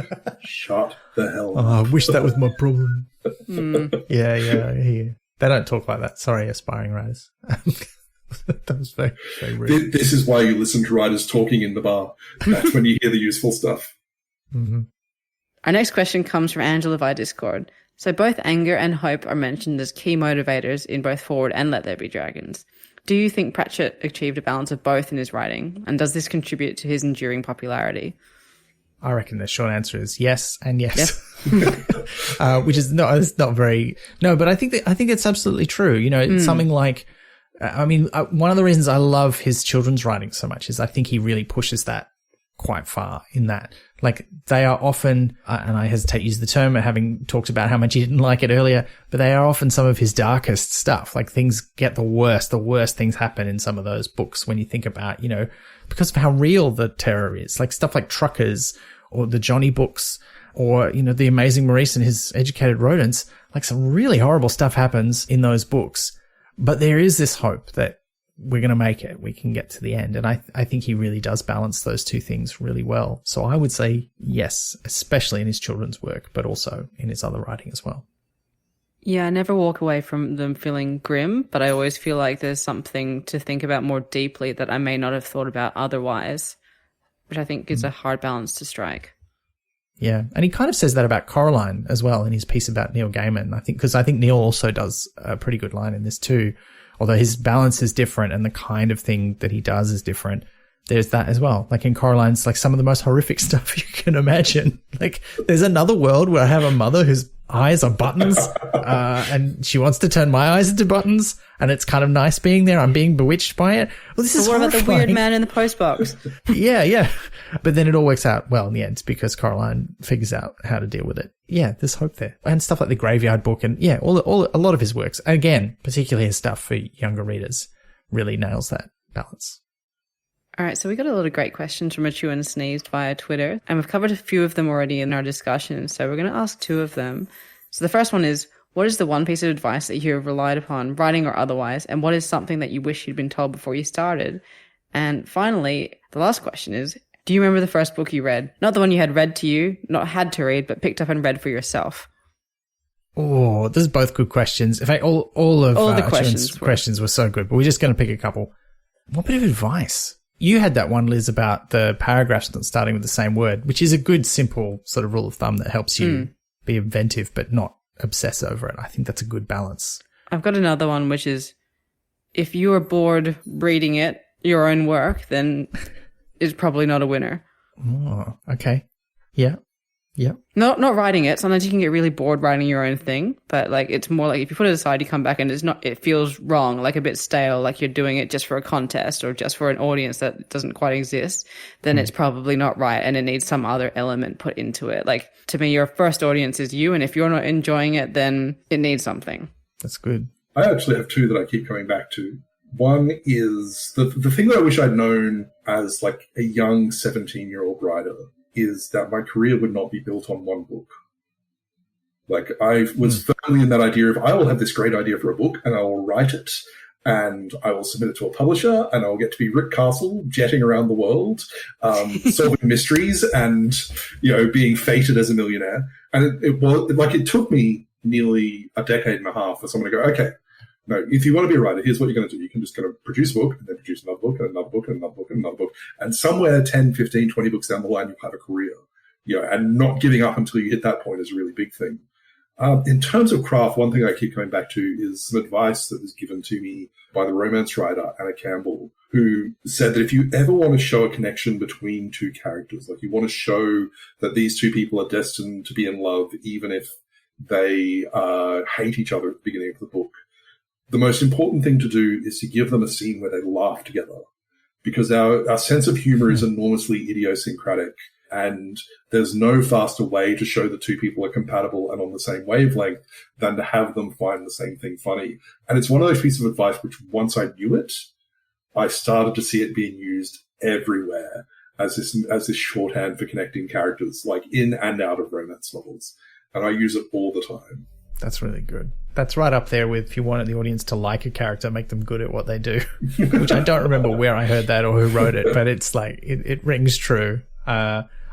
[SPEAKER 1] shut the hell up.
[SPEAKER 3] Oh, I wish that was my problem. Yeah, I hear you. They don't talk like that. Sorry, aspiring writers. That was very, very rude.
[SPEAKER 1] This is why you listen to writers talking in the bar. That's when you hear the useful stuff.
[SPEAKER 3] Mm-hmm.
[SPEAKER 2] Our next question comes from Angela via Discord. So both anger and hope are mentioned as key motivators in both Forward and Let There Be Dragons. Do you think Pratchett achieved a balance of both in his writing? And does this contribute to his enduring popularity?
[SPEAKER 3] I reckon the short answer is yes and yes. Which is it's not very, no, but I think it's absolutely true. You know, something like, one of the reasons I love his children's writing so much is I think he really pushes that quite far in that. Like, they are often, and I hesitate to use the term, having talked about how much he didn't like it earlier, but they are often some of his darkest stuff. Like, things get the worst things happen in some of those books when you think about, you know, because of how real the terror is. Like, stuff like Truckers or the Johnny books or, you know, The Amazing Maurice and His Educated Rodents. Like, some really horrible stuff happens in those books, but there is this hope that we're going to make it. We can get to the end. And I think he really does balance those two things really well. So I would say yes, especially in his children's work, but also in his other writing as well.
[SPEAKER 2] Yeah, I never walk away from them feeling grim, but I always feel like there's something to think about more deeply that I may not have thought about otherwise, which I think is a hard balance to strike.
[SPEAKER 3] Yeah, and he kind of says that about Coraline as well in his piece about Neil Gaiman. I think Neil also does a pretty good line in this too. Although his balance is different and the kind of thing that he does is different, there's that as well. Like in Coraline's, like some of the most horrific stuff you can imagine. Like, there's another world where I have a mother whose eyes are buttons, and she wants to turn my eyes into buttons, and it's kind of nice being there. I'm being bewitched by it. Well, this is
[SPEAKER 2] what
[SPEAKER 3] horrifying.
[SPEAKER 2] About the weird man in the postbox?
[SPEAKER 3] Yeah. But then it all works out well in the end because Coraline figures out how to deal with it. Yeah, there's hope there. And stuff like the Graveyard Book and a lot of his works. Again, particularly his stuff for younger readers really nails that balance.
[SPEAKER 2] All right, so we got a lot of great questions from Achu and Sneezed via Twitter, and we've covered a few of them already in our discussion, so we're going to ask two of them. So the first one is, what is the one piece of advice that you have relied upon, writing or otherwise, and what is something that you wish you'd been told before you started? And finally, the last question is, do you remember the first book you read? Not the one you had read to you, not had to read, but picked up and read for yourself.
[SPEAKER 3] Oh, those are both good questions. In fact, all of
[SPEAKER 2] the
[SPEAKER 3] questions were so good, but we're just going to pick a couple. What bit of advice? You had that one, Liz, about the paragraphs not starting with the same word, which is a good, simple sort of rule of thumb that helps you be inventive but not obsess over it. I think that's a good balance.
[SPEAKER 2] I've got another one, which is, if you are bored reading it, your own work, then it's probably not a winner.
[SPEAKER 3] Oh, okay. Yeah.
[SPEAKER 2] Not writing it. Sometimes you can get really bored writing your own thing, but like it's more like if you put it aside, you come back and it feels wrong, like a bit stale, like you're doing it just for a contest or just for an audience that doesn't quite exist, then it's probably not right and it needs some other element put into it. Like, to me, your first audience is you, and if you're not enjoying it, then it needs something.
[SPEAKER 3] That's good.
[SPEAKER 1] I actually have two that I keep coming back to. One is the thing that I wish I'd known as like a young 17-year-old writer is that my career would not be built on one book. Like, I was firmly in that idea of, I will have this great idea for a book and I will write it and I will submit it to a publisher and I will get to be Rick Castle jetting around the world, solving mysteries and, you know, being fated as a millionaire. And it took me nearly a decade and a half for someone to go, okay, no, if you want to be a writer, here's what you're going to do. You can just kind of produce a book and then produce another book and another book and another book and another book. And somewhere 10, 15, 20 books down the line, you'll have a career. You know, and not giving up until you hit that point is a really big thing. In terms of craft, one thing I keep coming back to is some advice that was given to me by the romance writer Anna Campbell, who said that if you ever want to show a connection between two characters, like you want to show that these two people are destined to be in love, even if they hate each other at the beginning of the book, the most important thing to do is to give them a scene where they laugh together, because our sense of humor is enormously idiosyncratic. And there's no faster way to show that two people are compatible and on the same wavelength than to have them find the same thing funny. And it's one of those pieces of advice which, once I knew it, I started to see it being used everywhere as this shorthand for connecting characters, like in and out of romance novels. And I use it all the time.
[SPEAKER 3] That's really good. That's right up there with, if you wanted the audience to like a character, make them good at what they do, which I don't remember where I heard that or who wrote it, but it's like, it rings true.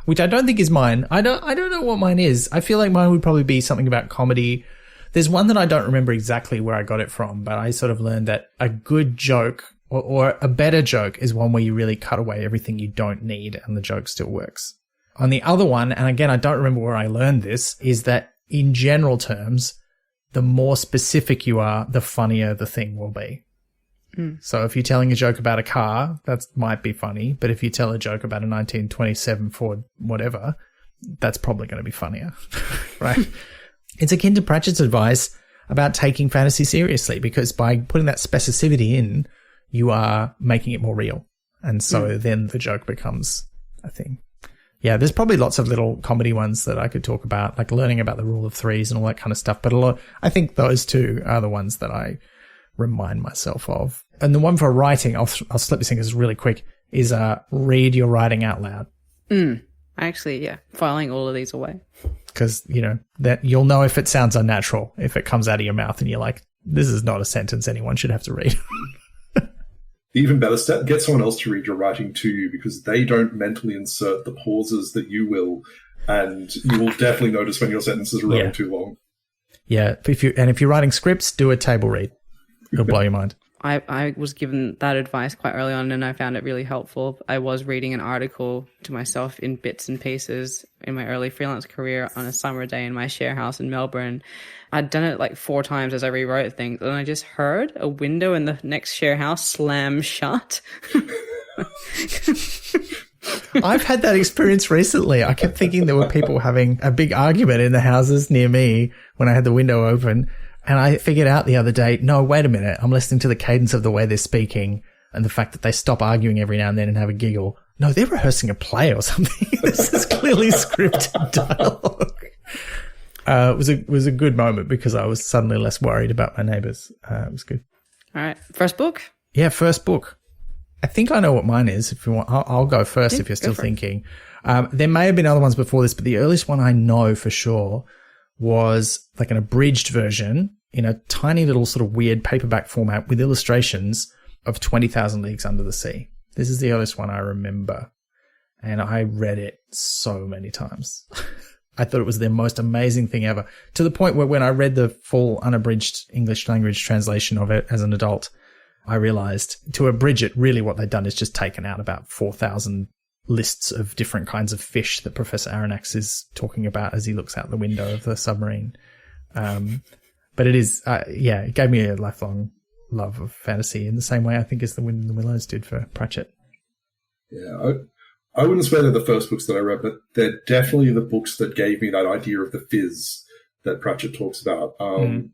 [SPEAKER 3] Which I don't think is mine. I don't know what mine is. I feel like mine would probably be something about comedy. There's one that I don't remember exactly where I got it from, but I sort of learned that a good joke or a better joke is one where you really cut away everything you don't need and the joke still works. On the other one, and again, I don't remember where I learned this, is that in general terms, the more specific you are, the funnier the thing will be. So if you're telling a joke about a car, that might be funny. But if you tell a joke about a 1927 Ford whatever, that's probably going to be funnier, right? It's akin to Pratchett's advice about taking fantasy seriously, because by putting that specificity in, you are making it more real. And so then the joke becomes a thing. Yeah, there's probably lots of little comedy ones that I could talk about, like learning about the rule of threes and all that kind of stuff. But I think those two are the ones that I remind myself of. And the one for writing, I'll slip this in because it's really quick, is read your writing out loud.
[SPEAKER 2] Actually, filing all of these away.
[SPEAKER 3] Because, that you'll know if it sounds unnatural, if it comes out of your mouth and you're like, this is not a sentence anyone should have to read.
[SPEAKER 1] Even better step, get someone else to read your writing to you, because they don't mentally insert the pauses that you will, and you will definitely notice when your sentences are running too long. Yeah,
[SPEAKER 3] if you're writing scripts, do a table read. It'll blow your mind.
[SPEAKER 2] I was given that advice quite early on, and I found it really helpful. I was reading an article to myself in bits and pieces in my early freelance career on a summer day in my share house in Melbourne. I'd done it like 4 times as I rewrote things, and I just heard a window in the next share house slam shut.
[SPEAKER 3] I've had that experience recently. I kept thinking there were people having a big argument in the houses near me when I had the window open. And I figured out the other day, no, wait a minute. I'm listening to the cadence of the way they're speaking and the fact that they stop arguing every now and then and have a giggle. No, they're rehearsing a play or something. This is clearly scripted dialogue. It was a good moment because I was suddenly less worried about my neighbours. It was good.
[SPEAKER 2] All right. First book?
[SPEAKER 3] Yeah, first book. I think I know what mine is. If you want, I'll go first if you're still thinking. There may have been other ones before this, but the earliest one I know for sure was like an abridged version in a tiny little sort of weird paperback format with illustrations of 20,000 Leagues Under the Sea. This is the earliest one I remember. And I read it so many times. I thought it was the most amazing thing ever, to the point where when I read the full unabridged English language translation of it as an adult, I realized to abridge it, really what they'd done is just taken out about 4,000 lists of different kinds of fish that Professor Aronnax is talking about as he looks out the window of the submarine. But it is, it gave me a lifelong love of fantasy in the same way I think as The Wind in the Willows did for Pratchett.
[SPEAKER 1] Yeah, I wouldn't swear they're the first books that I read, but they're definitely the books that gave me that idea of the fizz that Pratchett talks about. And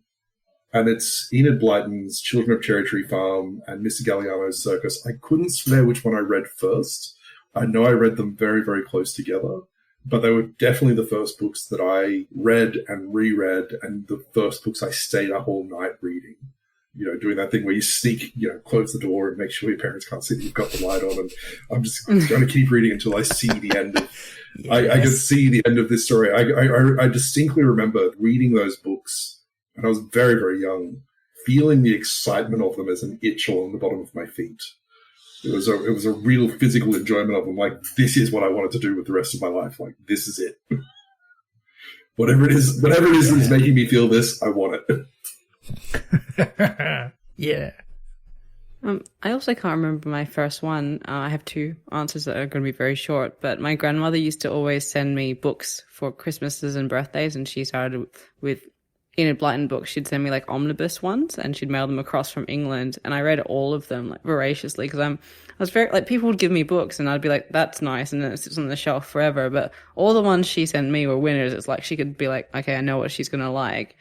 [SPEAKER 1] it's Enid Blyton's Children of Cherry Tree Farm and Mr. Galliano's Circus. I couldn't swear which one I read first. I know I read them very, very close together, but they were definitely the first books that I read and reread, and the first books I stayed up all night reading. Doing that thing where you sneak, close the door and make sure your parents can't see that you've got the light on. And I'm just going to keep reading until I see the end of. Yes. I can see the end of this story. I distinctly remember reading those books, and I was very, very young, feeling the excitement of them as an itch along the bottom of my feet. It was a real physical enjoyment of them. Like, this is what I wanted to do with the rest of my life. Like, this is it. whatever it is that's making me feel this, I want it.
[SPEAKER 3] Yeah.
[SPEAKER 2] I also can't remember my first one. I have 2 answers that are going to be very short, but my grandmother used to always send me books for Christmases and birthdays, and she started with Enid Blyton books. She'd send me like omnibus ones, and she'd mail them across from England, and I read all of them like voraciously because I was very like, people would give me books and I'd be like, that's nice, and then it sits on the shelf forever. But all the ones she sent me were winners. It's like she could be like, okay, I know what she's going to like.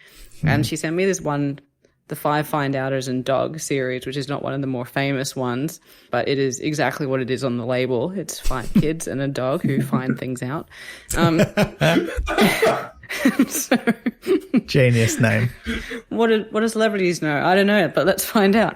[SPEAKER 2] And she sent me this one the Five Find Outers and Dog series, which is not one of the more famous ones, but it is exactly what it is on the label. It's 5 kids and a dog who find things out. So,
[SPEAKER 3] genius name.
[SPEAKER 2] What do celebrities know? I don't know, but let's find out.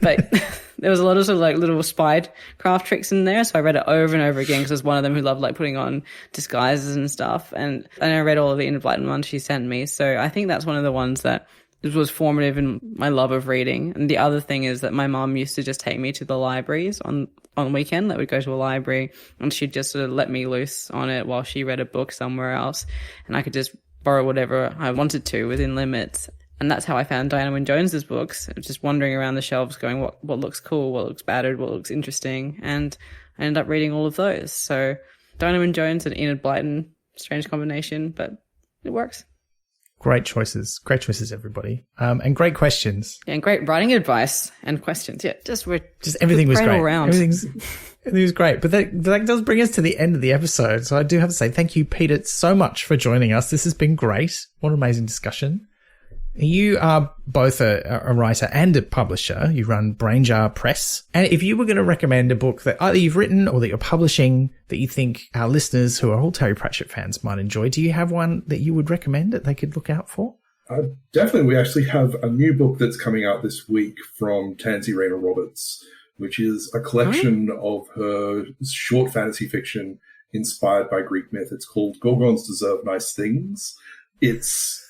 [SPEAKER 2] But there was a lot of sort of like little spy craft tricks in there, so I read it over and over again because I was one of them who loved like putting on disguises and stuff. And I read all of the Enid Blyton ones she sent me, so I think that's one of the ones that was formative in my love of reading. And the other thing is that my mom used to just take me to the libraries on weekend. That would go to a library, and she'd just sort of let me loose on it while she read a book somewhere else, and I could just borrow whatever I wanted to within limits. And that's how I found Diana Wynne Jones's books, just wandering around the shelves going, what looks cool, what looks battered, what looks interesting, and I ended up reading all of those. So Diana Wynne Jones and Enid Blyton, strange combination, but it works.
[SPEAKER 3] Great choices, everybody, and great questions.
[SPEAKER 2] Yeah, and great writing advice and questions. Yeah, just
[SPEAKER 3] everything was great.
[SPEAKER 2] All round.
[SPEAKER 3] Everything was great. But that does bring us to the end of the episode. So I do have to say thank you, Peter, so much for joining us. This has been great. What an amazing discussion. You are both a writer and a publisher. You run Brainjar Press. And if you were going to recommend a book that either you've written or that you're publishing that you think our listeners who are all Terry Pratchett fans might enjoy, do you have one that you would recommend that they could look out for?
[SPEAKER 1] Definitely. We actually have a new book that's coming out this week from Tansy Rayner Roberts, which is a collection of her short fantasy fiction inspired by Greek myth. It's called Gorgons Deserve Nice Things. It's,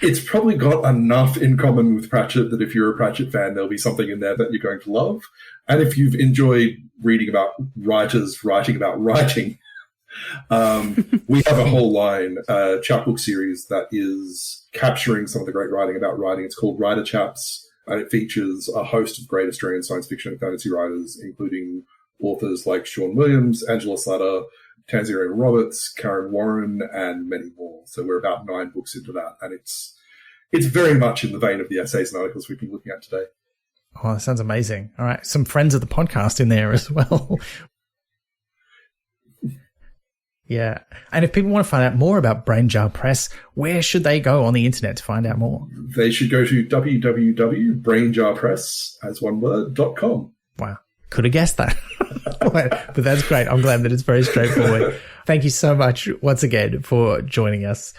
[SPEAKER 1] it's probably got enough in common with Pratchett that if you're a Pratchett fan, there'll be something in there that you're going to love. And if you've enjoyed reading about writers writing about writing, we have a whole line, chapbook series that is capturing some of the great writing about writing. It's called Writer Chaps, and it features a host of great Australian science fiction and fantasy writers, including authors like Sean Williams, Angela Slatter, Tansy Rayner Roberts, Karen Warren, and many more. So we're about 9 books into that, and it's very much in the vein of the essays and articles we've been looking at today.
[SPEAKER 3] Oh, that sounds amazing. All right, some friends of the podcast in there as well. Yeah. And if people want to find out more about Brainjar Press, where should they go on the internet to find out more?
[SPEAKER 1] They should go to www.brainjarpress.com.
[SPEAKER 3] Wow. Could have guessed that. But that's great. I'm glad that it's very straightforward. Thank you so much once again for joining us.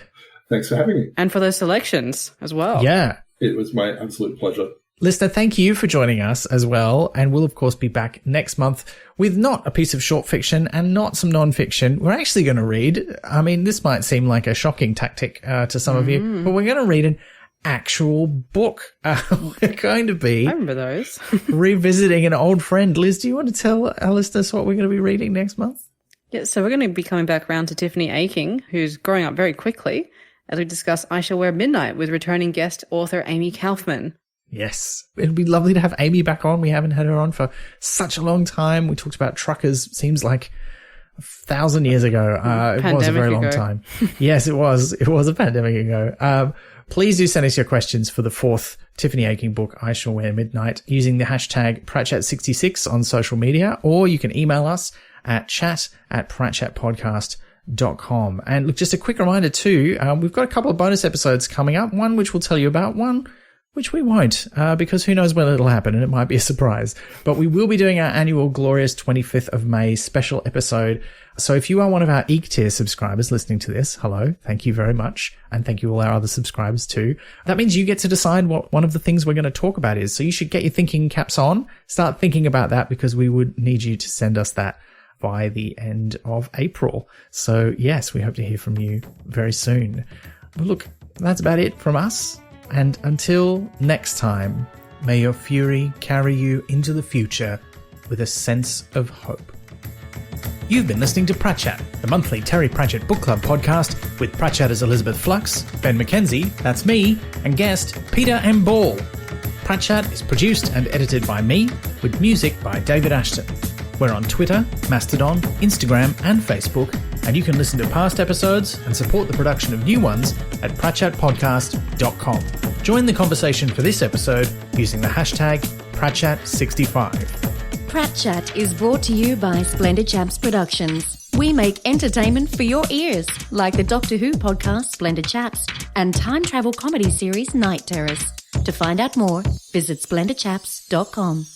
[SPEAKER 1] Thanks for having me.
[SPEAKER 2] And for those selections as well.
[SPEAKER 3] Yeah.
[SPEAKER 1] It was my absolute pleasure.
[SPEAKER 3] Listener, thank you for joining us as well. And we'll, of course, be back next month with not a piece of short fiction and not some nonfiction. We're actually going to read, I mean, this might seem like a shocking tactic to some of you, but we're going to read an actual book. We're going to be...
[SPEAKER 2] I remember those.
[SPEAKER 3] revisiting an old friend. Liz, do you want to tell our listeners what we're going to be reading next month?
[SPEAKER 2] Yeah, so we're going to be coming back around to Tiffany Aching, who's growing up very quickly, as we discuss I Shall Wear Midnight with returning guest author Amy Kaufman.
[SPEAKER 3] Yes. It'd be lovely to have Amy back on. We haven't had her on for such a long time. We talked about truckers, seems like 1,000 years ago. It was a very long time. Yes, it was. It was a pandemic ago. Please do send us your questions for the 4th Tiffany Aching book, I Shall Wear Midnight, using the hashtag Pratchat66 on social media, or you can email us at chat@pratchatpodcast.com. And look, just a quick reminder too, we've got a couple of bonus episodes coming up, one which we'll tell you about, one which we won't, because who knows when it'll happen, and it might be a surprise. But we will be doing our annual glorious 25th of May special episode. So if you are one of our Eek Tier subscribers listening to this, hello, thank you very much. And thank you all our other subscribers too. That means you get to decide what one of the things we're going to talk about is. So you should get your thinking caps on, start thinking about that, because we would need you to send us that by the end of April. So yes, we hope to hear from you very soon. But look, that's about it from us. And until next time, may your fury carry you into the future with a sense of hope. You've been listening to Pratchat, the monthly Terry Pratchett Book Club podcast with Pratchatters Elizabeth Flux, Ben McKenzie, that's me, and guest Peter M. Ball. Pratchat is produced and edited by me, with music by David Ashton. We're on Twitter, Mastodon, Instagram, and Facebook, and you can listen to past episodes and support the production of new ones at pratchatpodcast.com. Join the conversation for this episode using the hashtag Pratchat65.
[SPEAKER 4] Pratchat is brought to you by Splendid Chaps Productions. We make entertainment for your ears, like the Doctor Who podcast Splendid Chaps and time travel comedy series Night Terrors. To find out more, visit splendidchaps.com.